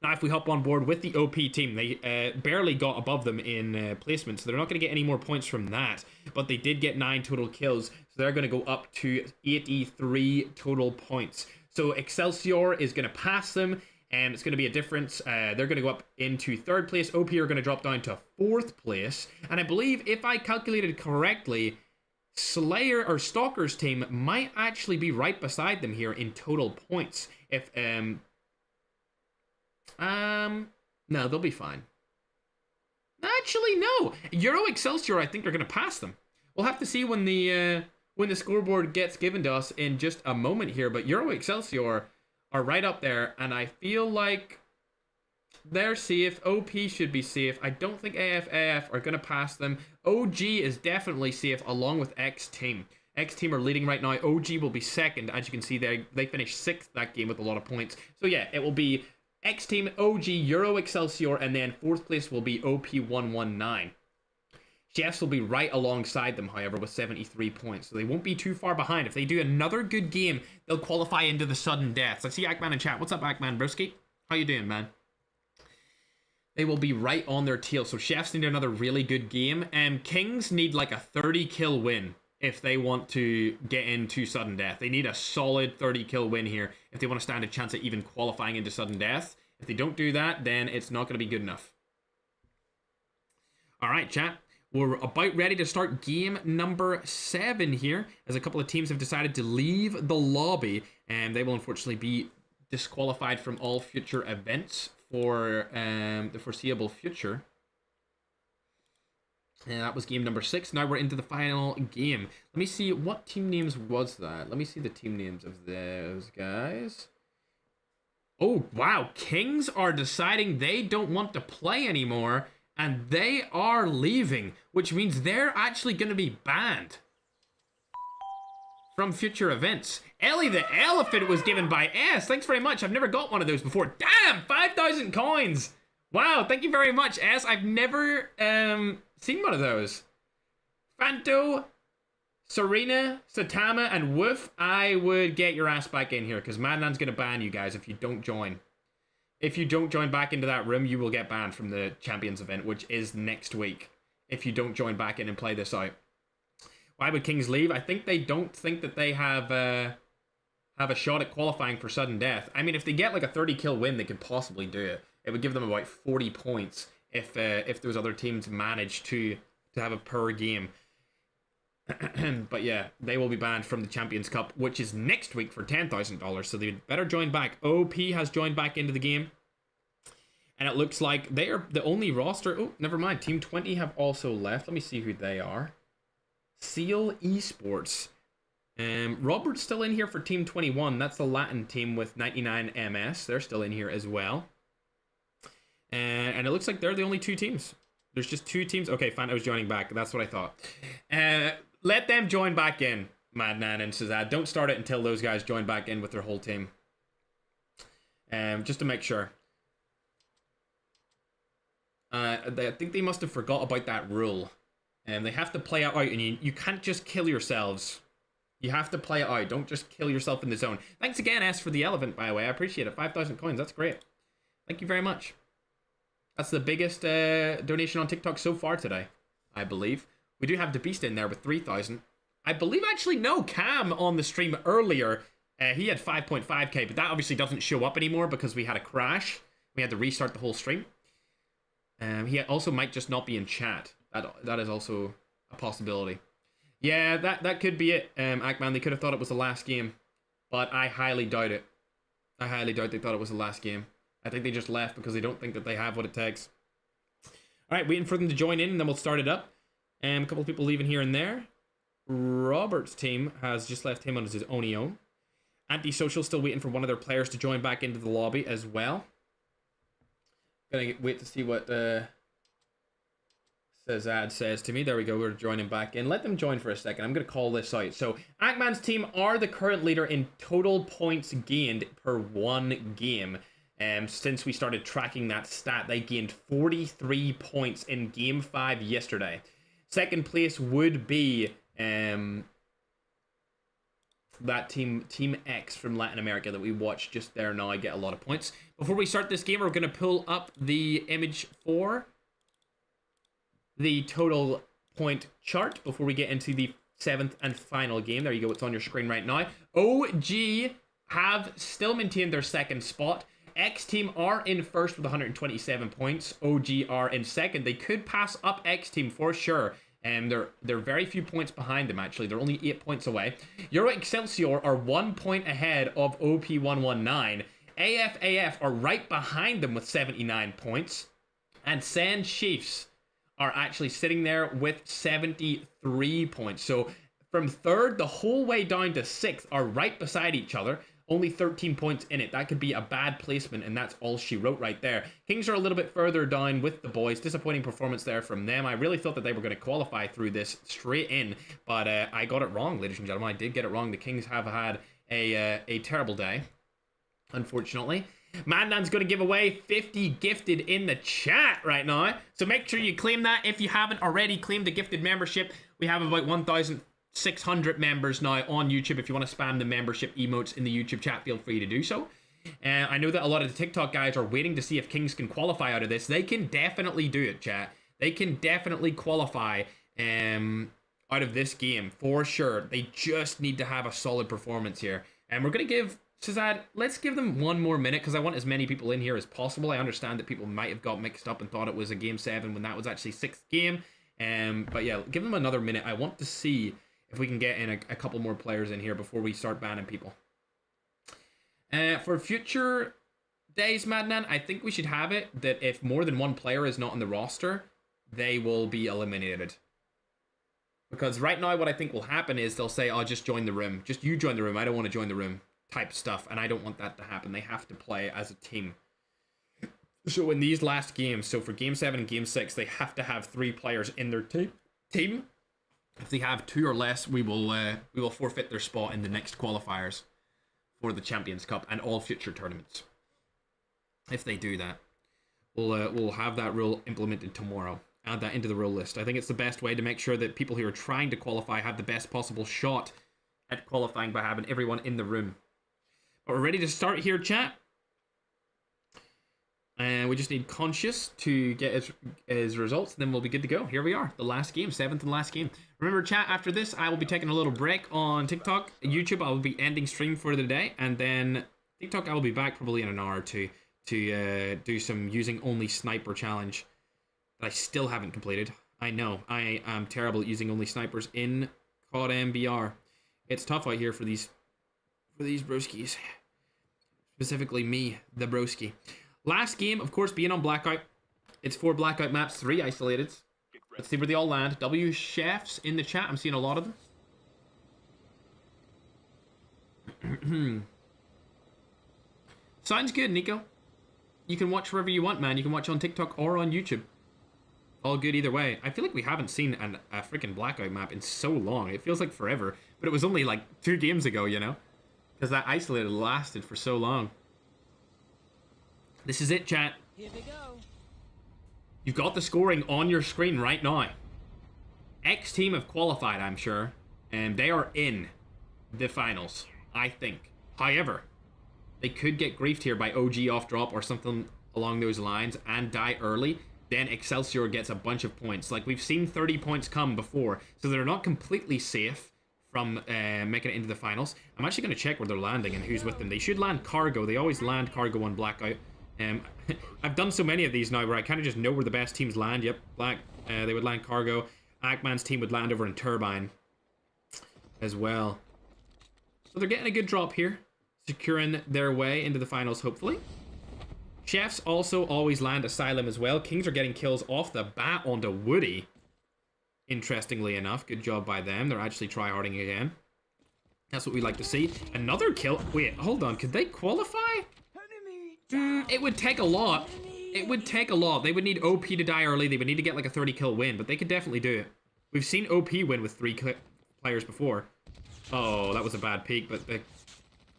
Now, if we hop on board with the OP team, they barely got above them in placement, so they're not going to get any more points from that. But they did get 9 total kills, so they're going to go up to 83 total points. So Excelsior is going to pass them. It's going to be a difference. They're going to go up into 3rd place. OP are going to drop down to 4th place. And I believe, if I calculated correctly, Slayer or Stalker's team might actually be right beside them here in total points. If no, they'll be fine. Actually, no. Euro Excelsior, I think, are going to pass them. We'll have to see when the scoreboard gets given to us in just a moment here. But Euro Excelsior are right up there, and I feel like they're safe. OP should be safe. I don't think AF are going to pass them. OG is definitely safe, along with X Team. X Team are leading right now. OG will be 2nd. As you can see, they finished 6th that game with a lot of points. So yeah, it will be X Team, OG, Euro Excelsior, and then 4th place will be OP119. Chefs will be right alongside them, however, with 73 points. So they won't be too far behind. If they do another good game, they'll qualify into the sudden deaths. I see Ackman in chat. What's up, Ackman broski? How you doing, man? They will be right on their tail. So Chefs need another really good game. Kings need like a 30 kill win if they want to get into sudden death. They need a solid 30 kill win here if they want to stand a chance at even qualifying into sudden death. If they don't do that, then it's not going to be good enough. All right, chat. We're about ready to start game number 7 here, as a couple of teams have decided to leave the lobby, and they will unfortunately be disqualified from all future events for the foreseeable future. And that was game number 6. Now we're into the final game. Let me see, what team names was that? Let me see the team names of those guys. Oh, wow. Kings are deciding they don't want to play anymore, and they are leaving, which means they're actually going to be banned from future events. Ellie the Elephant was given by S. Thanks very much. I've never got one of those before. Damn, 5,000 coins. Wow, thank you very much, S. I've never seen one of those. Fanto, Serena, Satama, and Woof, I would get your ass back in here, because Madman's going to ban you guys if you don't join. If you don't join back into that room, you will get banned from the Champions event, which is next week, if you don't join back in and play this out. Why would Kings leave? I think they don't think that they have a shot at qualifying for sudden death. I mean, if they get like a 30 kill win, they could possibly do it. It would give them about 40 points if those other teams manage to have a per game. But yeah, they will be banned from the Champions Cup, which is next week for $10,000. So they better join back. OP has joined back into the game. And it looks like they are the only roster. Oh, never mind. Team 20 have also left. Let me see who they are. Seal Esports. Robert's still in here for Team 21. That's the Latin team with 99 MS. They're still in here as well. And it looks like they're the only 2 teams. There's just 2 teams. Okay, fine. I was joining back. That's what I thought. Let them join back in, Madnan and Cezad. Don't start it until those guys join back in with their whole team. Just to make sure. I think they must have forgot about that rule. They have to play it out, and you can't just kill yourselves. You have to play it out. Don't just kill yourself in the zone. Thanks again, S, for the elephant, by the way. I appreciate it. 5,000 coins. That's great. Thank you very much. That's the biggest donation on TikTok so far today, I believe. We do have the Beast in there with 3,000. I believe, actually, no, Cam on the stream earlier, he had 5.5k, but that obviously doesn't show up anymore because we had a crash. We had to restart the whole stream. He also might just not be in chat. That is also a possibility. Yeah, that could be it, Ackman. They could have thought it was the last game, but I highly doubt it. I highly doubt they thought it was the last game. I think they just left because they don't think that they have what it takes. All right, waiting for them to join in, and then we'll start it up. A couple of people leaving here and there. Robert's team has just left him on his own. Antisocial still waiting for one of their players to join back into the lobby as well. Gonna wait to see what Cezad says to me. There we go. We're joining back in. Let them join for a second. I'm going to call this out. So, Ackman's team are the current leader in total points gained per one game. Since we started tracking that stat, they gained 43 points in Game 5 yesterday. Second place would be that Team X from Latin America that we watched just there now. I get a lot of points. Before we start this game, we're going to pull up the image for the total point chart before we get into the 7th and final game. There you go. It's on your screen right now. OG have still maintained their second spot. X Team are in first with 127 points. OG are in second. They could pass up X Team for sure. And they're very few points behind them, actually. They're only 8 points away. Euro Excelsior are 1 point ahead of OP119. AF are right behind them with 79 points. And Sand Chiefs are actually sitting there with 73 points. So from third the whole way down to sixth are right beside each other. Only 13 points in it. That could be a bad placement, and that's all she wrote right there. Kings are a little bit further down with the boys. Disappointing performance there from them. I really thought that they were going to qualify through this straight in, but I got it wrong, ladies and gentlemen. I did get it wrong. The Kings have had a terrible day, unfortunately. Madman's going to give away 50 gifted in the chat right now, so make sure you claim that if you haven't already claimed a gifted membership. We have about 1,600 members now on YouTube. If you want to spam the membership emotes in the YouTube chat, feel free to do so. I know that a lot of the TikTok guys are waiting to see if Kings can qualify out of this. They can definitely do it, chat. They can definitely qualify out of this game for sure. They just need to have a solid performance here. And we're going to give Shazad, let's give them one more minute because I want as many people in here as possible. I understand that people might have got mixed up and thought it was a game 7 when that was actually 6th game. But yeah, give them another minute. I want to see if we can get in a couple more players in here before we start banning people. For future days, Madman, I think we should have it that if more than one player is not on the roster, they will be eliminated. Because right now what I think will happen is they'll say, oh, just join the room. Just you join the room. I don't want to join the room type stuff. And I don't want that to happen. They have to play as a team. So in these last games, so for Game 7 and Game 6, they have to have 3 players in their team. If they have 2 or less, we will forfeit their spot in the next qualifiers for the Champions Cup and all future tournaments. If they do that, we'll have that rule implemented tomorrow. Add that into the rule list. I think it's the best way to make sure that people who are trying to qualify have the best possible shot at qualifying by having everyone in the room. But we're ready to start here, chat. And we just need Conscious to get his results, then we'll be good to go. Here we are, the last game, 7th and last game. Remember, chat, after this, I will be taking a little break on TikTok. YouTube, I will be ending stream for the day. And then TikTok, I will be back probably in an hour or two to do some using only sniper challenge that I still haven't completed. I know, I am terrible at using only snipers in COD MBR. It's tough out here for these broskies. Specifically me, the broski. Last game, of course, being on Blackout. It's 4 Blackout maps, 3 isolated. Let's see where they all land. W Chefs in the chat. I'm seeing a lot of them. Sounds good, Nico. You can watch wherever you want, man. You can watch on TikTok or on YouTube. All good either way. I feel like we haven't seen a freaking Blackout map in so long. It feels like forever. But it was only like 2 games ago, you know? Because that isolated lasted for so long. This is it, chat. Here we go. You've got the scoring on your screen right now. X team have qualified, I'm sure. And they are in the finals, I think. However, they could get griefed here by OG off drop or something along those lines and die early. Then Excelsior gets a bunch of points. Like, we've seen 30 points come before. So they're not completely safe from making it into the finals. I'm actually going to check where they're landing and who's with them. They should land Cargo. They always land Cargo on Blackout. I've done so many of these now where I kind of just know where the best teams land. Yep, they would land Cargo. Ackman's team would land over in Turbine as well. So they're getting a good drop here, securing their way into the finals, hopefully. Chefs also always land Asylum as well. Kings are getting kills off the bat onto Woody. Interestingly enough, good job by them. They're actually tryharding again. That's what we like to see. Another kill. Wait, hold on. Could they qualify? It would take a lot. It would take a lot. They would need OP to die early. They would need to get like a 30 kill win, but they could definitely do it. We've seen OP win with 3 players before. Oh, that was a bad peek, but the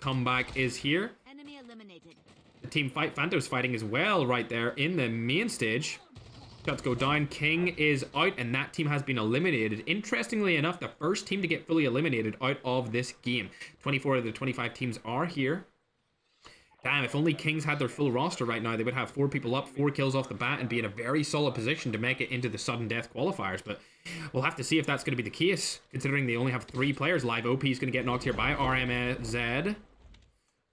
comeback is here. Enemy eliminated. The team fight Phantom's fighting as well right there in the main stage. Shots go down. King is out, and that team has been eliminated. Interestingly enough, the first team to get fully eliminated out of this game. 24 of the 25 teams are here. Damn, if only Kings had their full roster right now, they would have 4 people up, 4 kills off the bat, and be in a very solid position to make it into the sudden death qualifiers. But we'll have to see if that's going to be the case, considering they only have 3 players live. OP is going to get knocked here by RMZ.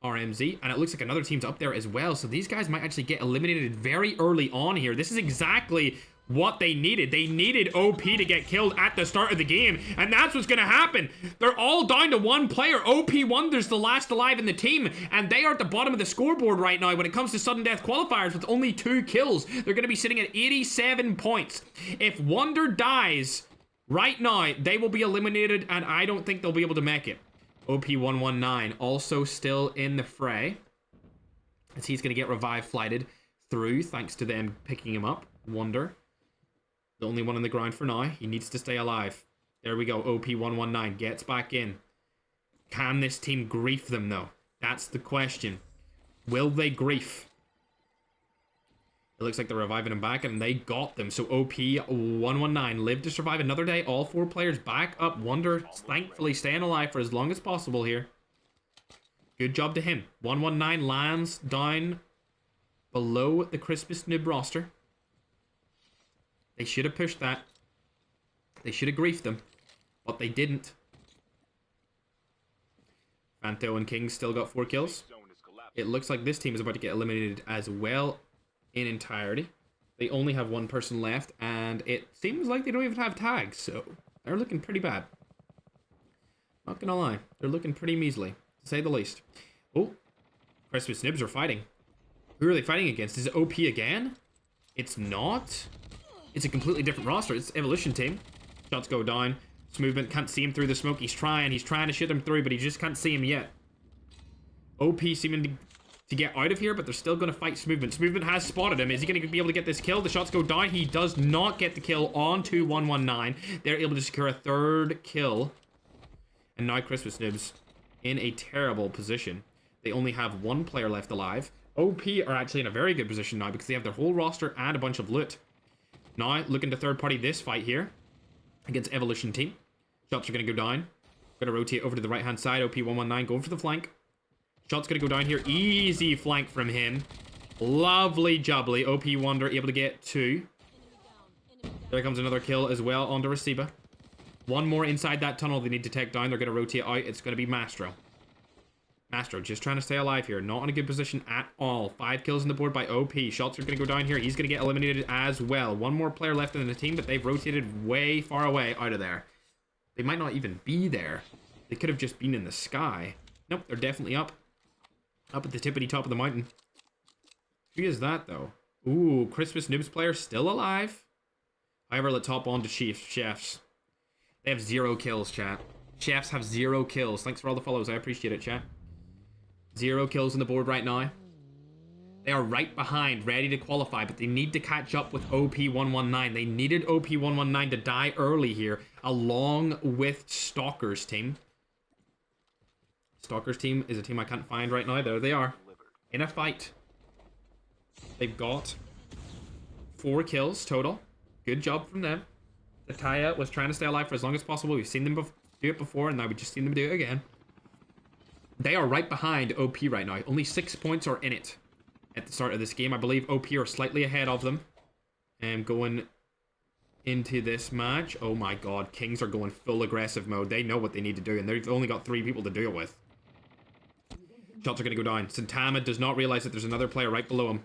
RMZ, and it looks like another team's up there as well, so these guys might actually get eliminated very early on here. This is exactly what they needed. They needed OP to get killed at the start of the game, and that's what's gonna happen. They're all down to one player. OP Wonder's the last alive in the team, and they are at the bottom of the scoreboard right now when it comes to sudden death qualifiers with only 2 kills. They're gonna be sitting at 87 points. If Wonder dies right now, they will be eliminated, and I don't think they'll be able to make it. OP119 also still in the fray, as he's going to get revive flighted through thanks to them picking him up. Wonder, the only one on the ground for now. He needs to stay alive. There we go. OP119 gets back in. Can this team grief them though? That's the question. Will they grief? It looks like they're reviving him back, and they got them. So OP119 lived to survive another day. All 4 players back up. Wonder thankfully staying alive for as long as possible here. Good job to him. 119 lands down below the Christmas noob roster. They should have pushed that. They should have griefed them, but they didn't. Fanto and King still got 4 kills. It looks like this team is about to get eliminated as well in entirety. They only have 1 person left, and it seems like they don't even have tags, so they're looking pretty bad. Not gonna lie, they're looking pretty measly, to say the least. Oh, Christmas Nibs are fighting. Who are they fighting against? Is it OP again? It's not. It's a completely different roster. It's Evolution team. Shots go down. Movement can't see him through the smoke. He's trying to shoot him through, but he just can't see him yet. OP seeming to get out of here, but they're still going to fight Smoothment. Smoothment has spotted him. Is he going to be able to get this kill? The shots go down. He does not get the kill onto 119. They're able to secure a 3rd kill. And now Christmas Nibs in a terrible position. They only have 1 player left alive. OP are actually in a very good position now because they have their whole roster and a bunch of loot. Now, looking to third party this fight here against Evolution team. Shots are going to go down. Going to rotate over to the right-hand side. OP119 going for the flank. Shot's going to go down here. Easy flank from him. Lovely jubbly. OP Wonder able to get 2. There comes another kill as well onto Reciba. 1 more inside that tunnel they need to take down. They're going to rotate out. It's going to be Mastro. Mastro just trying to stay alive here. Not in a good position at all. 5 kills on the board by OP. Shots are going to go down here. He's going to get eliminated as well. 1 more player left in the team, but they've rotated way far away out of there. They might not even be there. They could have just been in the sky. Nope, they're definitely up. Up at the tippity top of the mountain. Who is that, though? Ooh, Christmas Noobs player still alive. However, let's hop on to Chefs. They have 0 kills, chat. Chefs have 0 kills. Thanks for all the follows. I appreciate it, chat. 0 kills on the board right now. They are right behind, ready to qualify, but they need to catch up with OP119. They needed OP119 to die early here, along with Stalker's team. Stalker's team is a team I can't find right now. There they are, in a fight. They've got 4 kills total. Good job from them. Nataya was trying to stay alive for as long as possible. We've seen them do it before, and now we've just seen them do it again. They are right behind OP right now. Only 6 points are in it at the start of this game. I believe OP are slightly ahead of them. And going into this match. Oh my god, Kings are going full aggressive mode. They know what they need to do, and they've only got 3 people to do it with. Shots are going to go down. Santama does not realize that there's another player right below him.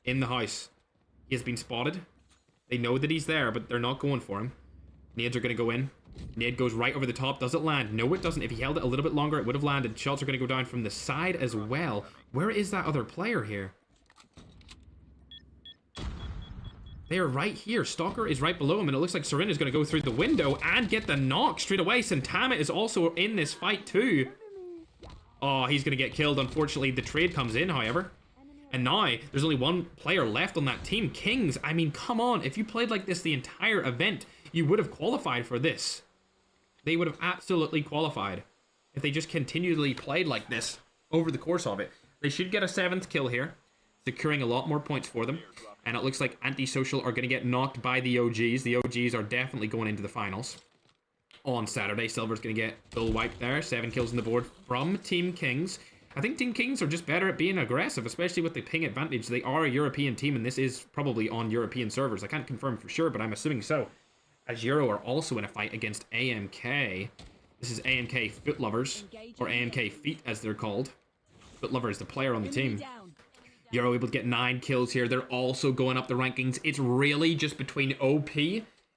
In the house. He has been spotted. They know that he's there, but they're not going for him. Nades are going to go in. Nade goes right over the top. Does it land? No, it doesn't. If he held it a little bit longer, it would have landed. Shots are going to go down from the side as well. Where is that other player here? They are right here. Stalker is right below him, and it looks like Serin is going to go through the window and get the knock straight away. Santama is also in this fight too. Oh, he's going to get killed. Unfortunately, the trade comes in, however. And now, there's only 1 player left on that team. Kings, I mean, come on. If you played like this the entire event, you would have qualified for this. They would have absolutely qualified if they just continually played like this over the course of it. They should get a 7th kill here, securing a lot more points for them. And it looks like Antisocial are going to get knocked by the OGs. The OGs are definitely going into the finals on Saturday. Silver's going to get full wipe there. 7 kills on the board from Team Kings. I think Team Kings are just better at being aggressive, especially with the ping advantage. They are a European team, and this is probably on European servers. I can't confirm for sure, but I'm assuming so. As Euro are also in a fight against AMK. This is AMK Foot Lovers, or AMK Feet as they're called. Foot Lover is the player on the team. You're able to get 9 kills here. They're also going up the rankings. It's really just between OP,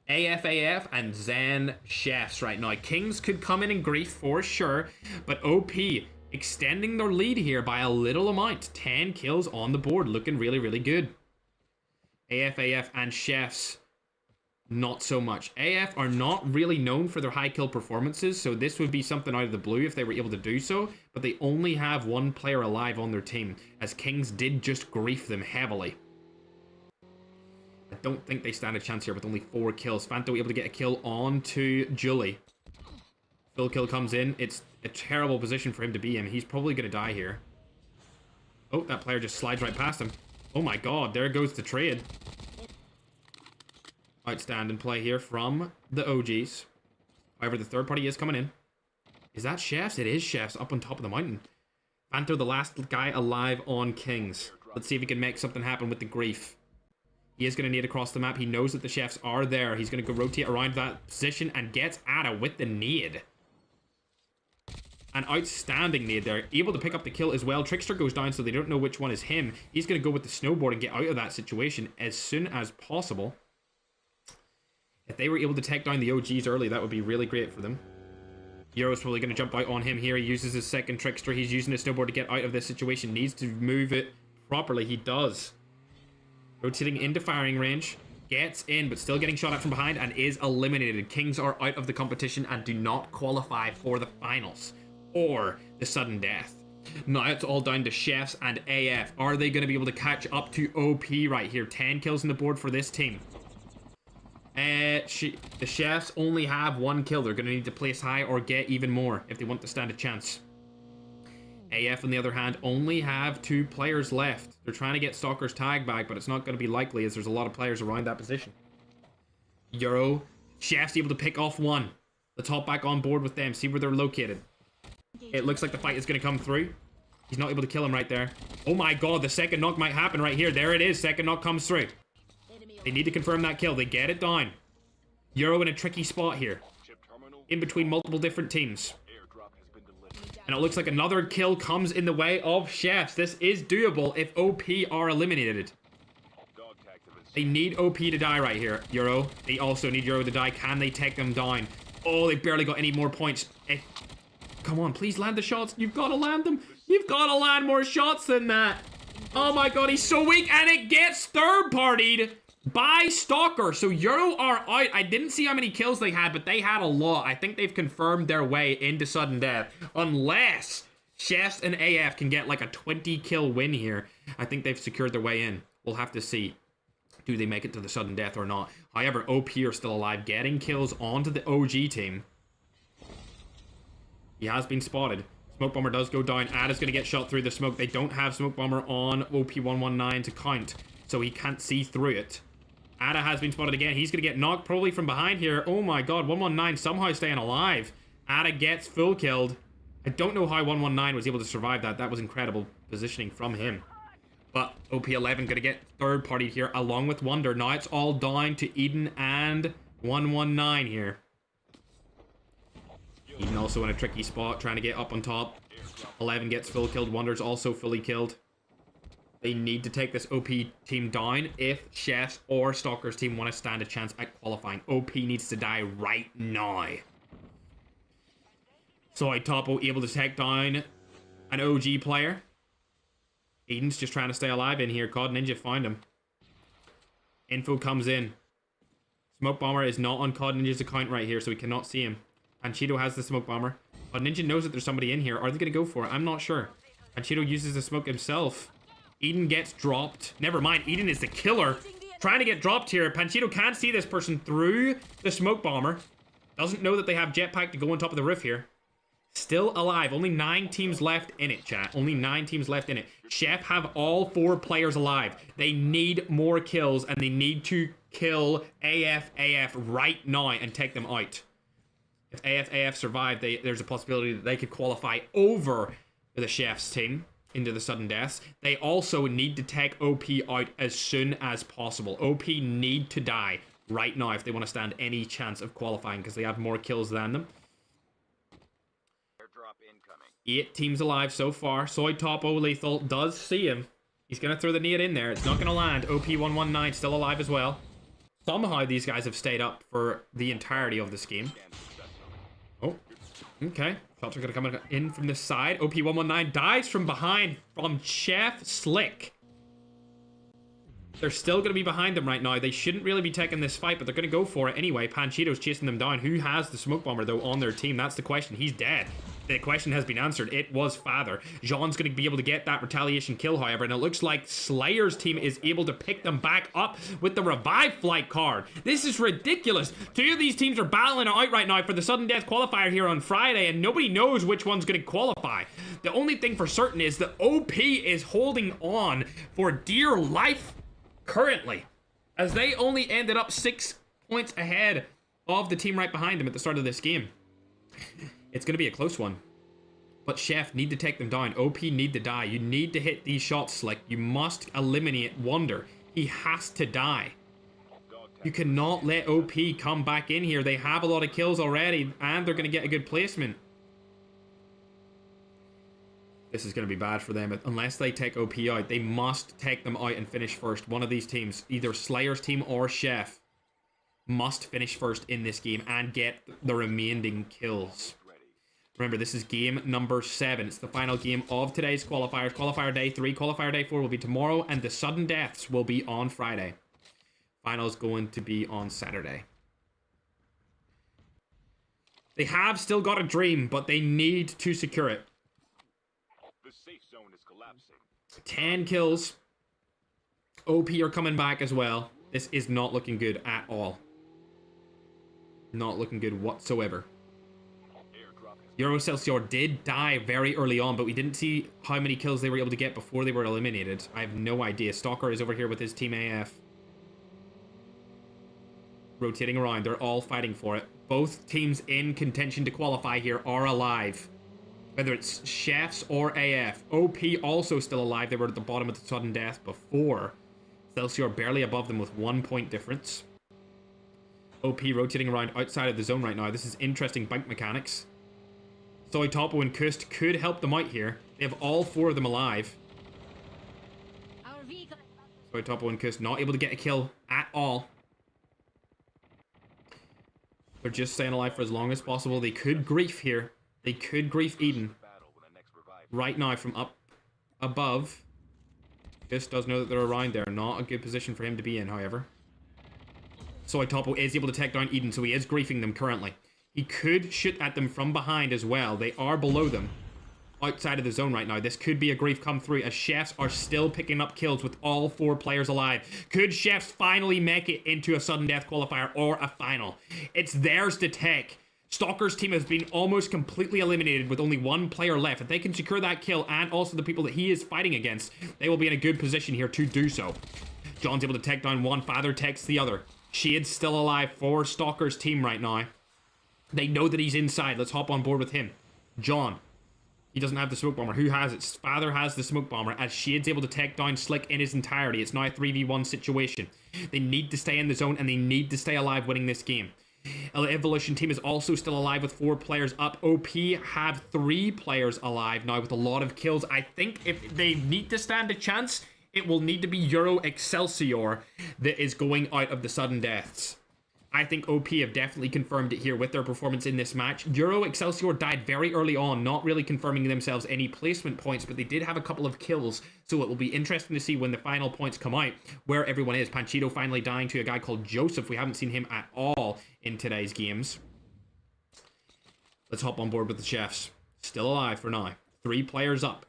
AFAF, and Zen Chefs right now. Kings could come in and grief for sure, but OP extending their lead here by a little amount. 10 kills on the board, looking really, really good. AFAF and Chefs, not so much. AF are not really known for their high kill performances, so this would be something out of the blue if they were able to do so, but they only have 1 player alive on their team, as Kings did just grief them heavily. I don't think they stand a chance here with only 4 kills. Fanto able to get a kill on to Julie. Full kill comes in. It's a terrible position for him to be in. He's probably going to die here. Oh, that player just slides right past him. Oh my god, there goes the trade. Outstanding play here from the OGs. However, the third party is coming in. Is that Chefs? It is Chefs up on top of the mountain. Fanto, the last guy alive on Kings. Let's see if he can make something happen with the grief. He is going to need across the map. He knows that the Chefs are there. He's going to go rotate around that position and gets Ada with the nade. An outstanding nade there. Able to pick up the kill as well. Trickster goes down, so they don't know which one is him. He's going to go with the snowboard and get out of that situation as soon as possible. If they were able to take down the OGs early, that would be really great for them. Euro's probably going to jump out on him here. He uses his second Trickster. He's using his snowboard to get out of this situation. Needs to move it properly. He does. Rotating into firing range. Gets in, but still getting shot at from behind and is eliminated. Kings are out of the competition and do not qualify for the finals or the sudden death. Now it's all down to Chefs and AF. Are they going to be able to catch up to OP right here? 10 kills on the board for this team. The Chefs only have 1 kill. They're going to need to place high or get even more if they want to stand a chance. AF, on the other hand, only have 2 players left. They're trying to get Stalker's tag back, but it's not going to be likely as there's a lot of players around that position. Euro, Chef's able to pick off 1. Let's hop back on board with them, see where they're located. It looks like the fight is going to come through. He's not able to kill him right there. Oh my god, the second knock might happen right here. There it is, second knock comes through. They need to confirm that kill. They get it down. Euro in a tricky spot here. In between multiple different teams. And it looks like another kill comes in the way of Chefs. This is doable if OP are eliminated. They need OP to die right here, Euro. They also need Euro to die. Can they take them down? Oh, they barely got any more points. Come on, please land the shots. You've got to land them. You've got to land more shots than that. Oh my god, he's so weak. And it gets third-partied by Stalker. So Euro are out. I didn't see how many kills they had, but they had a lot. I think they've confirmed their way into sudden death. Unless Chefs and AF can get like a 20 kill win here. I think they've secured their way in. We'll have to see. Do they make it to the sudden death or not? However, OP are still alive, getting kills onto the OG team. He has been spotted. Smoke Bomber does go down. Ada's going to get shot through the smoke. They don't have Smoke Bomber on OP119 to count, so he can't see through it. Ada has been spotted again. He's going to get knocked probably from behind here. Oh my god, 119 somehow staying alive. Ada gets full killed. I don't know how 119 was able to survive that. That was incredible positioning from him. But OP11 going to get third party here along with Wonder. Now it's all down to Eden and 119 here. Eden also in a tricky spot, trying to get up on top. 11 gets full killed. Wonder's also fully killed. They need to take this OP team down if Chefs or Stalker's team want to stand a chance at qualifying. OP needs to die right now. So Topo able to take down an OG player. Eden's just trying to stay alive in here. COD Ninja found him. Info comes in. Smoke Bomber is not on COD Ninja's account right here, so we cannot see him. Panchito has the Smoke Bomber. COD Ninja knows that there's somebody in here. Are they going to go for it? I'm not sure. Panchito uses the smoke himself. Eden gets dropped. Never mind. Eden is the killer. Trying to get dropped here. Panchito can't see this person through the Smoke Bomber. Doesn't know that they have jetpack to go on top of the roof here. Still alive. Only 9 teams left in it, chat. Only 9 teams left in it. Chef have all 4 players alive. They need more kills, and they need to kill AF right now and take them out. If AF survive, there's a possibility that they could qualify over the Chef's team into the sudden deaths. They also need to take OP out as soon as possible. OP need to die right now if they want to stand any chance of qualifying because they have more kills than them. 8 teams alive so far. Soy Topo Lethal does see him. He's going to throw the nade in there. It's not going to land. OP119 still alive as well. Somehow these guys have stayed up for the entirety of this game. Oh, okay. Shots are going to come in from this side. OP119 dies from behind from Chef Slick. They're still going to be behind them right now. They shouldn't really be taking this fight, but they're going to go for it anyway. Panchito's chasing them down. Who has the smoke bomber, though, on their team? That's the question. He's dead. The question has been answered. It was Father. Jean's going to be able to get that retaliation kill, however, and it looks like Slayer's team is able to pick them back up with the revive flight card. This is ridiculous. 2 of these teams are battling it out right now for the sudden death qualifier here on Friday, and nobody knows which one's going to qualify. The only thing for certain is that OP is holding on for dear life currently, as they only ended up 6 points ahead of the team right behind them at the start of this game. It's going to be a close one, but Chef need to take them down. OP need to die. You need to hit these shots, Slick. You must eliminate Wonder. He has to die. You cannot let OP come back in here. They have a lot of kills already, and they're going to get a good placement. This is going to be bad for them. Unless they take OP out, they must take them out and finish first. One of these teams, either Slayer's team or Chef, must finish first in this game and get the remaining kills. Remember, this is game number 7. It's the final game of today's qualifiers. Qualifier day 3, qualifier day 4 will be tomorrow, and the sudden deaths will be on Friday. Finals going to be on Saturday. They have still got a dream, but they need to secure it. 10 kills. OP are coming back as well. This is not looking good at all. Not looking good whatsoever. Euro Celsior did die very early on, but we didn't see how many kills they were able to get before they were eliminated. I have no idea. Stalker is over here with his team AF. Rotating around. They're all fighting for it. Both teams in contention to qualify here are alive. Whether it's Chefs or AF. OP also still alive. They were at the bottom of the sudden death before. Celsior barely above them with 1 point difference. OP rotating around outside of the zone right now. This is interesting bike mechanics. Soy Topo and Kust could help them out here. They have all 4 of them alive. Soy Topo and Kust not able to get a kill at all. They're just staying alive for as long as possible. They could grief here. They could grief Eden right now from up above. Kust does know that they're around there. Not a good position for him to be in, however. Soy Topo is able to take down Eden, so he is griefing them currently. He could shoot at them from behind as well. They are below them, outside of the zone right now. This could be a grief come through, as Chefs are still picking up kills with all 4 players alive. Could Chefs finally make it into a sudden death qualifier or a final? It's theirs to take. Stalker's team has been almost completely eliminated with only 1 player left. If they can secure that kill and also the people that he is fighting against, they will be in a good position here to do so. John's able to take down one. Father takes the other. Shade's still alive for Stalker's team right now. They know that he's inside. Let's hop on board with him. John. He doesn't have the smoke bomber. Who has it? Father has the smoke bomber, as Shade's able to take down Slick in his entirety. It's now a 3v1 situation. They need to stay in the zone, and they need to stay alive winning this game. Evolution team is also still alive with 4 players up. OP have 3 players alive now with a lot of kills. I think if they need to stand a chance, it will need to be Euro Excelsior that is going out of the sudden deaths. I think OP have definitely confirmed it here with their performance in this match. Euro Excelsior died very early on, not really confirming themselves any placement points, but they did have a couple of kills, so it will be interesting to see when the final points come out where everyone is. Panchito finally dying to a guy called Joseph. We haven't seen him at all in today's games. Let's hop on board with the Chefs. Still alive for now. 3 players up.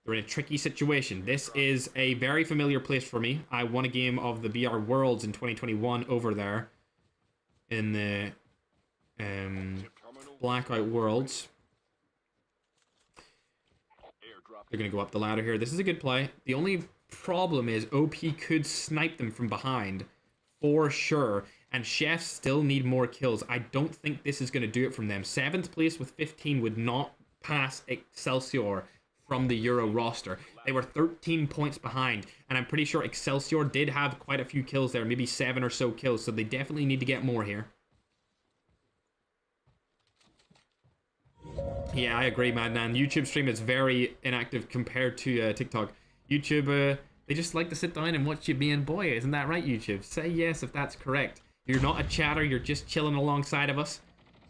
They're in a tricky situation. This is a very familiar place for me. I won a game of the BR Worlds in 2021 over there in the Blackout Worlds. They're going to go up the ladder here. This is a good play. The only problem is OP could snipe them from behind for sure, and Chefs still need more kills. I don't think this is going to do it from them. 7th place with 15 would not pass Excelsior from the Euro roster. They were 13 points behind, and I'm pretty sure Excelsior did have quite a few kills there, maybe 7 or so kills, so they definitely need to get more here. Yeah, I agree, man. And YouTube stream is very inactive compared to TikTok. YouTube, they just like to sit down and watch you being boy. Isn't that right, YouTube? Say yes if that's correct. You're not a chatter. You're just chilling alongside of us.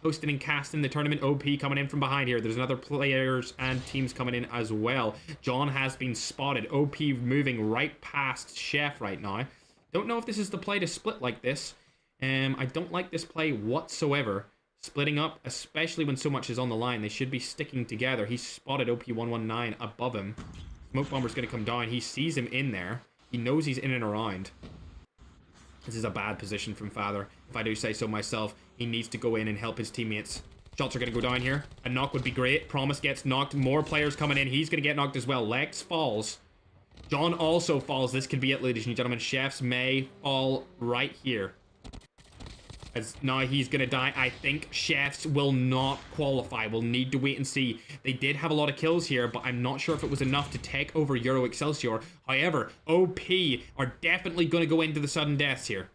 Hosting and casting the tournament. OP coming in from behind here. There's another players and teams coming in as well. John has been spotted. OP moving right past Chef right now. Don't know if this is the play to split like this. I don't like this play whatsoever. Splitting up, especially when so much is on the line. They should be sticking together. He's spotted OP119 above him. Smoke Bomber's going to come down. He sees him in there. He knows he's in and around. This is a bad position from Father, if I do say so myself. He needs to go in and help his teammates. Shots are going to go down here. A knock would be great. Promise gets knocked. More players coming in. He's going to get knocked as well. Lex falls. John also falls. This could be it, ladies and gentlemen. Chefs may fall right here. As now he's going to die. I think Chefs will not qualify. We'll need to wait and see. They did have a lot of kills here, but I'm not sure if it was enough to take over Euro Excelsior. However, OP are definitely going to go into the sudden deaths here.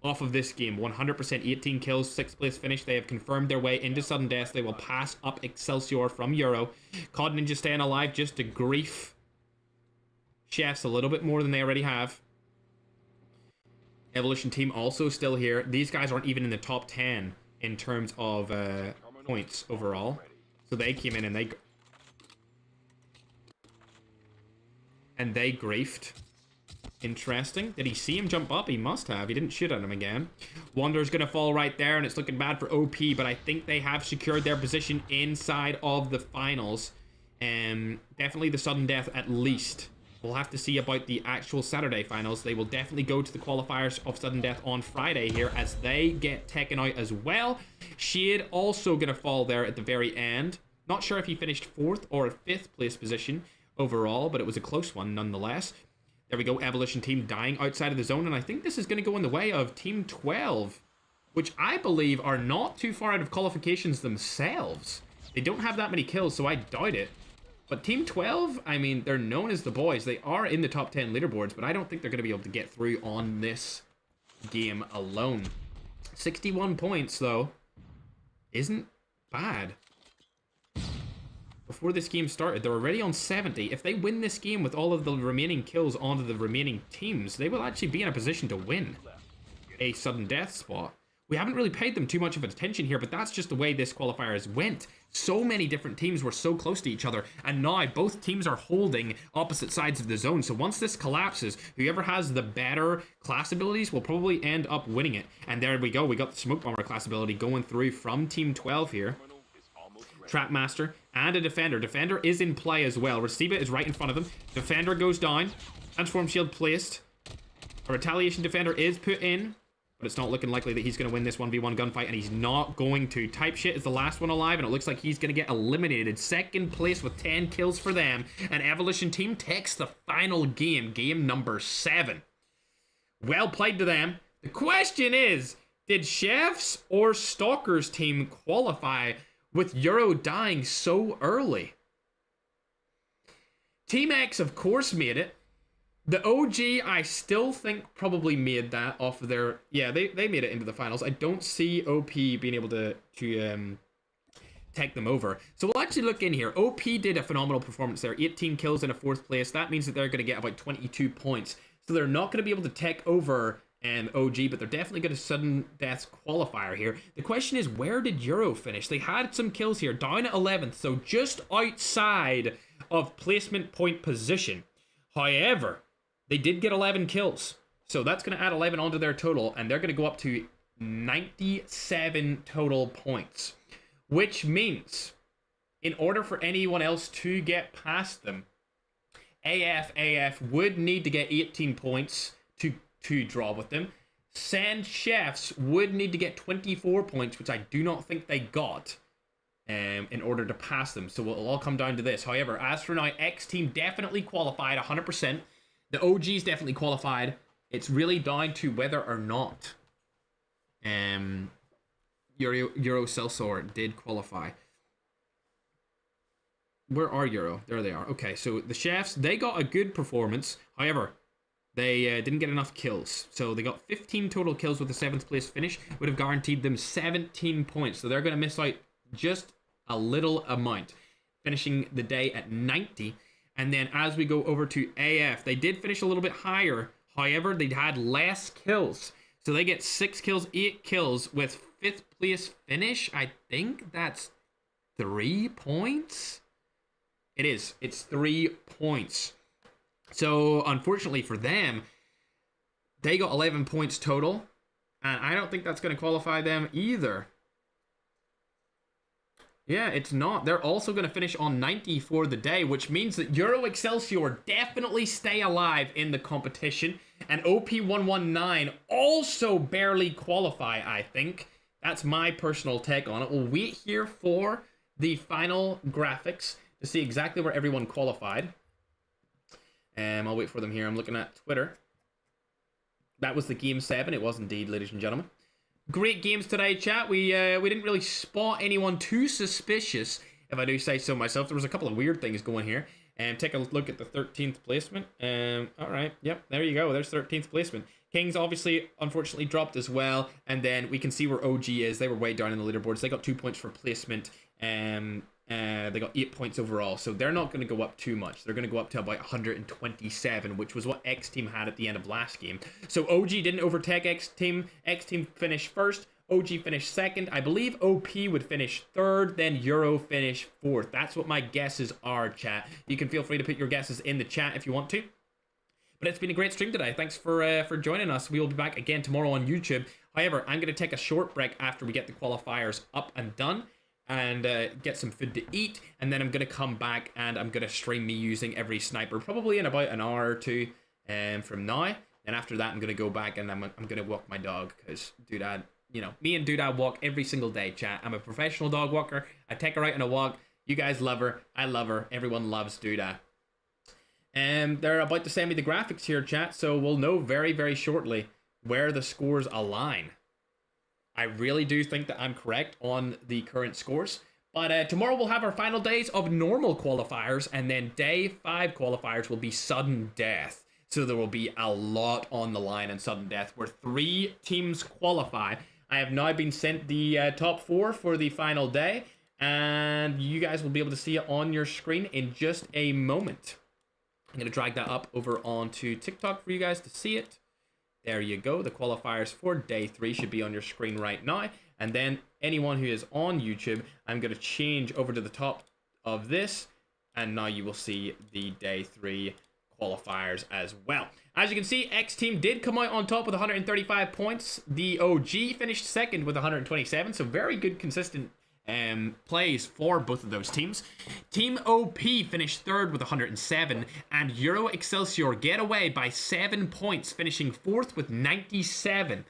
Off of this game. 100% 18 kills, 6th place finish. They have confirmed their way into sudden deaths. They will pass up Excelsior from Euro. COD Ninja staying alive just to grief Chefs a little bit more than they already have. Evolution team also still here. These guys aren't even in the top 10 in terms of points overall. So they came in and they griefed. Interesting. Did he see him jump up? He must have. He didn't shoot at him again. Wonder's going to fall right there, and it's looking bad for OP, but I think they have secured their position inside of the finals. Definitely the sudden death at least. We'll have to see about the actual Saturday finals. They will definitely go to the qualifiers of sudden death on Friday here as they get taken out as well. Shade also going to fall there at the very end. Not sure if he finished 4th or 5th place position overall, but it was a close one nonetheless. There we go, Evolution team dying outside of the zone, and I think this is going to go in the way of Team 12, which I believe are not too far out of qualifications themselves. They don't have that many kills, so I doubt it. But Team 12, I mean, they're known as the boys. They are in the top 10 leaderboards, but I don't think they're going to be able to get through on this game alone. 61 points, though, isn't bad. Before this game started, they're already on 70. If they win this game with all of the remaining kills onto the remaining teams, they will actually be in a position to win a sudden death spot. We haven't really paid them too much of attention here, but that's just the way this qualifiers went. So many different teams were so close to each other, and now both teams are holding opposite sides of the zone. So once this collapses, whoever has the better class abilities will probably end up winning it. And there we go. We got the Smoke Bomber class ability going through from Team 12 here. Trapmaster and a Defender. Defender is in play as well. Reciba is right in front of him. Defender goes down. Transform shield placed. A Retaliation Defender is put in, but it's not looking likely that he's going to win this 1v1 gunfight, and he's not going to. Type Shit is the last one alive, and it looks like he's going to get eliminated. 2nd place with 10 kills for them, and Evolution team takes the final game, game number 7. Well played to them. The question is, did Chefs or Stalkers team qualify with Euro dying so early? Team X, of course, made it. The OG, I still think, probably made that off of their... Yeah, they made it into the finals. I don't see OP being able to take them over. So we'll actually look in here. OP did a phenomenal performance there. 18 kills in a 4th place. That means that they're going to get about 22 points. So they're not going to be able to take over OG, but they're definitely going to sudden deaths qualifier here. The question is, where did Euro finish? They had some kills here, down at 11th, so just outside of placement point position. However, they did get 11 kills, so that's going to add 11 onto their total, and they're going to go up to 97 total points, which means in order for anyone else to get past them, AF would need to get 18 points to draw with them. Sand Chefs would need to get 24 points, which I do not think they got in order to pass them. So it'll all come down to this. However, as for now, X team definitely qualified 100%. The OG's definitely qualified. It's really down to whether or not Euro Excelsior did qualify. Where are Euro? There they are. Okay, so the Chefs, they got a good performance. However, they didn't get enough kills. So they got 15 total kills with the 7th place finish. Would have guaranteed them 17 points. So they're going to miss out just a little amount, finishing the day at 90. And then as we go over to AF, they did finish a little bit higher. However, they had less kills. So they get 6 kills, 8 kills with 5th place finish. I think that's 3 points. It is. It's 3 points. So unfortunately for them, they got 11 points total. And I don't think that's going to qualify them either. Yeah, it's not. They're also going to finish on 90 for the day, which means that Euro Excelsior definitely stay alive in the competition. And OP119 also barely qualify, I think. That's my personal take on it. We'll wait here for the final graphics to see exactly where everyone qualified. I'll wait for them here. I'm looking at Twitter. That was the Game 7. It was indeed, ladies and gentlemen. Great games today, chat. We didn't really spot anyone too suspicious, if I do say so myself. There was a couple of weird things going here. Take a look at the 13th placement. All right, yep, there you go. There's 13th placement. Kings obviously, unfortunately, dropped as well. And then we can see where OG is. They were way down in the leaderboards. They got 2 points for placement. They got 8 points overall. So they're not going to go up too much. They're going to go up to about 127, which was what X Team had at the end of last game. So OG didn't overtake X Team. X Team finished first. OG finished second. I believe OP would finish third, then Euro finish fourth. That's what my guesses are, chat. You can feel free to put your guesses in the chat if you want to. But it's been a great stream today. Thanks for joining us. We will be back again tomorrow on YouTube. However, I'm going to take a short break after we get the qualifiers up and done and get some food to eat. And then I'm going to come back and I'm going to stream me using every sniper probably in about an hour or two from now. And after that, I'm going to go back and I'm going to walk my dog because Doodad, you know, me and Doodad walk every single day, chat. I'm a professional dog walker. I take her out on a walk. You guys love her. I love her. Everyone loves Doodad. They're about to send me the graphics here, chat, so we'll know very, very shortly where the scores align. I really do think that I'm correct on the current scores. But tomorrow we'll have our final days of normal qualifiers, and then day 5 qualifiers will be sudden death. So there will be a lot on the line in sudden death, where 3 teams qualify. I have now been sent the top 4 for the final day, and you guys will be able to see it on your screen in just a moment. I'm going to drag that up over onto TikTok for you guys to see it. There you go. The qualifiers for day 3 should be on your screen right now. And then anyone who is on YouTube, I'm going to change over to the top of this. And now you will see the day 3 qualifiers as well. As you can see, X Team did come out on top with 135 points. The OG finished second with 127. So very good, consistent plays for both of those teams. Team OP finished third with 107, and Euro Excelsior get away by 7 points, finishing fourth with 97.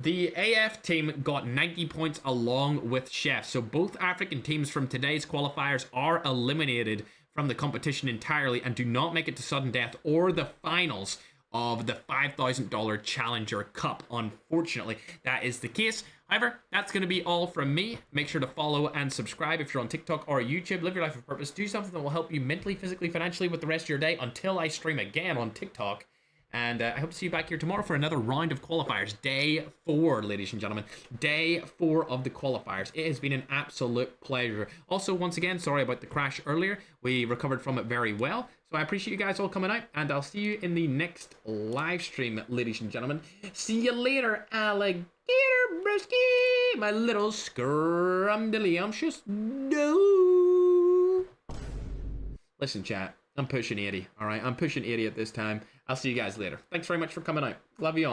The AF team got 90 points along with Chef, so both African teams from today's qualifiers are eliminated from the competition entirely and do not make it to sudden death or the finals of the $5,000 Challenger Cup. Unfortunately, that is the case. However, that's going to be all from me. Make sure to follow and subscribe if you're on TikTok or YouTube. Live your life with purpose. Do something that will help you mentally, physically, financially with the rest of your day until I stream again on TikTok. And I hope to see you back here tomorrow for another round of qualifiers. Day 4, ladies and gentlemen. Day 4 of the qualifiers. It has been an absolute pleasure. Also, once again, sorry about the crash earlier. We recovered from it very well. So I appreciate you guys all coming out. And I'll see you in the next live stream, ladies and gentlemen. See you later, alligator brusky. My little scrumdiddlyumptious. No. Listen, chat. I'm pushing 80, all right? I'm pushing 80 at this time. I'll see you guys later. Thanks very much for coming out. Love you all.